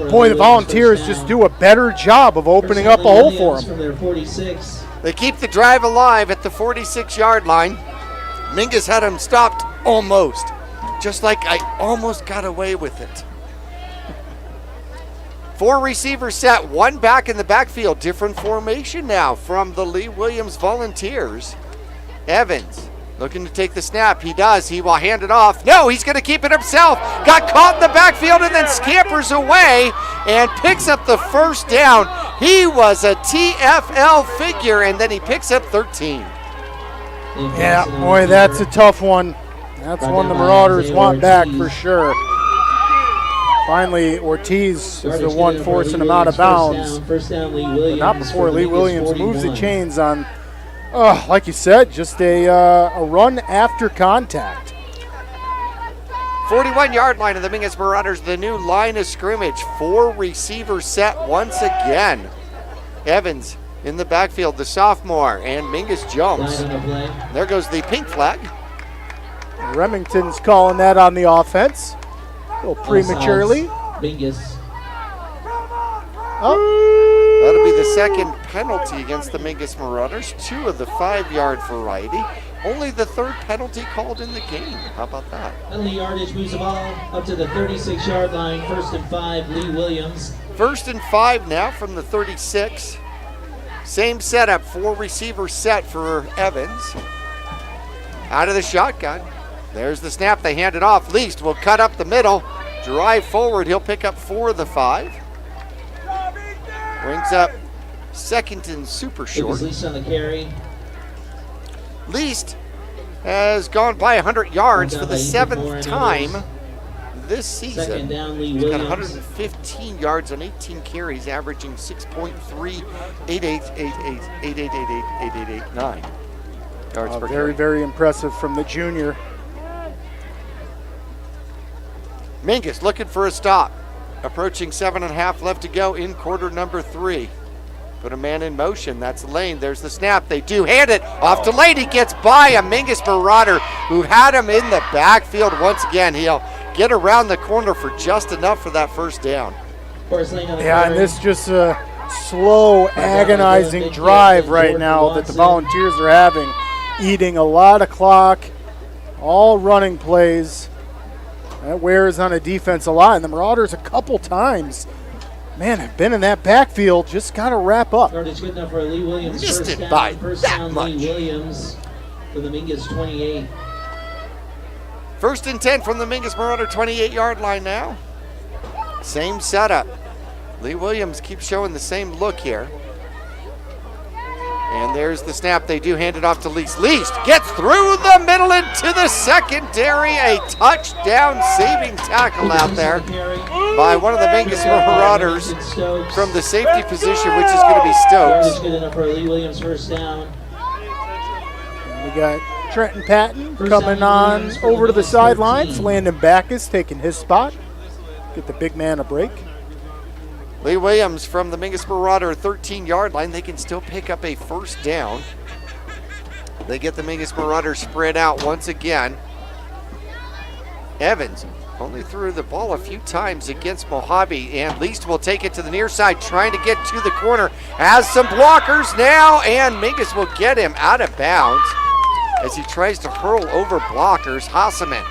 boy, the Volunteers just do a better job of opening up a hole for them. They keep the drive alive at the 46-yard line. Mingus had him stopped almost. Just like I almost got away with it. 4 receivers set, 1 back in the backfield. Different formation now from the Lee Williams Volunteers. Evans looking to take the snap. He does. He will hand it off. No, he's going to keep it himself. Got caught in the backfield and then scampers away and picks up the first down. He was a TFL figure, and then he picks up 13. Yeah, boy, that's a tough one. That's one the Marauders want back for sure. Finally, Ortiz is the one forcing him out of bounds. But not before Lee Williams moves the chains on, like you said, just a run after contact. 41-yard line of the Mingus Marauders, the new line of scrimmage. 4 receivers set once again. Evans in the backfield, the sophomore, and Mingus jumps. There goes the pink flag. Remington's calling that on the offense. A little prematurely. Mingus. Oh. That'll be the second penalty against the Mingus Marauders. 2 of the 5-yard variety. Only the 3rd penalty called in the game. How about that? Penalty yardage moves the ball up to the 36-yard line. 1st and 5, Lee Williams. 1st and 5 now from the 36. Same setup, 4 receivers set for Evans. Out of the shotgun. There's the snap. They hand it off. Least will cut up the middle. Drive forward. He'll pick up 4 of the 5. Brings up 2nd and super short. Least on the carry. Least has gone by 100 yards for the 7th time this season. He's got 115 yards on 18 carries, averaging 6.388888889 yards per carry. Very impressive from the junior. Mingus looking for a stop. Approaching 7.5 left to go in quarter number 3. Put a man in motion. That's Lane. There's the snap. They do hand it off to Lane. He gets by a Mingus Marauder who had him in the backfield once again. He'll get around the corner for just enough for that first down. Yeah, and this just a slow, agonizing drive right now that the Volunteers are having. Eating a lot of clock, all running plays. That wears on a defense a lot, and the Marauders a couple times, man, have been in that backfield. Just got to wrap up. Yardage good enough for Lee Williams. Missed it by that much. Lee Williams for the Mingus 28. 1st and 10 from the Mingus Marauder 28-yard line now. Same setup. Lee Williams keeps showing the same look here. And there's the snap. They do hand it off to Least. Least gets through the middle into the secondary. A touchdown saving tackle out there by one of the Mingus Marauders from the safety position, which is going to be Stokes. Good enough for Lee Williams first down. And we got Trenton Patton coming on over to the sidelines. Landon Backus taking his spot. Get the big man a break. Lee Williams from the Mingus Marauder 13-yard line. They can still pick up a first down. They get the Mingus Marauders spread out once again. Evans only threw the ball a few times against Mojave, and Least will take it to the near side, trying to get to the corner. Has some blockers now, and Mingus will get him out of bounds as he tries to hurl over blockers. Hasseman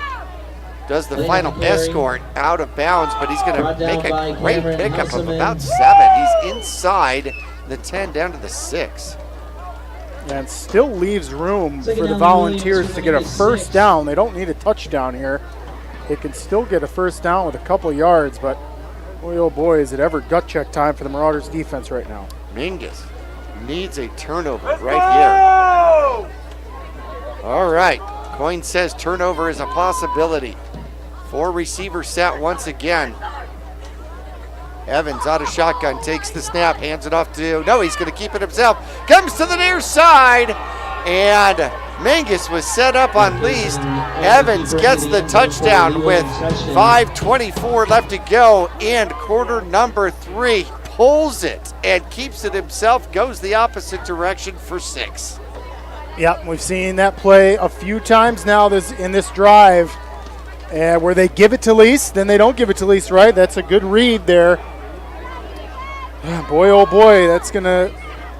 does the final escort out of bounds, but he's going to make a great pickup of about 7. He's inside the 10 down to the 6. And still leaves room for the Volunteers to get a first down. They don't need a touchdown here. They can still get a first down with a couple yards, but boy, oh boy, is it ever gut check time for the Marauders defense right now. Mingus needs a turnover right here. All right, coin says turnover is a possibility. 4 receivers set once again. Evans out of shotgun, takes the snap, hands it off to, no, he's going to keep it himself. Comes to the near side, and Mingus was set up on least. Evans gets the touchdown with 5:24 left to go in quarter number 3. Pulls it and keeps it himself, goes the opposite direction for 6. Yep, we've seen that play a few times now in this drive, where they give it to Lease, then they don't give it to Lease, right? That's a good read there. Boy, oh boy, that's going to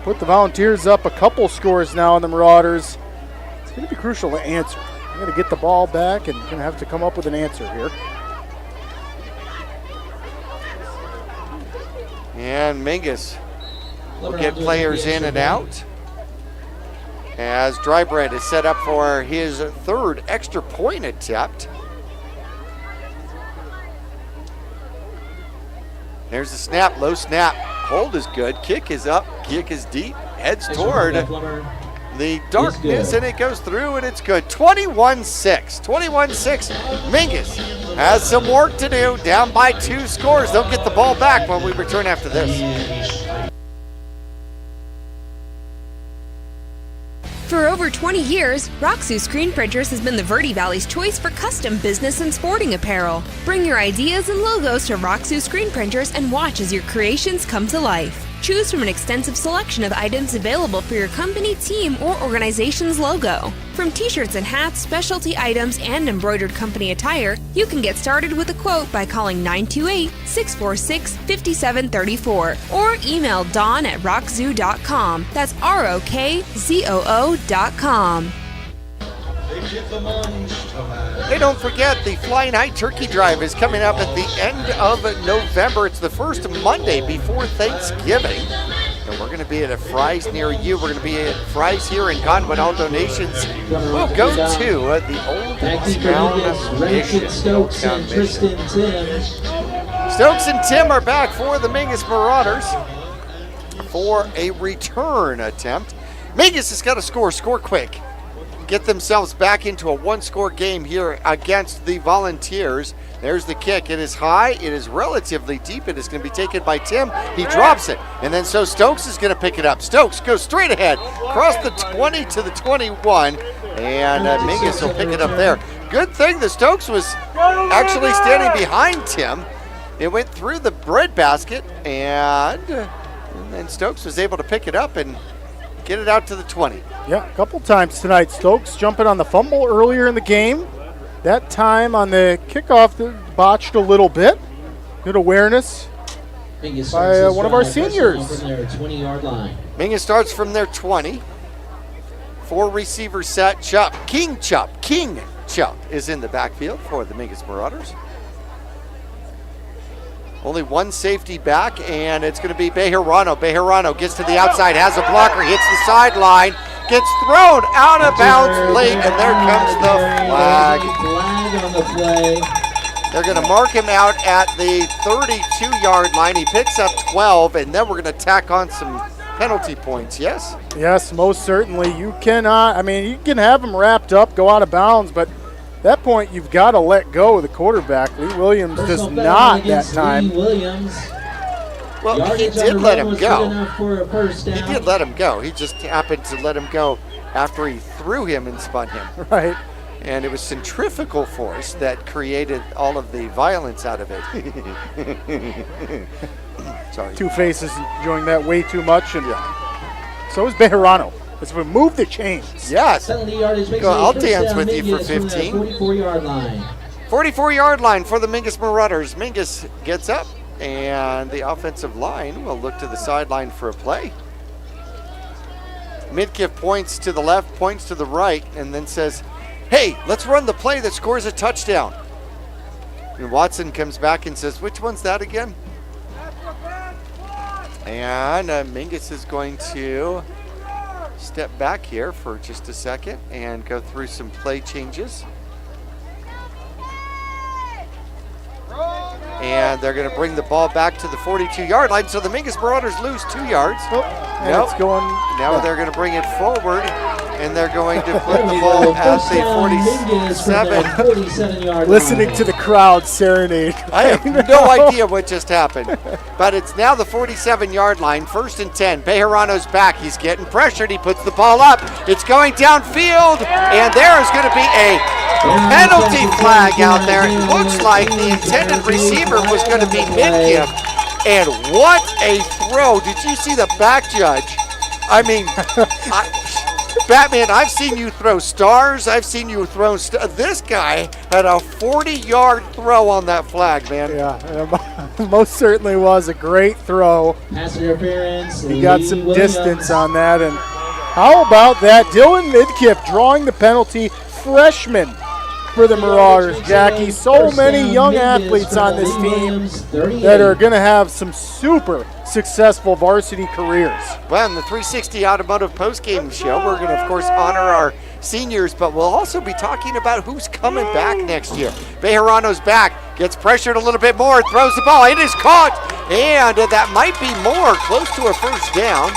put the Volunteers up a couple scores now on the Marauders. It's going to be crucial to answer. They're going to get the ball back and going to have to come up with an answer here. And Mingus will get players in and out as Drybread is set up for his 3rd extra point attempt. There's the snap, low snap. Hold is good, kick is up, kick is deep, heads toward the darkness, and it goes through, and it's good. 21-6, 21-6. Mingus has some work to do, down by 2 scores. They'll get the ball back when we return after this. For over 20 years, Roxu Screen Printers has been the Verde Valley's choice for custom business and sporting apparel. Bring your ideas and logos to Roxu Screen Printers and watch as your creations come to life. Choose from an extensive selection of items available for your company, team, or organization's logo. From t-shirts and hats, specialty items, and embroidered company attire, you can get started with a quote by calling 928-646-5734 or email dawn@rockzoo.com. That's ROKZOO.com. Hey, don't forget, the Fly Night Turkey Drive is coming up at the end of November. It's the first Monday before Thanksgiving. And we're going to be at a Fry's near you. We're going to be at Fry's here in Conway. All donations will go to the Old Town Mission. Stokes and Tristan Tim. Stokes and Tim are back for the Mingus Marauders for a return attempt. Mingus has got to score quick. Get themselves back into a 1-score game here against the Volunteers. There's the kick. It is high. It is relatively deep. It is going to be taken by Tim. He drops it. And then so Stokes is going to pick it up. Stokes goes straight ahead, across the 20 to the 21. And Mingus will pick it up there. Good thing the Stokes was actually standing behind Tim. It went through the breadbasket, and then Stokes was able to pick it up and get it out to the 20. Yeah, a couple times tonight. Stokes jumping on the fumble earlier in the game. That time on the kickoff, botched a little bit. Good awareness by one of our seniors. From their 20-yard line. Mingus starts from their 20. 4 receivers set. King Chup is in the backfield for the Mingus Marauders. Only 1 safety back, and it's going to be Bejarano. Bejarano gets to the outside, has a blocker, hits the sideline, gets thrown out of bounds late, and there comes the flag. Flag on the play. They're going to mark him out at the 32-yard line. He picks up 12, and then we're going to tack on some penalty points, yes? Yes, most certainly. You cannot, you can have him wrapped up, go out of bounds, but at that point, you've got to let go of the quarterback. Lee Williams does not that time. Well, he did let him go. He did let him go. He just happened to let him go after he threw him and spun him. Right. And it was centrifugal force that created all of the violence out of it. Sorry. Two Faces enjoying that way too much, and so is Bejarano. Let's remove the chains. Yes. I'll dance with you for 15. 44-yard line. 44-yard line for the Mingus Marauders. Mingus gets up, and the offensive line will look to the sideline for a play. Midkiff points to the left, points to the right, and then says, hey, let's run the play that scores a touchdown. And Watson comes back and says, which one's that again? And Mingus is going to step back here for just a second and go through some play changes. And they're going to bring the ball back to the 42-yard line. So the Mingus Marauders lose 2 yards. It's going. Now they're going to bring it forward, and they're going to put the ball at the 47. Listening to the crowd serenade. I have no idea what just happened. But it's now the 47-yard line, 1st and 10. Bejarano's back. He's getting pressured. He puts the ball up. It's going downfield, and there is going to be a penalty flag out there. It looks like the intended receiver was going to be Mingus. And what a throw. Did you see the back judge? I mean, Batman, I've seen you throw stars. I've seen you throw this guy had a 40-yard throw on that flag, man. Yeah, most certainly was a great throw. Pass interference. He got some distance on that. And how about that? Dylan Midkiff drawing the penalty, freshman for the Marauders, Jackie. So many young athletes on this team that are going to have some super successful varsity careers. Well, in the 360 Automotive postgame show, we're going to, of course, honor our seniors, but we'll also be talking about who's coming back next year. Bejarano's back, gets pressured a little bit more, throws the ball. It is caught, and that might be more, close to a first down.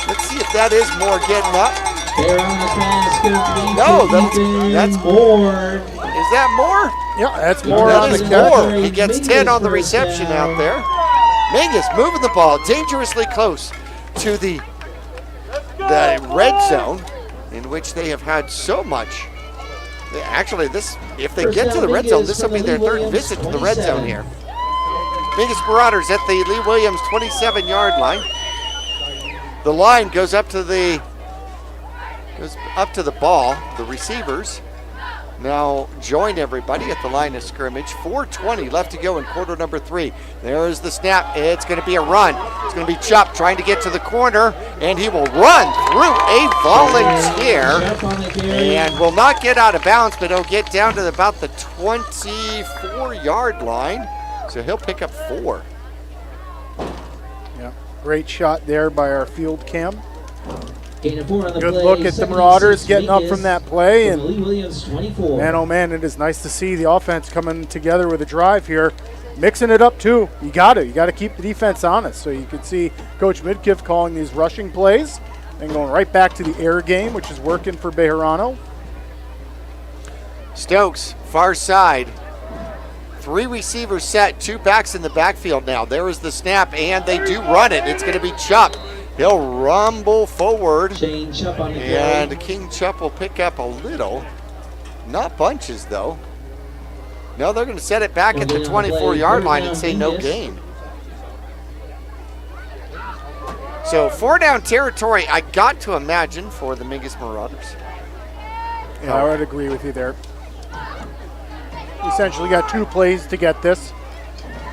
Let's see if that is more getting up. No, that's more. Is that more? Yeah, that's more on the catch. He gets 10 on the reception out there. Mingus moving the ball dangerously close to the red zone, in which they have had so much. Actually, if they get to the red zone, this will be their 3rd visit to the red zone here. Mingus Marauders at the Lee Williams 27-yard line. The line goes up to the ball. The receivers now join everybody at the line of scrimmage. 4:20 left to go in quarter number 3. There is the snap. It's going to be a run. It's going to be Chupp trying to get to the corner, and he will run through a volunteer and will not get out of bounds, but he'll get down to about the 24-yard line. So he'll pick up 4. Yeah, great shot there by our field cam. Good look at the Marauders getting up from that play. And man, oh man, it is nice to see the offense coming together with a drive here. Mixing it up too. You got to keep the defense honest. So you can see Coach Midkiff calling these rushing plays and going right back to the air game, which is working for Bejarano. Stokes, far side. 3 receivers set, 2 backs in the backfield now. There is the snap, and they do run it. It's going to be Chupp. He'll rumble forward, and King Chupp will pick up a little. Not bunches, though. No, they're going to set it back at the 24-yard line and say no gain. So 4-down territory, I got to imagine, for the Mingus Marauders. Yeah, I would agree with you there. Essentially got 2 plays to get this.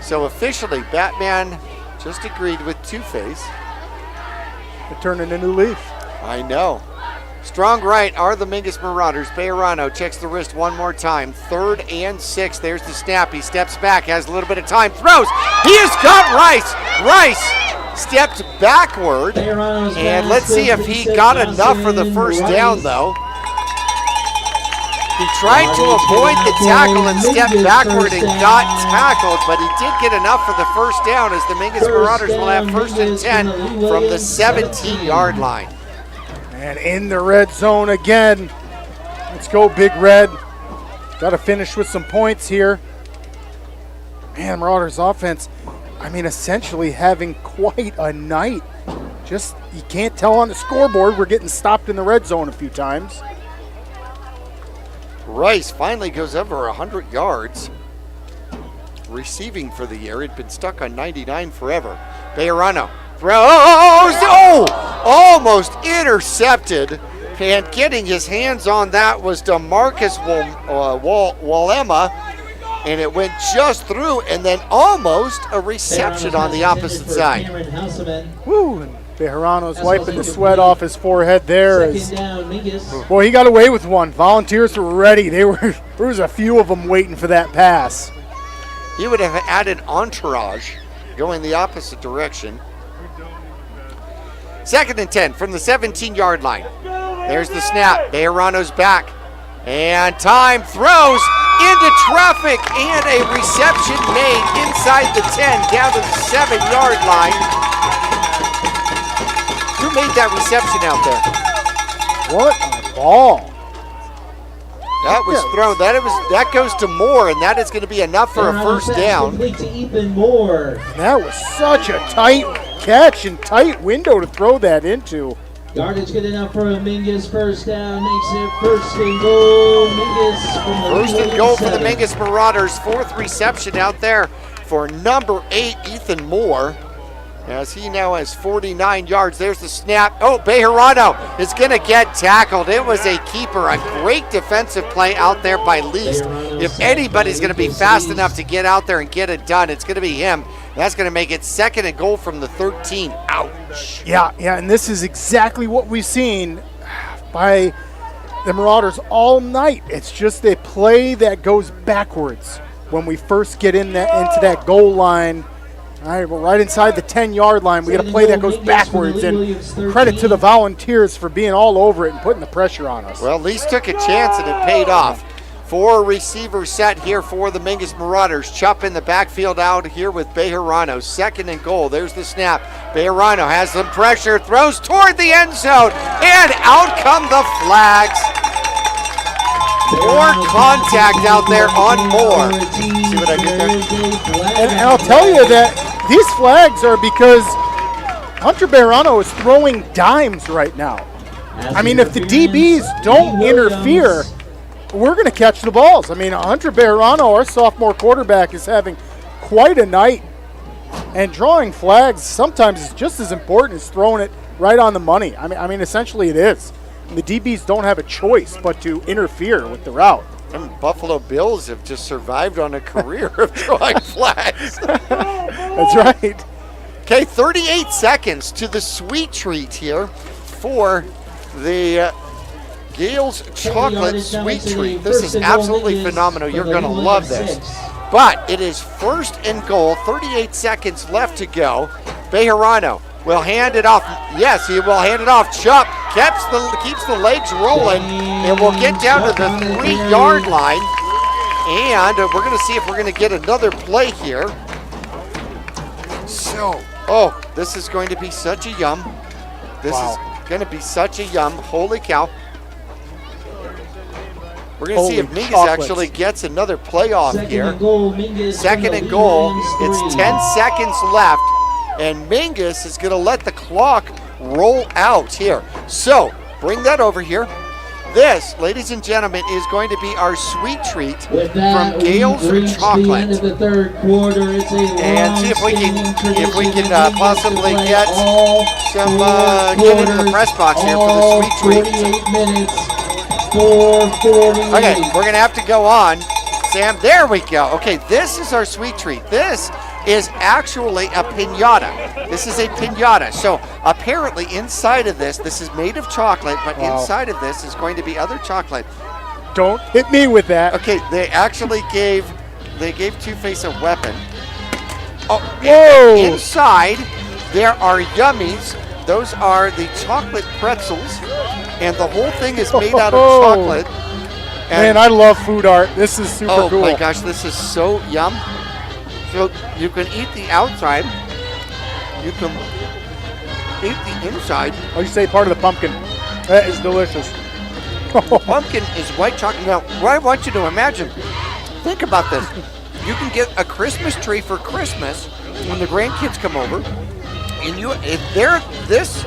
So officially, Batman just agreed with Two-Face. They're turning a new leaf. I know. Strong right are the Mingus Marauders. Bejarano checks the wrist one more time. 3rd and 6. There's the snap. He steps back, has a little bit of time, throws. He has got Rice. Rice stepped backward. And let's see if he got enough for the first down, though. He tried to avoid the tackle and stepped backward and got tackled, but he did get enough for the first down, as the Mingus Marauders will have 1st and 10 from the 17-yard line. And in the red zone again. Let's go, Big Red. Got to finish with some points here. Man, Marauders offense, I mean, essentially having quite a night. Just, you can't tell on the scoreboard. We're getting stopped in the red zone a few times. Rice finally goes over 100 yards. Receiving for the year. He'd been stuck on 99 forever. Bejarano throws. Oh! Almost intercepted. And getting his hands on that was DeMarcus Walema. And it went just through, and then almost a reception on the opposite side. Woo! And Bejarano's wiping the sweat off his forehead there. Boy, he got away with one. Volunteers were ready. There was a few of them waiting for that pass. He would have added entourage going the opposite direction. 2nd and 10 from the 17-yard line. There's the snap. Bejarano's back. And time throws into traffic and a reception made inside the 10 down to the 7-yard line. Who made that reception out there? What a ball. That was thrown. That goes to Moore, and that is going to be enough for a first down. That was such a tight catch and tight window to throw that into. Yardage good enough for a Mingus first down. Makes it 1st and goal. Mingus from the 1st and goal for the Mingus Marauders. 4th reception out there for number 8, Ethan Moore, as he now has 49 yards. There's the snap. Oh, Bejarano is going to get tackled. It was a keeper. A great defensive play out there by Least. If anybody's going to be fast enough to get out there and get it done, it's going to be him. That's going to make it 2nd and goal from the 13. Ouch. Yeah, and this is exactly what we've seen by the Marauders all night. It's just a play that goes backwards when we first get into that goal line. All right, we're right inside the 10-yard line. We got a play that goes backwards, and credit to the Volunteers for being all over it and putting the pressure on us. Well, Least took a chance, and it paid off. 4 receivers set here for the Mingus Marauders. Chupp in the backfield out here with Bejarano. 2nd and goal. There's the snap. Bejarano has some pressure, throws toward the end zone, and out come the flags. More contact out there on Moore. See what I did there? And I'll tell you that these flags are because Hunter Bejarano is throwing dimes right now. I mean, if the DBs don't interfere, we're going to catch the balls. I mean, Hunter Bejarano, our sophomore quarterback, is having quite a night. And drawing flags sometimes is just as important as throwing it right on the money. I mean, essentially it is. The DBs don't have a choice but to interfere with the route. And Buffalo Bills have just survived on a career of drawing flags. That's right. Okay, 38 seconds to the sweet treat here for the Gale's Chocolate Sweet Treat. This is absolutely phenomenal. You're going to love this. But it is 1st and goal, 38 seconds left to go. Bejarano will hand it off. Yes, he will hand it off. Chupp keeps the legs rolling and will get down to the 3-yard line. And we're going to see if we're going to get another play here. So, this is going to be such a yum. This is going to be such a yum. Holy cow. We're going to see if Mingus actually gets another playoff here. 2nd and goal. It's 10 seconds left. And Mingus is going to let the clock roll out here. So, bring that over here. This, ladies and gentlemen, is going to be our sweet treat from Gale's Chocolate. The 3rd quarter, and see if we can possibly get some get into the press box here for the sweet treat. Okay, we're going to have to go on. Sam, there we go. Okay, this is our sweet treat. This is actually a piñata. This is a piñata. So apparently inside of this is made of chocolate, but inside of this is going to be other chocolate. Don't hit me with that. Okay, they actually gave Two-Face a weapon. Oh, whoa! Inside there are yummies. Those are the chocolate pretzels, and the whole thing is made out of chocolate. Man, I love food art. This is super cool. Oh my gosh, this is so yum. So you can eat the outside, you can eat the inside. Oh, you say part of the pumpkin. That is delicious. The pumpkin is white chocolate. Now, what I want you to imagine, think about this. You can get a Christmas tree for Christmas when the grandkids come over, and if they're this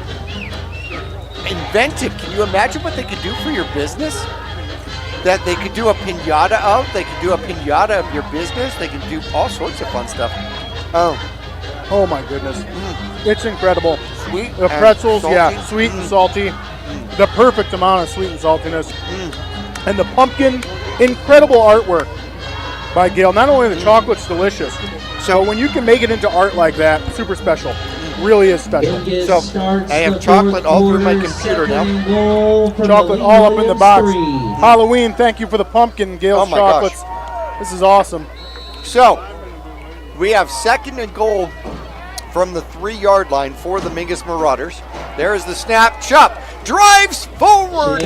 inventive, can you imagine what they could do for your business? That they could do a piñata of. They could do a piñata of your business. They can do all sorts of fun stuff. Oh my goodness. It's incredible. Sweet. The pretzels, sweet and salty. The perfect amount of sweet and saltiness. And the pumpkin, incredible artwork by Gale. Not only the chocolate's delicious, so when you can make it into art like that, super special. Really is special. So I have chocolate all through my computer now. Chocolate all up in the box. Halloween, thank you for the pumpkin, Gale's Chocolates. Gosh. This is awesome. So we have 2nd and goal from the 3-yard line for the Mingus Marauders. There's the snap. Chupp drives forward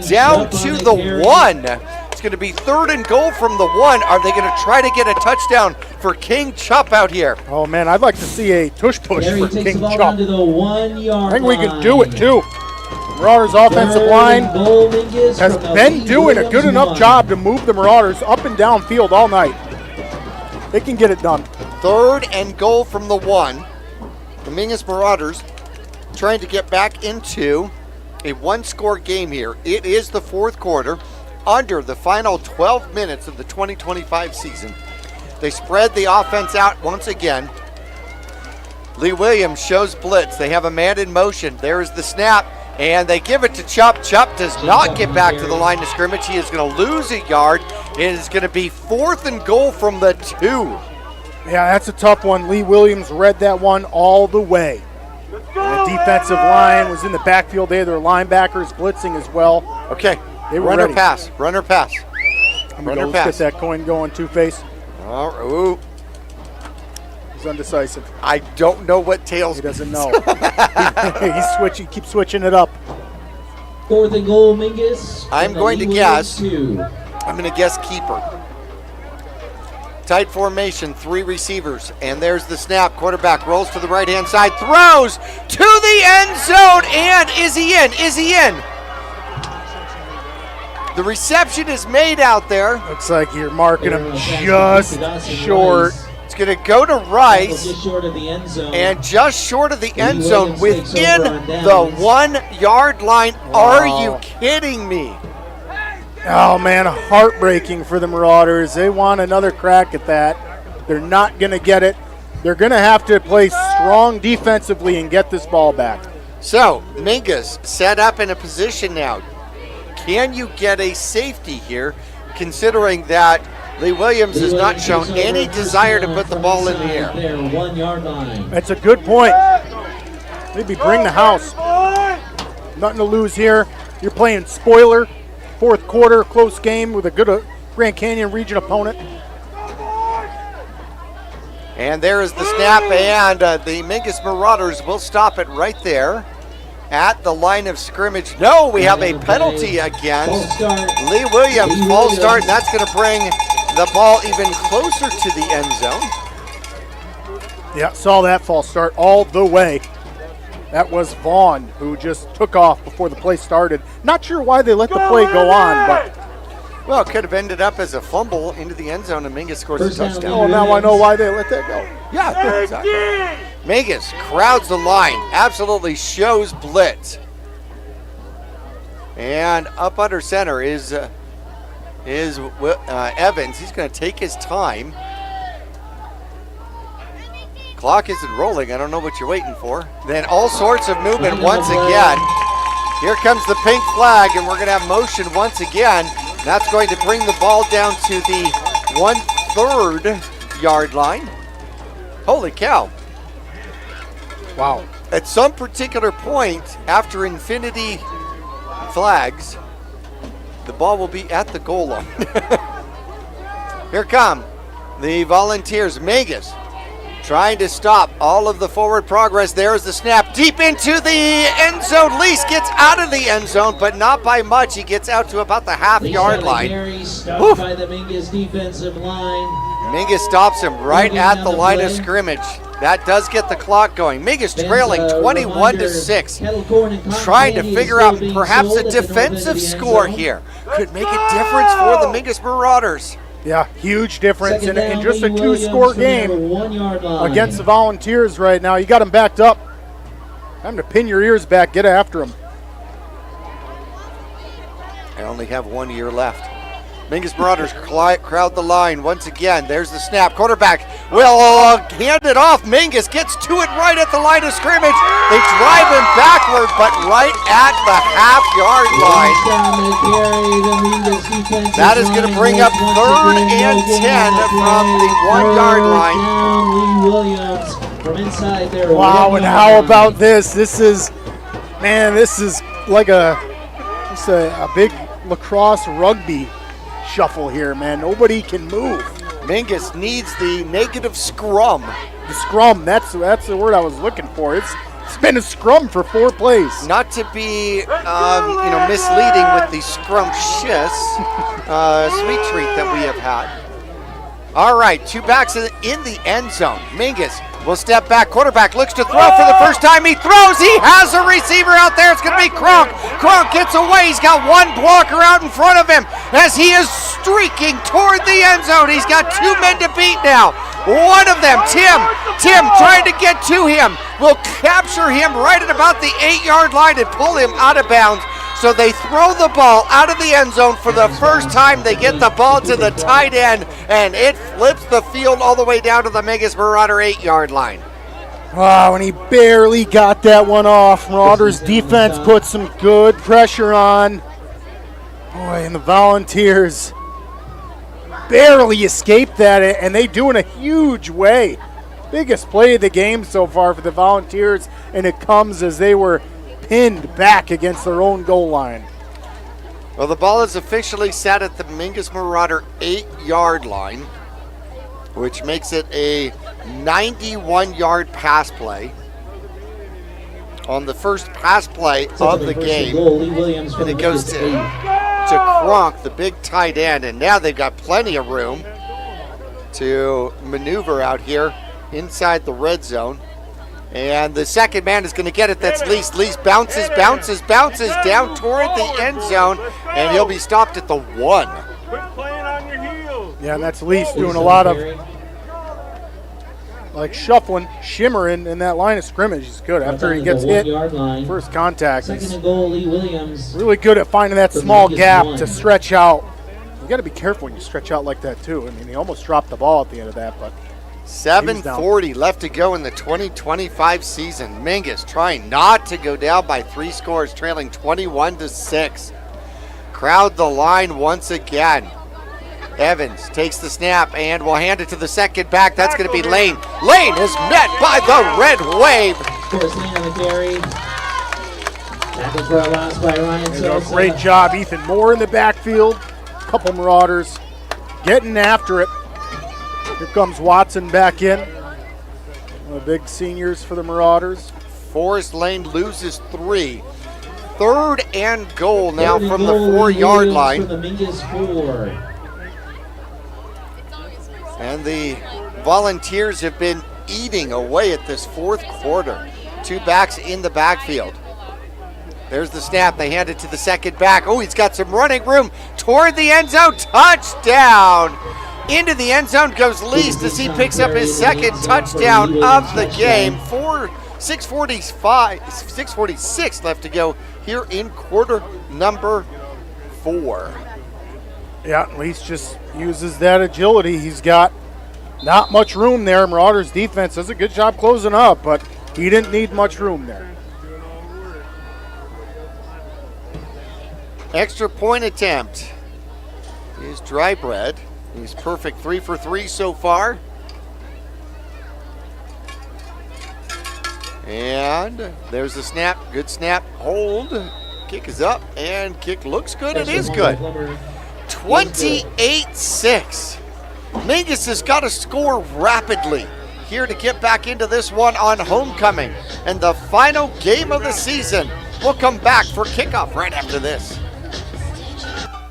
down to the 1. It's going to be 3rd and goal from the 1. Are they going to try to get a touchdown for King Chupp out here? Oh, man, I'd like to see a tush push for King Chupp. To the 1-yard I think we can do it, too. Marauders offensive line has been doing a good enough job to move the Marauders up and down field all night. They can get it done. 3rd and goal from the 1. The Mingus Marauders trying to get back into a 1-score game here. It is the 4th quarter, under the final 12 minutes of the 2025 season. They spread the offense out once again. Lee Williams shows blitz. They have a man in motion. There is the snap, and they give it to Chupp. Chupp does not get back to the line of scrimmage. He is going to lose a yard. It is going to be 4th and goal from the 2. Yeah, that's a tough one. Lee Williams read that one all the way. The defensive line was in the backfield. They had their linebackers blitzing as well. Okay, they were runner ready. pass, runner pass. Runner pass. Let's get that coin going, Two-Face. Ooh. He's undecisive. I don't know what tails. He doesn't know. He's switching. Keep switching it up. 4th and goal, Mingus. I'm going to guess. I'm going to guess keeper. Tight formation, 3 receivers, and there's the snap. Quarterback rolls to the right-hand side, throws to the end zone, and is he in? Is he in? The reception is made out there. Looks like you're marking him just short. It's going to go to Rice, Just short of the end zone. and just short of the end zone, within the 1-yard line. Are you kidding me? Oh, man, heartbreaking for the Marauders. They want another crack at that. They're not going to get it. They're going to have to play strong defensively and get this ball back. So, Mingus set up in a position now. Can you get a safety here, considering that Lee Williams has not shown any desire to put the ball in the air? 1-yard line. That's a good point. Maybe bring the house. Nothing to lose here. You're playing spoiler. 4th quarter, close game with a good Grand Canyon region opponent. And there is the snap, and the Mingus Marauders will stop it right there at the line of scrimmage. No, we have a penalty against Lee Williams. False start, and that's going to bring the ball even closer to the end zone. Yeah, saw that false start all the way. That was Vaughn, who just took off before the play started. Not sure why they let the play go on, but... Well, it could have ended up as a fumble into the end zone, and Mingus scores a touchdown. Oh, now I know why they let that go. Yeah, exactly. Mingus crowds the line, absolutely shows blitz. And up under center is Evans. He's going to take his time. Clock isn't rolling. I don't know what you're waiting for. Then all sorts of movement once again. Here comes the pink flag, and we're going to have motion once again. That's going to bring the ball down to the 1/3 yard line. Holy cow. Wow. At some particular point after infinity flags, the ball will be at the goal line. Here come the Volunteers. Mingus trying to stop all of the forward progress. There's the snap deep into the end zone. Lease gets out of the end zone, but not by much. He gets out to about the half-yard line. Stopped by the Mingus defensive line. Mingus stops him right at the line of scrimmage. That does get the clock going. Mingus trailing 21-6. Trying to figure out perhaps a defensive score here. Could make a difference for the Mingus Marauders. Yeah, huge difference in just a 2-score game against the Volunteers right now. You got them backed up. Time to pin your ears back, get after them. I only have 1 year left. Mingus Marauders crowd the line once again. There's the snap. Quarterback will hand it off. Mingus gets to it right at the line of scrimmage. They drive him backward, but right at the half-yard line. That is going to bring up 3rd and 10 from the 1-yard line. Lee Williams from inside there. Wow, and how about this? This is like a big lacrosse rugby shuffle here, man. Nobody can move. Mingus needs the negative scrum. The scrum, that's the word I was looking for. It's been a scrum for 4 plays. Not to be misleading with the scrumptious sweet treat that we have had. All right, 2 backs in the end zone. Mingus will step back. Quarterback looks to throw for the first time. He throws. He has a receiver out there. It's going to be Kronk. Kronk gets away. He's got 1 blocker out in front of him as he is streaking toward the end zone. He's got 2 men to beat now. One of them, Tim trying to get to him, will capture him right at about the 8-yard line and pull him out of bounds. So they throw the ball out of the end zone for the first time. They get the ball to the tight end, and it flips the field all the way down to the Mingus Marauder 8-yard line. Wow, and he barely got that one off. Marauders defense put some good pressure on. Boy, and the Volunteers barely escaped that, and they do in a huge way. Biggest play of the game so far for the Volunteers, and it comes as they were pinned back against their own goal line. Well, the ball is officially set at the Mingus Marauder 8-yard line, which makes it a 91-yard pass play. On the first pass play of the game, and it goes to Kronk, the big tight end, and now they've got plenty of room to maneuver out here inside the red zone. And the second man is going to get it. That's Lease. Lease bounces down toward the end zone, and he'll be stopped at the 1. Yeah, and that's Lease doing a lot of shuffling, shimmering in that line of scrimmage. He's good after he gets hit. First contact. He's really good at finding that small gap to stretch out. You got to be careful when you stretch out like that too. I mean, he almost dropped the ball at the end of that, but 7:40 left to go in the 2025 season. Mingus trying not to go down by 3 scores, trailing 21-6. Crowd the line once again. Evans takes the snap and will hand it to the second back. That's going to be Lane. Lane is met by the red wave. Lane on the carry. Tackle for a loss by Ryan. Great job, Ethan Moore in the backfield. Couple Marauders getting after it. Here comes Watson back in. One of the big seniors for the Marauders. Forrest Lane loses 3. 3rd and goal now from the 4-yard line. And the Volunteers have been eating away at this 4th quarter. 2 backs in the backfield. There's the snap. They hand it to the second back. Oh, he's got some running room toward the end zone. Touchdown! Into the end zone goes Least as he picks up his 2nd touchdown of the game. 6:46 left to go here in quarter number 4. Yeah, Least just uses that agility. He's got not much room there. Marauders defense does a good job closing up, but he didn't need much room there. Extra point attempt is Dry Bread. He's perfect 3 for 3 so far. And there's the snap. Good snap. Hold. Kick is up, and kick looks good. It is good. 28-6. Mingus has got to score rapidly here to get back into this one on homecoming. And the final game of the season. We'll come back for kickoff right after this.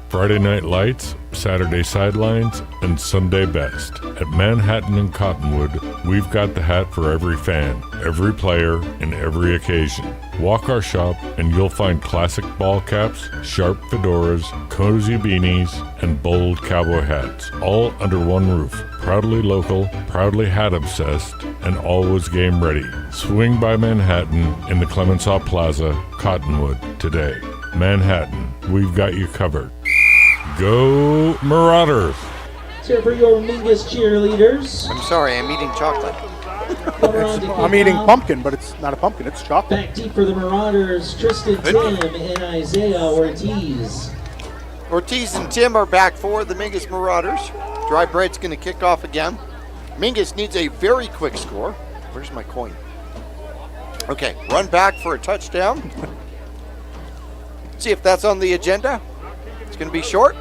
Friday Night Lights, Saturday Sidelines, and Sunday Best. At Manhattan and Cottonwood, we've got the hat for every fan, every player, and every occasion. Walk our shop and you'll find classic ball caps, sharp fedoras, cozy beanies, and bold cowboy hats, all under one roof. Proudly local, proudly hat-obsessed, and always game-ready. Swing by Manhattan in the Clemenceau Plaza, Cottonwood, today. Manhattan, we've got you covered. Go Marauders! Here for your Mingus cheerleaders. I'm sorry, I'm eating chocolate. I'm eating pumpkin, but it's not a pumpkin, it's chocolate. Back deep for the Marauders, Tristan, Tim, and Isaiah Ortiz. Ortiz and Tim are back for the Mingus Marauders. Dry Bread's going to kick off again. Mingus needs a very quick score. Where's my coin? Okay, run back for a touchdown. See if that's on the agenda. It's going to be short.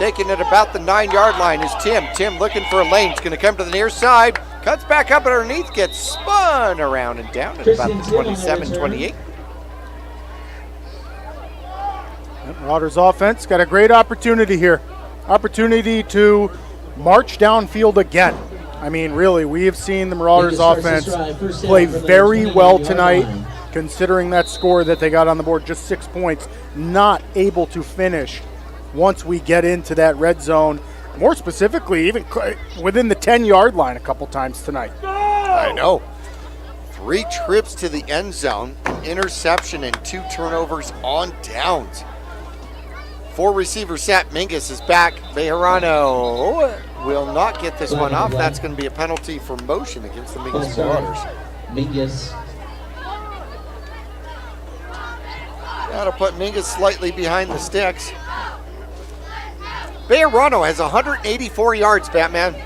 Taking it about the 9-yard line is Tim. Tim looking for a lane. He's going to come to the near side. Cuts back up underneath, gets spun around and down at about the 27-28. Marauders offense got a great opportunity here. Opportunity to march downfield again. I mean, really, we have seen the Marauders offense play very well tonight, considering that score that they got on the board, just 6 points. Not able to finish once we get into that red zone. More specifically, even within the 10-yard line a couple times tonight. I know. 3 trips to the end zone, an interception, and 2 turnovers on downs. 4 receiver set. Mingus is back. Bejarano will not get this one off. That's going to be a penalty for motion against the Mingus Marauders. Mingus. That'll put Mingus slightly behind the sticks. Bejarano has 184 yards, Batman.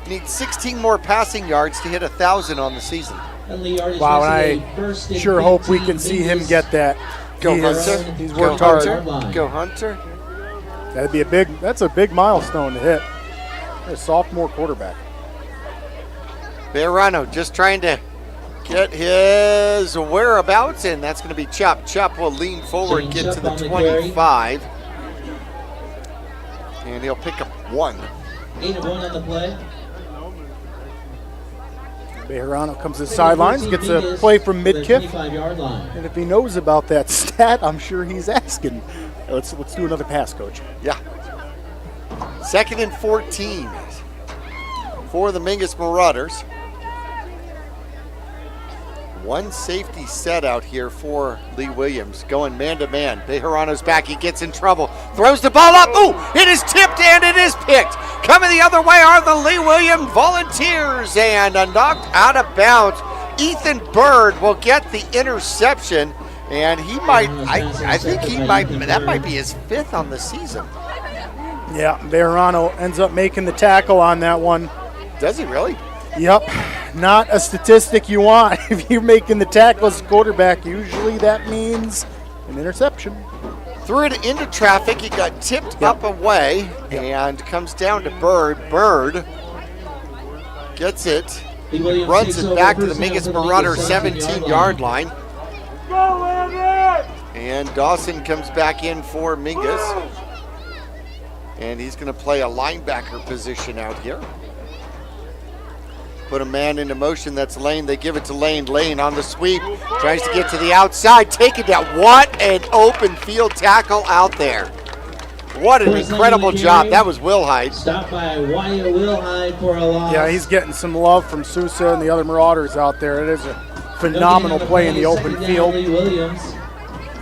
He needs 16 more passing yards to hit 1,000 on the season. Wow, and I sure hope we can see him get that. Go Hunter. He's worked hard. Go Hunter. That's a big milestone to hit. A sophomore quarterback. Bejarano just trying to get his whereabouts, and that's going to be Chup. Chup will lean forward, get to the 25. And he'll pick up 1. 8 of 1 on the play. Bejarano comes to the sidelines, gets a play from mid-kick. And if he knows about that stat, I'm sure he's asking. Let's do another pass, Coach. Yeah. 2nd and 14 for the Mingus Marauders. 1 safety set out here for Lee Williams, going man-to-man. Bejarano's back, he gets in trouble, throws the ball up, ooh, it is tipped and it is picked. Coming the other way are the Lee Williams Volunteers, and knocked out of bounds. Ethan Bird will get the interception, and he might, I think he might, that might be his 5th on the season. Yeah, Bejarano ends up making the tackle on that one. Does he really? Yep, not a statistic you want. If you're making the tackle as a quarterback, usually that means an interception. Threw it into traffic, he got tipped up away, and comes down to Bird. Bird gets it, runs it back to the Mingus Marauder 17-yard line. And Dawson comes back in for Mingus. And he's going to play a linebacker position out here. Put a man into motion, that's Lane. They give it to Lane. Lane on the sweep, tries to get to the outside, take it down. What an open field tackle out there. What an incredible job. That was Wilhide. Stopped by Wyatt Wilhide for a loss. Yeah, he's getting some love from Sousa and the other Marauders out there. It is a phenomenal play in the open field.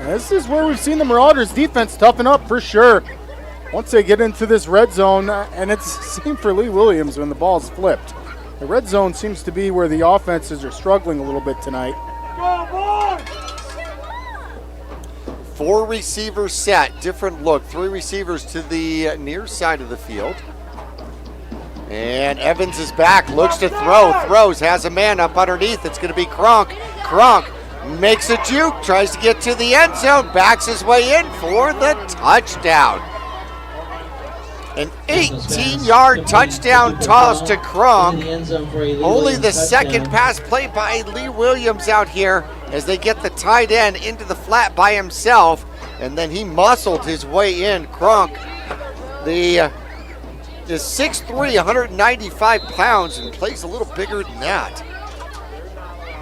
This is where we've seen the Marauders defense toughen up for sure. Once they get into this red zone, and it's seen for Lee Williams when the ball's flipped. The red zone seems to be where the offenses are struggling a little bit tonight. 4 receivers set, different look. 3 receivers to the near side of the field. And Evans is back, looks to throw, throws, has a man up underneath. It's going to be Kronk. Kronk makes a juke, tries to get to the end zone, backs his way in for the touchdown. An 18-yard touchdown toss to Kronk. Only the second pass play by Lee Williams out here as they get the tight end into the flat by himself, and then he muscled his way in. Kronk, is 6'3", 195 pounds, and plays a little bigger than that.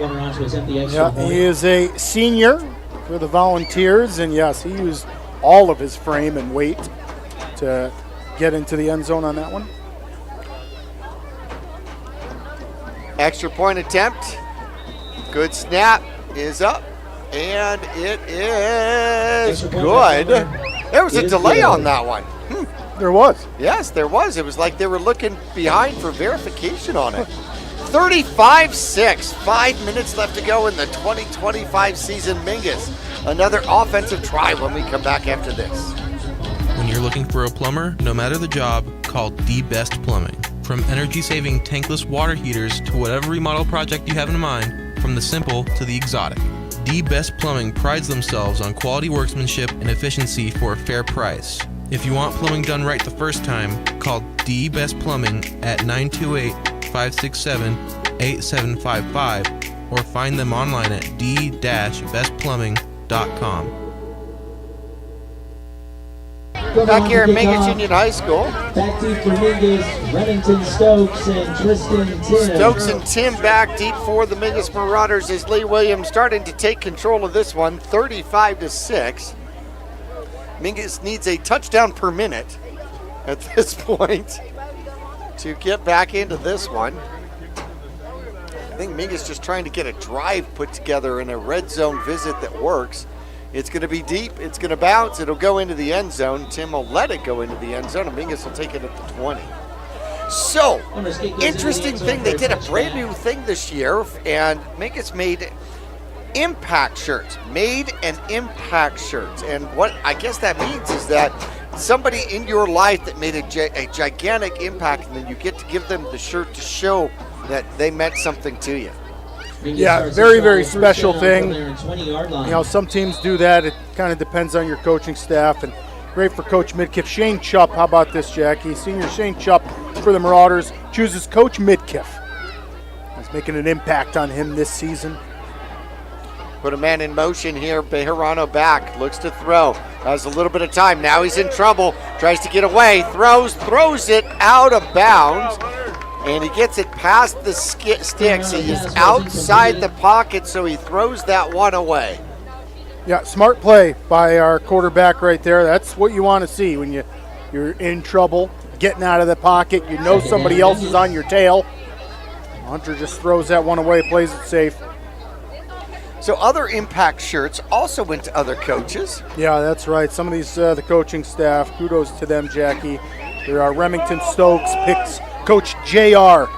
Yeah, he is a senior for the Volunteers, and yes, he used all of his frame and weight to get into the end zone on that one. Extra point attempt. Good snap is up, and it is good. There was a delay on that one. There was. Yes, there was. It was like they were looking behind for verification on it. 35-6, 5 minutes left to go in the 2025 season. Mingus, another offensive try when we come back after this. When you're looking for a plumber, no matter the job, call The Best Plumbing. From energy-saving tankless water heaters to whatever remodel project you have in mind, from the simple to the exotic, The Best Plumbing prides themselves on quality workmanship and efficiency for a fair price. If you want plumbing done right the first time, call D Best Plumbing at 928-567-8755 or find them online at d-bestplumbing.com. Back here at Mingus Union High School. Back deep for Mingus, Remington Stokes and Tristan Tim. Stokes and Tim back deep for the Mingus Marauders as Lee Williams starting to take control of this one, 35-6. Mingus needs a touchdown per minute at this point to get back into this one. I think Mingus just trying to get a drive put together in a red zone visit that works. It's going to be deep. It's going to bounce. It'll go into the end zone. Tim will let it go into the end zone, and Mingus will take it at the 20. So, interesting thing. They did a brand new thing this year, and Mingus made impact shirts. Made an impact shirts. And what I guess that means is that somebody in your life that made a gigantic impact, and then you get to give them the shirt to show that they meant something to you. Yeah, very, very special thing. You know, some teams do that. It kind of depends on your coaching staff. And great for Coach Midkiff. Shane Chupp, how about this, Jackie? Senior Shane Chupp for the Marauders chooses Coach Midkiff. He's making an impact on him this season. Put a man in motion here. Bejarano back, looks to throw. Has a little bit of time. Now he's in trouble. Tries to get away. Throws it out of bounds. And he gets it past the sticks. He is outside the pocket, so he throws that one away. Yeah, smart play by our quarterback right there. That's what you want to see when you're in trouble, getting out of the pocket. You know somebody else is on your tail. Hunter just throws that one away, plays it safe. So other impact shirts also went to other coaches. Yeah, that's right. Some of these, the coaching staff, kudos to them, Jackie. There are Remington Stokes picks Coach JR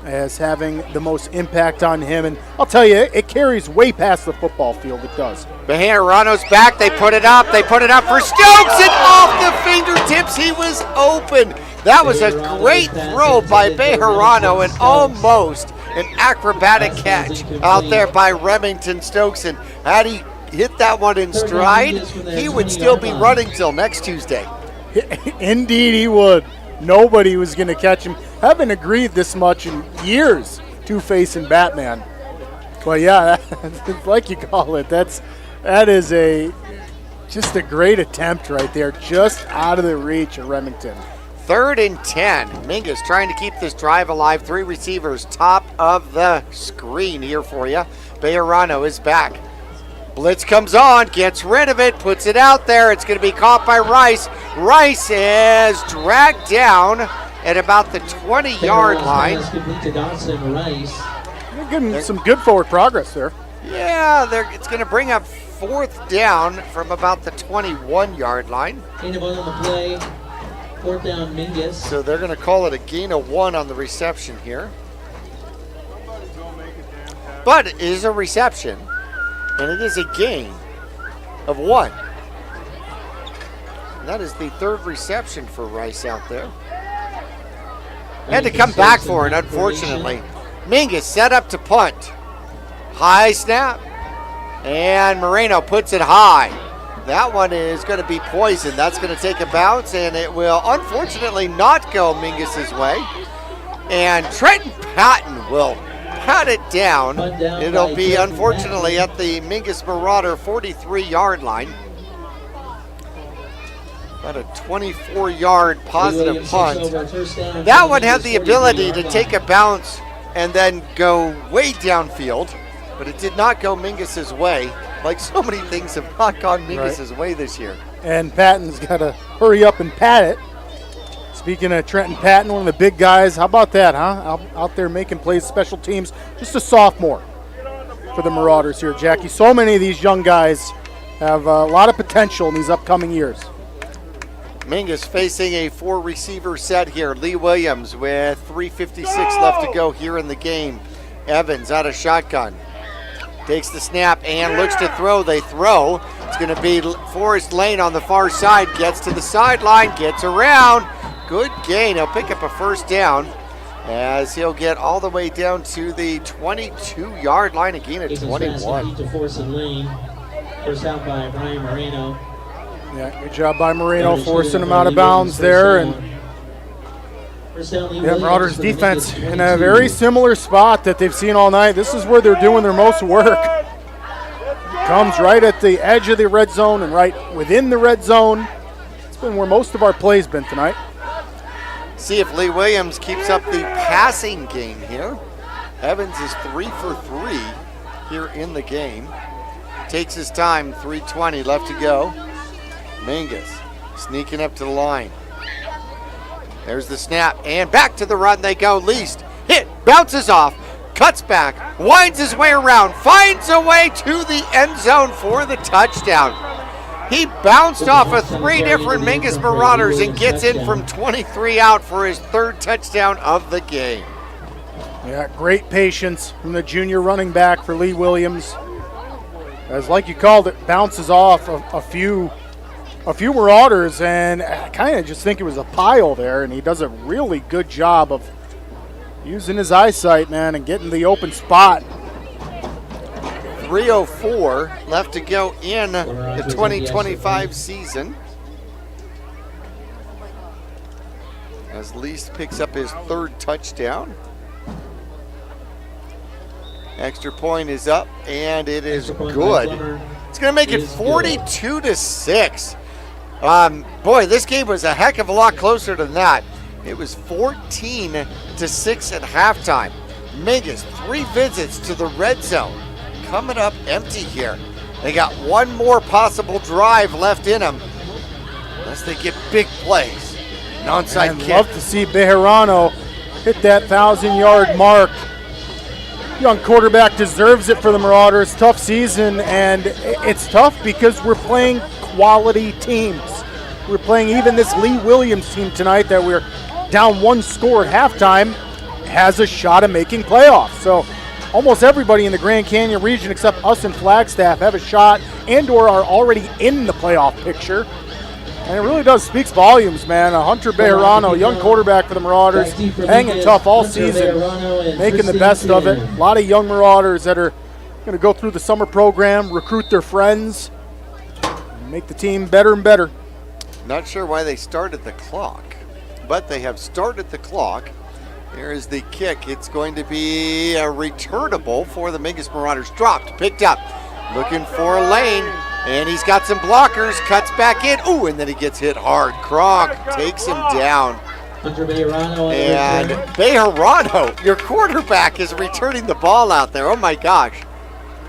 as having the most impact on him. And I'll tell you, it carries way past the football field. It does. Bejarano's back. They put it up. They put it up for Stokes, and off the fingertips. He was open. That was a great throw by Bejarano and almost an acrobatic catch out there by Remington Stokes. And had he hit that one in stride, he would still be running till next Tuesday. Indeed he would. Nobody was going to catch him. Haven't agreed this much in years, Two-Face and Batman. But yeah, like you call it, that is just a great attempt right there, just out of the reach of Remington. 3rd and 10. Mingus trying to keep this drive alive. 3 receivers, top of the screen here for you. Bejarano is back. Blitz comes on, gets rid of it, puts it out there. It's going to be caught by Rice. Rice is dragged down at about the 20-yard line. They're getting some good forward progress there. Yeah, it's going to bring up 4th down from about the 21-yard line. Gain of 1 on the play. 4th down, Mingus. So they're going to call it a gain of 1 on the reception here. But it is a reception. And it is a gain of 1. And that is the 3rd reception for Rice out there. Had to come back for it, unfortunately. Mingus set up to punt. High snap. And Moreno puts it high. That one is going to be poisoned. That's going to take a bounce, and it will unfortunately not go Mingus's way. And Trenton Patton will pat it down. It'll be, unfortunately, at the Mingus Marauder 43-yard line. About a 24-yard positive punt. That one had the ability to take a bounce and then go way downfield, but it did not go Mingus's way, like so many things have not gone Mingus's way this year. And Patton's got to hurry up and pat it. Speaking of Trenton Patton, one of the big guys, how about that, huh? Out there making plays, special teams, just a sophomore for the Marauders here, Jackie. So many of these young guys have a lot of potential in these upcoming years. Mingus facing a 4-receiver set here. Lee Williams with 3:56 left to go here in the game. Evans out of shotgun. Takes the snap and looks to throw. They throw. It's going to be Forrest Lane on the far side. Gets to the sideline, gets around. Good gain. He'll pick up a 1st down as he'll get all the way down to the 22-yard line, again at 21. To Forrest Lane. First out by Brian Moreno. Yeah, good job by Marino forcing him out of bounds there. And Marauders defense in a very similar spot that they've seen all night. This is where they're doing their most work. Comes right at the edge of the red zone and right within the red zone. It's been where most of our plays been tonight. See if Lee Williams keeps up the passing game here. Evans is 3 for 3 here in the game. Takes his time, 3:20 left to go. Mingus sneaking up to the line. There's the snap, and back to the run they go. Least hit, bounces off, cuts back, winds his way around, finds a way to the end zone for the touchdown. He bounced off of 3 different Mingus Marauders and gets in from 23 out for his 3rd touchdown of the game. Yeah, great patience from the junior running back for Lee Williams. As like you called it, bounces off a few Marauders, and I kind of just think it was a pile there, and he does a really good job of using his eyesight, man, and getting the open spot. 3:04 left to go in the 2025 season. As Least picks up his 3rd touchdown. Extra point is up, and it is good. It's going to make it 42-6. Boy, this game was a heck of a lot closer than that. It was 14-6 at halftime. Mingus, 3 visits to the red zone. Coming up empty here. They got one more possible drive left in them, unless they get big plays. An onside kick. Love to see Bejarano hit that 1,000-yard mark. Young quarterback deserves it for the Marauders. Tough season, and it's tough because we're playing quality teams. We're playing even this Lee Williams team tonight that we're down 1 score at halftime has a shot of making playoffs. So almost everybody in the Grand Canyon region except us and Flagstaff have a shot and or are already in the playoff picture. And it really does speaks volumes, man. Hunter Bejarano, young quarterback for the Marauders, hanging tough all season, making the best of it. A lot of young Marauders that are going to go through the summer program, recruit their friends, and make the team better and better. Not sure why they started the clock, but they have started the clock. Here is the kick. It's going to be a returnable for the Mingus Marauders. Dropped, picked up, looking for a lane, and he's got some blockers, cuts back in. Ooh, and then he gets hit hard. Kronk takes him down. And Bejarano, your quarterback, is returning the ball out there. Oh my gosh.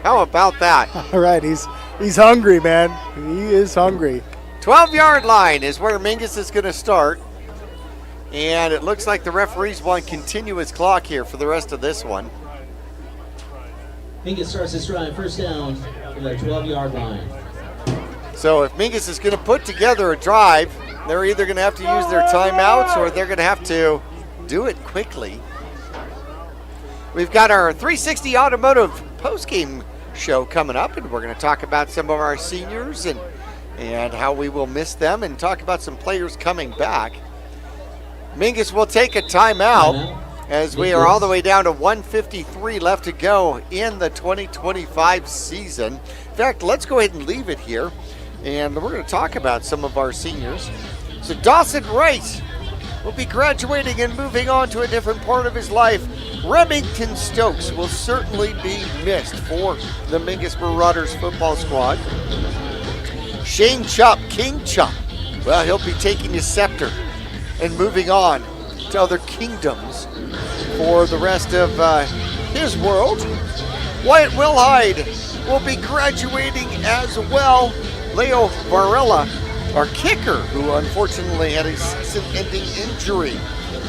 How about that? All right, he's hungry, man. He is hungry. 12-yard line is where Mingus is going to start. And it looks like the referees want continuous clock here for the rest of this one. Mingus starts his drive, 1st down from their 12-yard line. So if Mingus is going to put together a drive, they're either going to have to use their timeouts or they're going to have to do it quickly. We've got our 360 Automotive postgame show coming up, and we're going to talk about some of our seniors and how we will miss them and talk about some players coming back. Mingus will take a timeout as we are all the way down to 1:53 left to go in the 2025 season. In fact, let's go ahead and leave it here, and we're going to talk about some of our seniors. So Dawson Rice will be graduating and moving on to a different part of his life. Remington Stokes will certainly be missed for the Mingus Marauders football squad. Shane Chupp, King Chupp, well, he'll be taking his scepter and moving on to other kingdoms for the rest of his world. Wyatt Wilhide will be graduating as well. Leo Varela, our kicker, who unfortunately had a season-ending injury,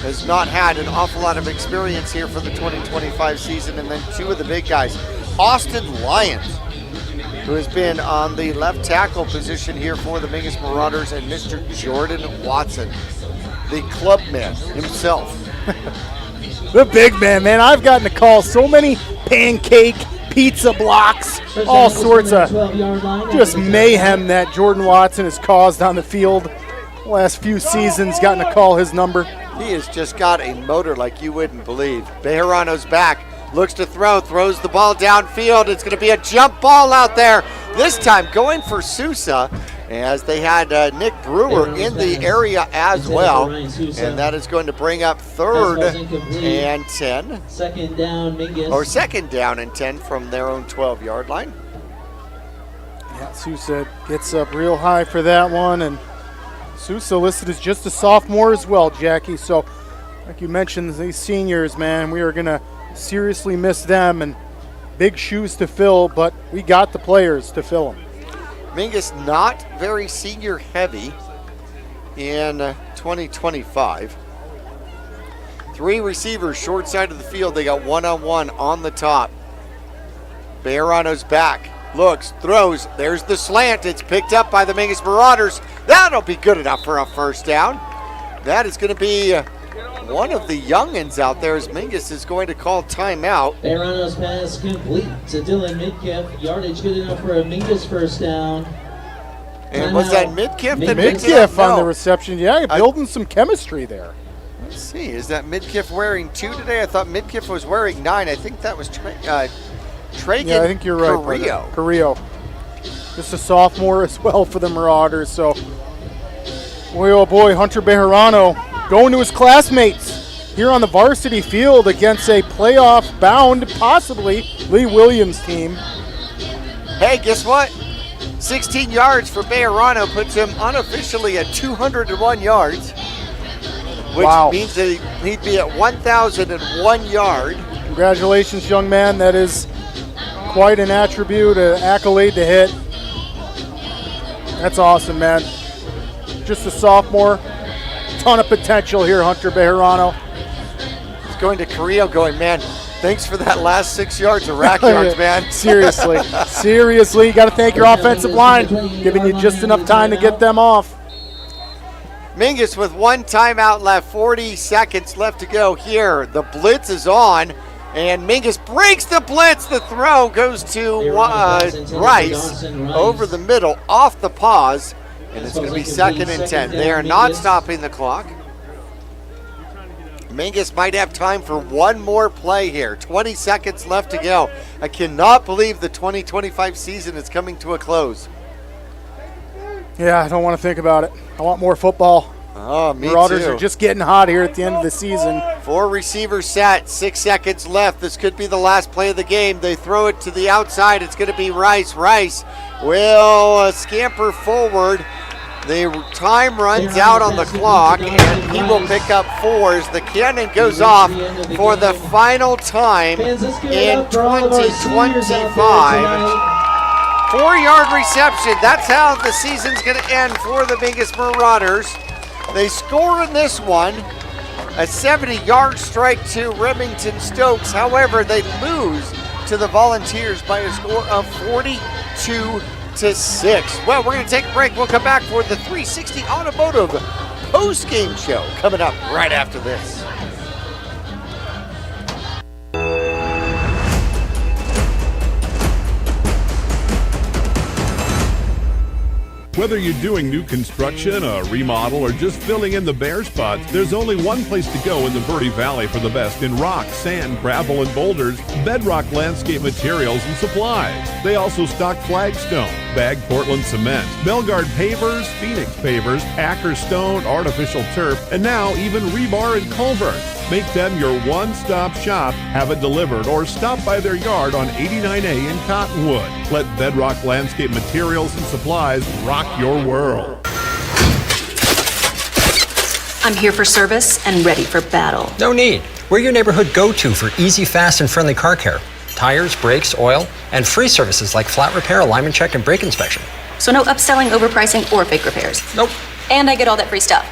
has not had an awful lot of experience here for the 2025 season. And then 2 of the big guys, Austin Lyons, who has been on the left tackle position here for the Mingus Marauders, and Mr. Jordan Watson, the clubman himself. The big man. I've gotten to call so many pancake, pizza blocks, all sorts of just mayhem that Jordan Watson has caused on the field. The last few seasons, gotten to call his number. He has just got a motor like you wouldn't believe. Bejarano's back, looks to throw, throws the ball downfield. It's going to be a jump ball out there. This time going for Sousa, as they had Nick Brewer in the area as well. And that is going to bring up 3rd and 10. Second down, Mingus. Or 2nd down and 10 from their own 12-yard line. Yeah, Sousa gets up real high for that one, and Sousa listed as just a sophomore as well, Jackie. So, like you mentioned, these seniors, man, we are going to seriously miss them, and big shoes to fill, but we got the players to fill them. Mingus not very senior heavy in 2025. 3 receivers short side of the field. They got one-on-one on the top. Bejarano's back. Looks, throws, there's the slant. It's picked up by the Mingus Marauders. That'll be good enough for a first down. That is going to be one of the youngins out there as Mingus is going to call timeout. Bejarano's pass complete to Dylan Midkiff. Yardage good enough for a Mingus first down. And was that Midkiff? Midkiff on the reception. Yeah, building some chemistry there. Let's see, is that Midkiff wearing 2 today? I thought Midkiff was wearing 9. I think that was Tragan. Yeah, I think you're right. Carrillo. Just a sophomore as well for the Marauders. So, boy, oh boy, Hunter Bejarano going to his classmates here on the varsity field against a playoff-bound, possibly, Lee Williams team. Hey, guess what? 16 yards for Bejarano puts him unofficially at 201 yards, which means that he'd be at 1,001 yard. Congratulations, young man. That is quite an attribute, an accolade to hit. That's awesome, man. Just a sophomore. Ton of potential here, Hunter Bejarano. He's going to Carrillo going, man, thanks for that last 6 yards of rack yards, man. Seriously. Seriously, you got to thank your offensive line, giving you just enough time to get them off. Mingus with 1 timeout left, 40 seconds left to go here. The blitz is on. And Mingus breaks the blitz. The throw goes to Rice over the middle, off the pause, and it's going to be 2nd and 10. They are not stopping the clock. Mingus might have time for one more play here. 20 seconds left to go. I cannot believe the 2025 season is coming to a close. Yeah, I don't want to think about it. I want more football. Oh, me Marauders too. are just getting hot here at the end of the season. 4 receivers set, 6 seconds left. This could be the last play of the game. They throw it to the outside. It's going to be Rice. Rice will scamper forward. The time runs out on the clock, and he will pick up 4 as the cannon goes off for the final time in 2025. 4-yard reception. That's how the season's going to end for the Mingus Marauders. They score in this one, a 70-yard strike to Remington Stokes. However, they lose to the Volunteers by a score of 42-6. Well, we're going to take a break. We'll come back for the 360 Automotive post-game show coming up right after this. Whether you're doing new construction, a remodel, or just filling in the bare spots, there's only one place to go in the Verde Valley for the best in rock, sand, gravel, and boulders, Bedrock Landscape Materials and Supplies. They also stock flagstone, bagged Portland cement, Belgard pavers, Phoenix pavers, Acker stone, artificial turf, and now even rebar and culvert. Make them your one-stop shop, have it delivered, or stop by their yard on 89A in Cottonwood. Let Bedrock Landscape Materials and Supplies rock your world. I'm here for service and ready for battle. No need. We're your neighborhood go-to for easy, fast, and friendly car care. Tires, brakes, oil, and free services like flat repair, alignment check, and brake inspection. So no upselling, overpricing, or fake repairs. Nope. And I get all that free stuff.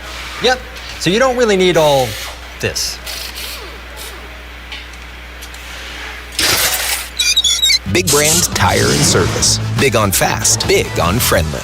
Yep. So you don't really need all this. Big Brand Tire and Service. Big on fast, big on friendly.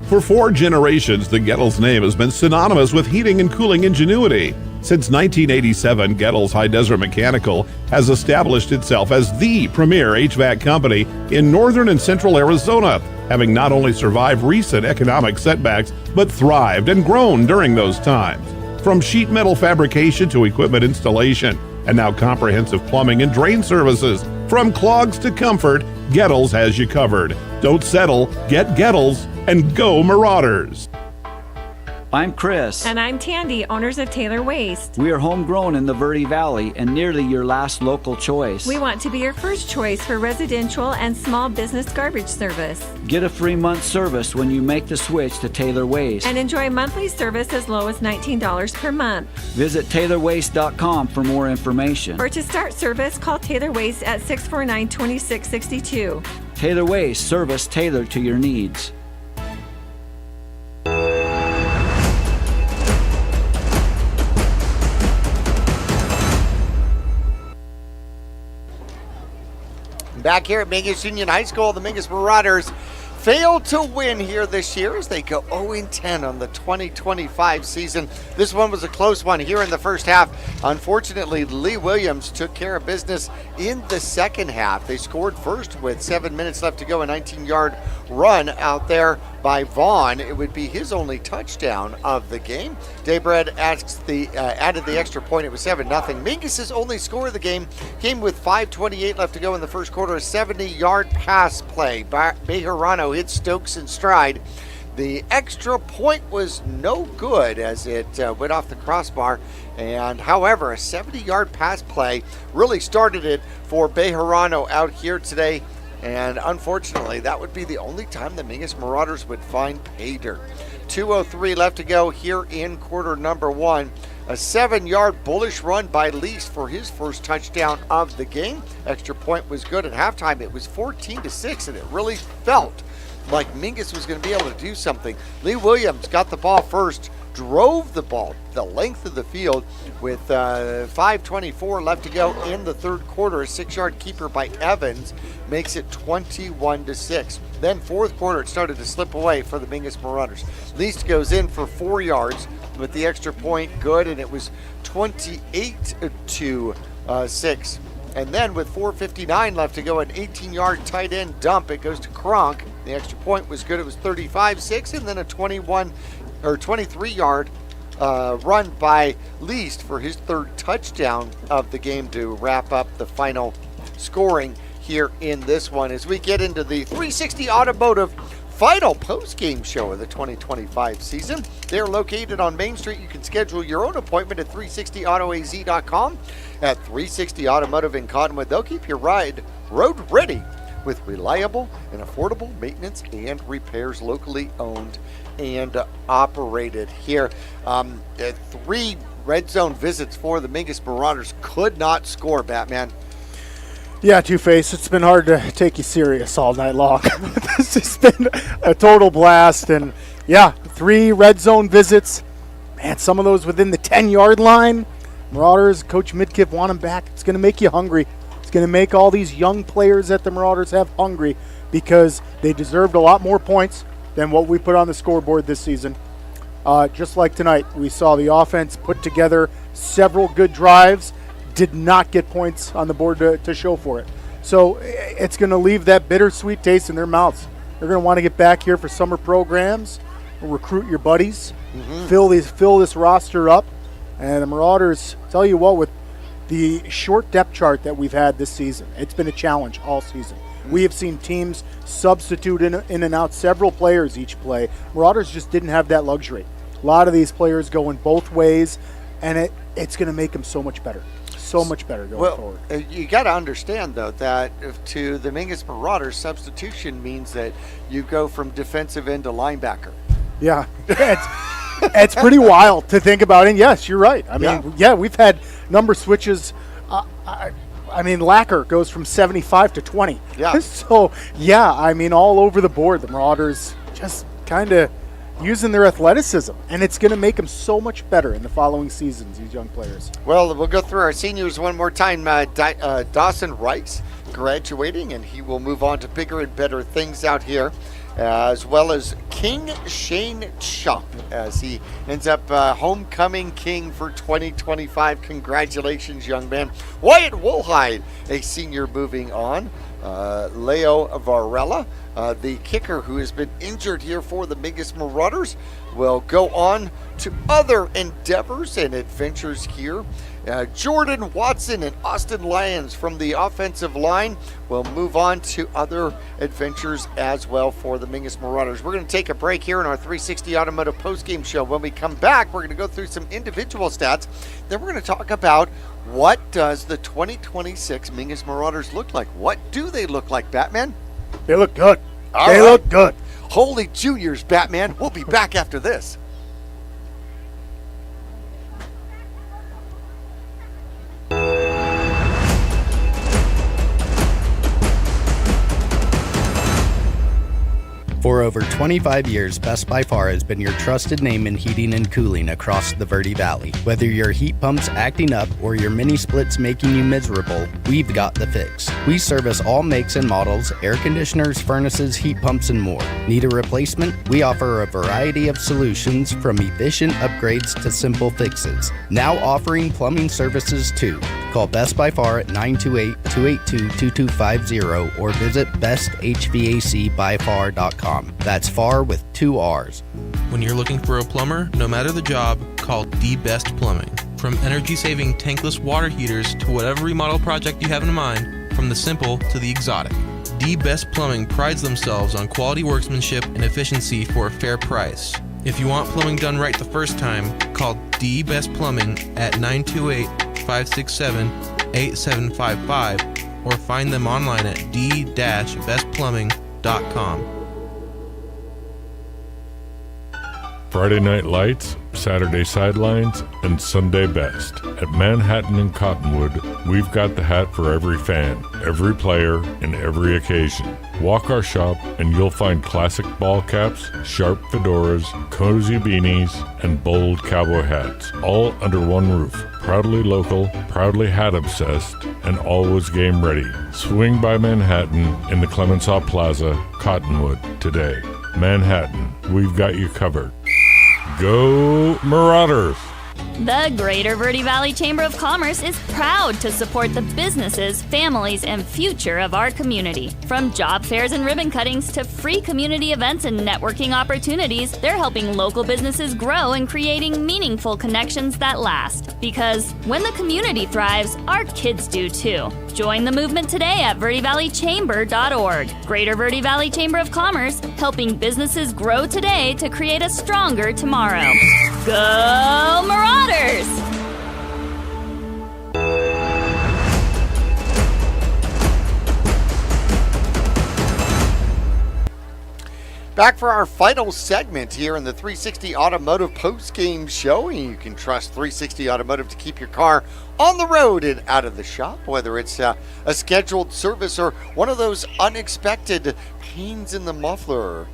For 4 generations, the Gettles name has been synonymous with heating and cooling ingenuity. Since 1987, Gettles High Desert Mechanical has established itself as the premier HVAC company in northern and central Arizona, having not only survived recent economic setbacks, but thrived and grown during those times. From sheet metal fabrication to equipment installation, and now comprehensive plumbing and drain services. From clogs to comfort, Gettles has you covered. Don't settle, get Gettles, and go Marauders. I'm Chris. And I'm Tandy, owners of Taylor Waste. We are homegrown in the Verde Valley and nearly your last local choice. We want to be your first choice for residential and small business garbage service. Get a free month service when you make the switch to Taylor Waste. And enjoy monthly service as low as $19 per month. Visit TaylorWaste.com for more information. Or to start service, call Taylor Waste at 649-2662. Taylor Waste, service tailored to your needs. Back here at Mingus Union High School, the Mingus Marauders failed to win here this year as they go 0-10 on the 2025 season. This one was a close one here in the first half. Unfortunately, Lee Williams took care of business in the second half. They scored first with 7 minutes left to go, a 19-yard run out there by Vaughn. It would be his only touchdown of the game. Daybread added the extra point. It was 7-0. Mingus' only score of the game came with 5:28 left to go in the first quarter. A 70-yard pass play. Bejarano hit Stokes in stride. The extra point was no good as it went off the crossbar. And however, a 70-yard pass play really started it for Bejarano out here today. And unfortunately, that would be the only time the Mingus Marauders would find pay dirt. 2:03 left to go here in quarter number one. A 7-yard bullish run by Least for his first touchdown of the game. Extra point was good at halftime. It was 14-6, and it really felt like Mingus was going to be able to do something. Lee Williams got the ball first, drove the ball the length of the field with 5:24 left to go in the third quarter. A 6-yard keeper by Evans makes it 21-6. Then fourth quarter, it started to slip away for the Mingus Marauders. Least goes in for 4 yards with the extra point good, and it was 28-6. And then with 4:59 left to go, an 18-yard tight end dump. It goes to Kronk. The extra point was good. It was 35-6, and then a 23-yard run by Least for his third touchdown of the game to wrap up the final scoring here in this one. As we get into the 360 Automotive final post-game show of the 2025 season. They're located on Main Street. You can schedule your own appointment at 360autoaz.com. At 360 Automotive in Cottonwood, they'll keep your ride road ready with reliable and affordable maintenance and repairs, locally owned and operated here. 3 red zone visits for the Mingus Marauders, could not score, Batman. Yeah, Two-Face, it's been hard to take you serious all night long. This has been a total blast. And, yeah, 3 red zone visits. Man, some of those within the 10-yard line. Marauders, Coach Midkiff want them back. It's going to make you hungry. It's going to make all these young players that the Marauders have hungry because they deserved a lot more points than what we put on the scoreboard this season. Just like tonight, we saw the offense put together several good drives, did not get points on the board to show for it. So it's going to leave that bittersweet taste in their mouths. They're going to want to get back here for summer programs, recruit your buddies, fill this roster up. And the Marauders, tell you what, with the short depth chart that we've had this season, it's been a challenge all season. We have seen teams substitute in and out several players each play. Marauders just didn't have that luxury. A lot of these players going both ways, and it's going to make them so much better. So much better going forward. You got to understand, though, that to the Mingus Marauders, substitution means that you go from defensive end to linebacker. Yeah, it's pretty wild to think about. And yes, you're right. I mean, we've had number switches. I mean, Lacker goes from 75 to 20. Yeah. So, yeah, I mean, all over the board, the Marauders just kind of using their athleticism, and it's going to make them so much better in the following seasons, these young players. Well, we'll go through our seniors one more time. Dawson Rice graduating, and he will move on to bigger and better things out here, as well as King Shane Chop, as he ends up homecoming king for 2025. Congratulations, young man. Wyatt Woolhide, a senior, moving on. Leo Varela, the kicker who has been injured here for the Mingus Marauders, will go on to other endeavors and adventures here Jordan Watson and Austin Lyons from the offensive line will move on to other adventures as well for the Mingus Marauders. We're going to take a break here in our 360 Automotive postgame show. When we come back, we're going to go through some individual stats. Then we're going to talk about what does the 2026 Mingus Marauders look like. What do they look like, Batman? They look good. They look good. Holy Juniors, Batman. We'll be back after this. For over 25 years, Best by Far has been your trusted name in heating and cooling across the Verde Valley. Whether your heat pump's acting up or your mini split's making you miserable, we've got the fix. We service all makes and models, air conditioners, furnaces, heat pumps, and more. Need a replacement? We offer a variety of solutions from efficient upgrades to simple fixes. Now offering plumbing services too. Call Best by Far at 928-282-2250 or visit besthvacbyfar.com. That's far with 2 R's. When you're looking for a plumber, no matter the job, call The Best Plumbing. From energy-saving tankless water heaters to whatever remodel project you have in mind, from the simple to the exotic. The Best Plumbing prides themselves on quality workmanship and efficiency for a fair price. If you want plumbing done right the first time, call The Best Plumbing at 928-567-8755 or find them online at d-bestplumbing.com. Friday Night Lights, Saturday Sidelines, and Sunday Best. At Manhattan and Cottonwood, we've got the hat for every fan, every player, and every occasion. Walk our shop and you'll find classic ball caps, sharp fedoras, cozy beanies, and bold cowboy hats, all under one roof. Proudly local, proudly hat obsessed, and always game ready. Swing by Manhattan in the Clemenceau Plaza, Cottonwood, today. Manhattan, we've got you covered. Go Marauders! The Greater Verde Valley Chamber of Commerce is proud to support the businesses, families, and future of our community. From job fairs and ribbon cuttings to free community events and networking opportunities, they're helping local businesses grow and creating meaningful connections that last. Because when the community thrives, our kids do too. Join the movement today at verdevalleychamber.org. Greater Verde Valley Chamber of Commerce, helping businesses grow today to create a stronger tomorrow. Go Marauders! Back for our final segment here in the 360 Automotive postgame show. You can trust 360 Automotive to keep your car on the road and out of the shop, whether it's a scheduled service or one of those unexpected pains in the muffler.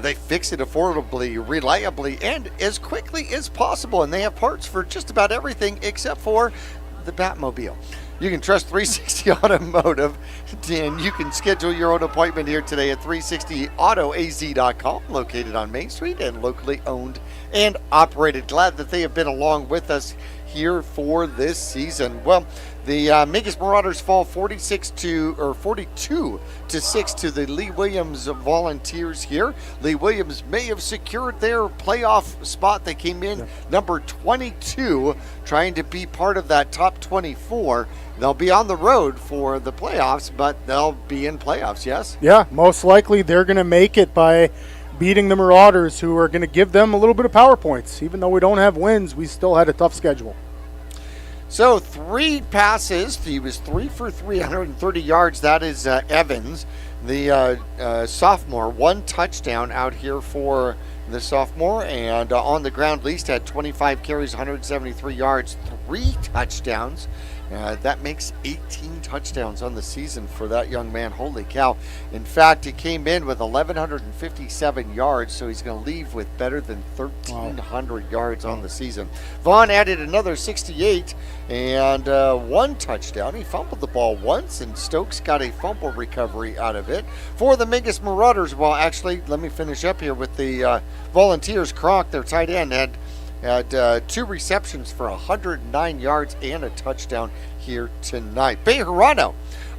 They fix it affordably, reliably, and as quickly as possible. And they have parts for just about everything except for the Batmobile. You can trust 360 Automotive, and you can schedule your own appointment here today at 360autoaz.com, located on Main Street and locally owned and operated. Glad that they have been along with us here for this season. Well, the Mingus Marauders fall 42 to 6 to the Lee Williams Volunteers here. Lee Williams may have secured their playoff spot. They came in number 22, trying to be part of that top 24. They'll be on the road for the playoffs, but they'll be in playoffs, yes? Yeah, most likely they're going to make it by beating the Marauders, who are going to give them a little bit of power points. Even though we don't have wins, we still had a tough schedule. So 3 passes. He was 3 for 330 yards. That is Evans, the sophomore. 1 touchdown out here for the sophomore. And on the ground, Least had 25 carries, 173 yards, 3 touchdowns. That makes 18 touchdowns on the season for that young man. Holy cow. In fact, he came in with 1,157 yards, so he's going to leave with better than 1,300 yards on the season. Vaughn added another 68 and 1 touchdown. He fumbled the ball once, and Stokes got a fumble recovery out of it. For the Mingus Marauders, well, actually, let me finish up here with the Volunteers. Kronk, their tight end, had 2 receptions for 109 yards and a touchdown here tonight. Bejarano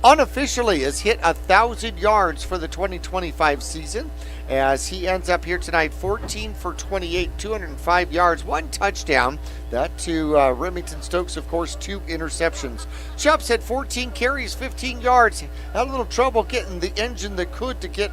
unofficially has hit 1,000 yards for the 2025 season, as he ends up here tonight 14 for 28, 205 yards, 1 touchdown. That to Remington Stokes, of course, 2 interceptions. Chubbs had 14 carries, 15 yards. Had a little trouble getting the engine that could to get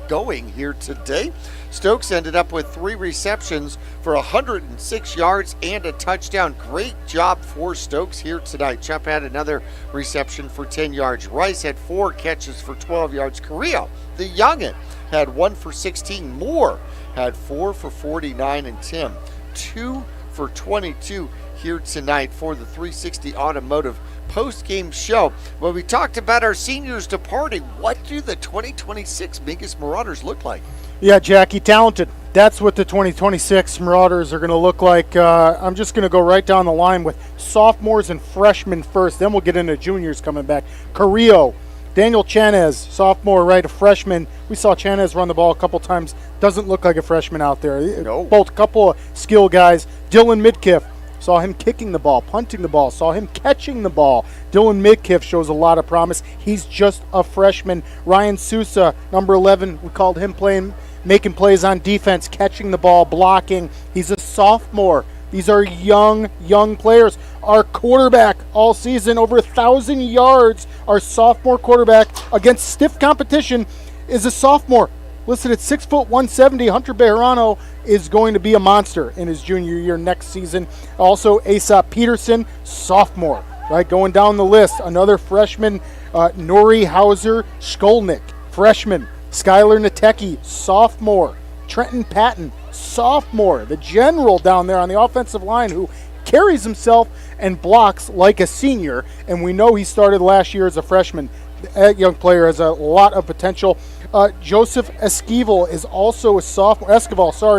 going here today. Stokes ended up with 3 receptions for 106 yards and a touchdown. Great job for Stokes here tonight. Chubb had another reception for 10 yards. Rice had 4 catches for 12 yards. Carrillo, the youngin', had 1 for 16. Moore had 4 for 49, and Tim 2 for 22 here tonight for the 360 Automotive post-game show. When we talked about our seniors departing, what do the 2026 Mingus Marauders look like? Yeah, Jackie, talented. That's what the 2026 Marauders are going to look like. I'm just going to go right down the line with sophomores and freshmen first. Then we'll get into juniors coming back. Carrillo, Daniel Chanez, sophomore, right, a freshman. We saw Chanez run the ball a couple times. Doesn't look like a freshman out there. No. Both a couple of skill guys. Dylan Midkiff, saw him kicking the ball, punting the ball, saw him catching the ball. Dylan Midkiff shows a lot of promise. He's just a freshman. Ryan Sousa, number 11, we called him making plays on defense, catching the ball, blocking. He's a sophomore. These are young players. Our quarterback all season, over 1,000 yards. Our sophomore quarterback against stiff competition is a sophomore. Listed at 6 foot 170, Hunter Bejarano is going to be a monster in his junior year next season. Also, Aesop Peterson, sophomore, right? Going down the list, another freshman, Nori Hauser Skolnick, freshman. Skylar Natecki, sophomore. Trenton Patton, sophomore. The general down there on the offensive line who carries himself and blocks like a senior, and we know he started last year as a freshman. That young player has a lot of potential. Joseph Esquivel is also a sophomore.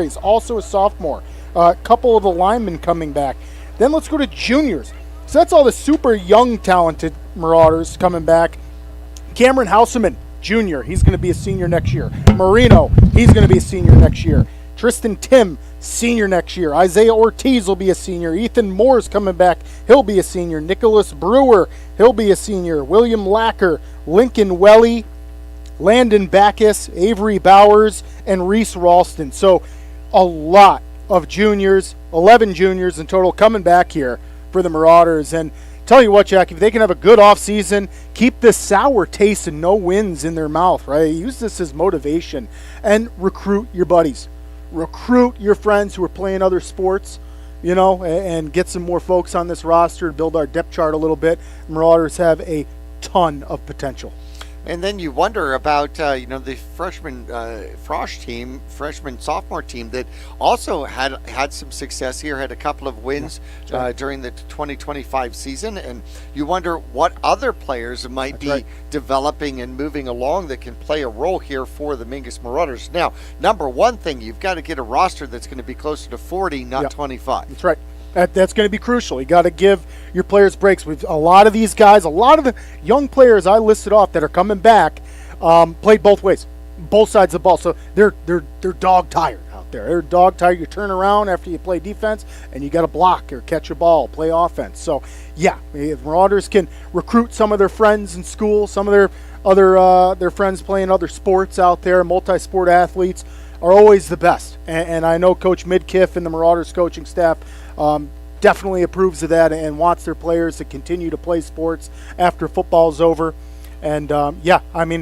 Is also a sophomore. A couple of the linemen coming back. Then let's go to juniors. So that's all the super young, talented Marauders coming back. Cameron Houseman, junior. He's going to be a senior next year. Marino, he's going to be a senior next year. Tristan Tim, senior next year. Isaiah Ortiz will be a senior. Ethan Moore's coming back. He'll be a senior. Nicholas Brewer, he'll be a senior. William Lacker, Lincoln Welly, Landon Backus, Avery Bowers, and Reese Ralston. So a lot of juniors, 11 juniors in total coming back here for the Marauders. And tell you what, Jack, if they can have a good offseason, keep this sour taste and no wins in their mouth, right? Use this as motivation and recruit your buddies. Recruit your friends who are playing other sports, and get some more folks on this roster to build our depth chart a little bit. Marauders have a ton of potential. And then you wonder about, the freshman sophomore team that also had some success here, had a couple of wins during the 2025 season. And you wonder what other players might be developing and moving along that can play a role here for the Mingus Marauders. Now, number one thing, you've got to get a roster that's going to be closer to 40, not 25. That's right. That's going to be crucial. You got to give your players breaks. A lot of these guys, a lot of the young players I listed off that are coming back, played both ways, both sides of the ball. So they're dog tired out there. They're dog tired. You turn around after you play defense, and you got to block or catch a ball, play offense. So yeah, if Marauders can recruit some of their friends in school, some of their friends playing other sports out there, multi-sport athletes are always the best. And I know Coach Midkiff and the Marauders coaching staff definitely approves of that and wants their players to continue to play sports after football's over. And a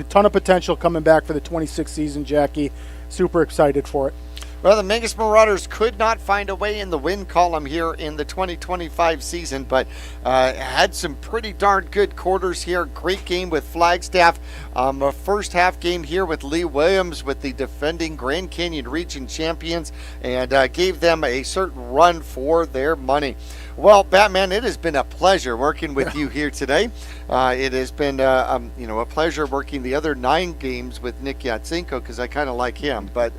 ton of potential coming back for the 26th season, Jackie. Super excited for it. Well, the Mingus Marauders could not find a way in the win column here in the 2025 season, but had some pretty darn good quarters here. Great game with Flagstaff. A first half game here with Lee Williams with the defending Grand Canyon Region champions, and gave them a certain run for their money. Well, Batman, it has been a pleasure working with you here today. It has been a pleasure working the other 9 games with Nick Yatsenko because I kind of like him. But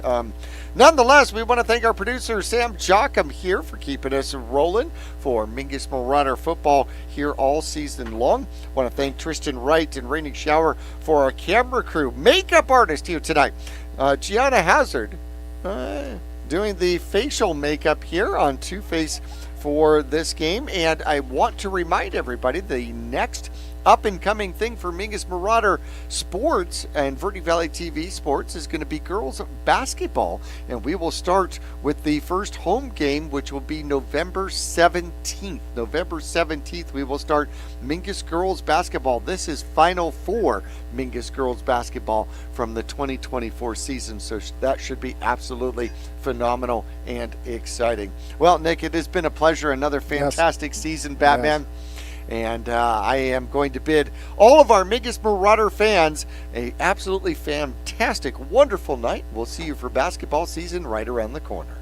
nonetheless, we want to thank our producer, Sam Jockum, here for keeping us rolling for Mingus Marauder football here all season long. I want to thank Tristan Wright and Rainy Shower for our camera crew. Makeup artist here tonight, Gianna Hazard, doing the facial makeup here on Two-Face for this game. And I want to remind everybody the next up-and-coming thing for Mingus Marauder Sports and Verde Valley TV Sports is going to be girls basketball. And we will start with the first home game, which will be November 17th. November 17th, we will start Mingus girls basketball. This is Final Four Mingus girls basketball from the 2024 season. So that should be absolutely phenomenal and exciting. Well, Nick, it has been a pleasure. Another fantastic season, Batman. Yes. And I am going to bid all of our Mingus Marauder fans a absolutely fantastic, wonderful night. We'll see you for basketball season right around the corner.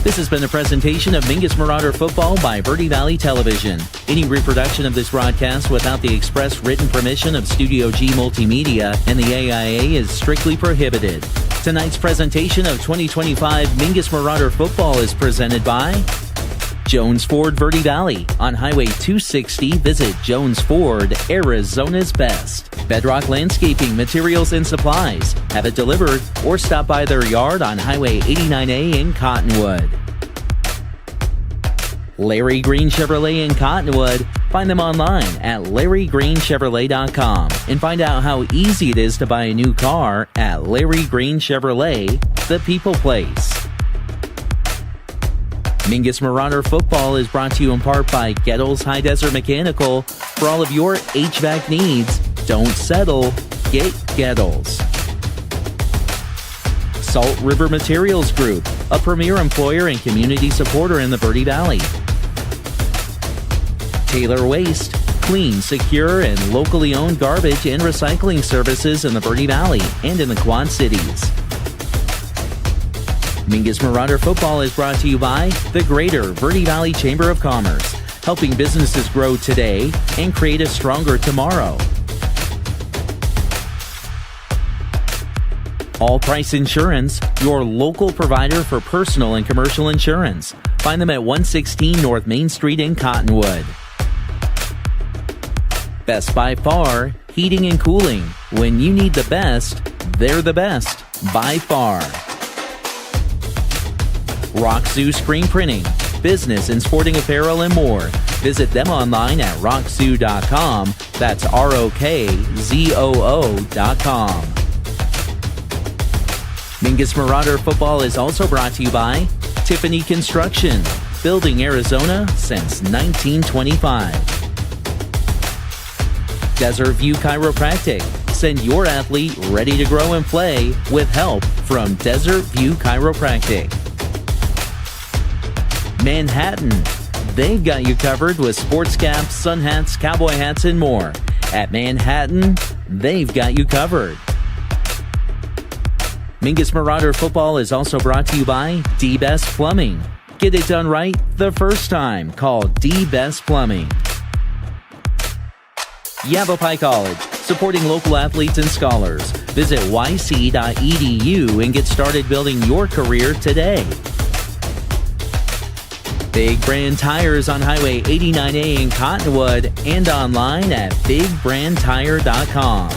This has been a presentation of Mingus Marauder Football by Verde Valley Television. Any reproduction of this broadcast without the express written permission of Studio G Multimedia and the AIA is strictly prohibited. Tonight's presentation of 2025 Mingus Marauder Football is presented by Jones Ford Verde Valley. On Highway 260, visit Jones Ford, Arizona's best. Bedrock Landscaping, Materials and Supplies. Have it delivered or stop by their yard on Highway 89A in Cottonwood. Larry Green Chevrolet in Cottonwood. Find them online at LarryGreenChevrolet.com and find out how easy it is to buy a new car at Larry Green Chevrolet, the people place. Mingus Marauder Football is brought to you in part by Gettles High Desert Mechanical. For all of your HVAC needs, don't settle, get Gettles. Salt River Materials Group, a premier employer and community supporter in the Verde Valley. Taylor Waste, clean, secure, and locally owned garbage and recycling services in the Verde Valley and in the Quad Cities. Mingus Marauder Football is brought to you by the Greater Verde Valley Chamber of Commerce, helping businesses grow today and create a stronger tomorrow. All Price Insurance, your local provider for personal and commercial insurance. Find them at 116 North Main Street in Cottonwood. Best by Far, heating and cooling. When you need the best, they're the best by far. Rock Zoo Screen Printing, business and sporting apparel and more. Visit them online at rockzoo.com. That's ROKZOO.com. Mingus Marauder Football is also brought to you by Tiffany Construction, building Arizona since 1925. Desert View Chiropractic, send your athlete ready to grow and play with help from Desert View Chiropractic. Manhattan, they've got you covered with sports caps, sun hats, cowboy hats, and more. At Manhattan, they've got you covered. Mingus Marauder Football is also brought to you by D-Best Plumbing. Get it done right the first time. Call D-Best Plumbing. Yavapai College, supporting local athletes and scholars. Visit yc.edu and get started building your career today. Big Brand Tires on Highway 89A in Cottonwood and online at bigbrandtire.com.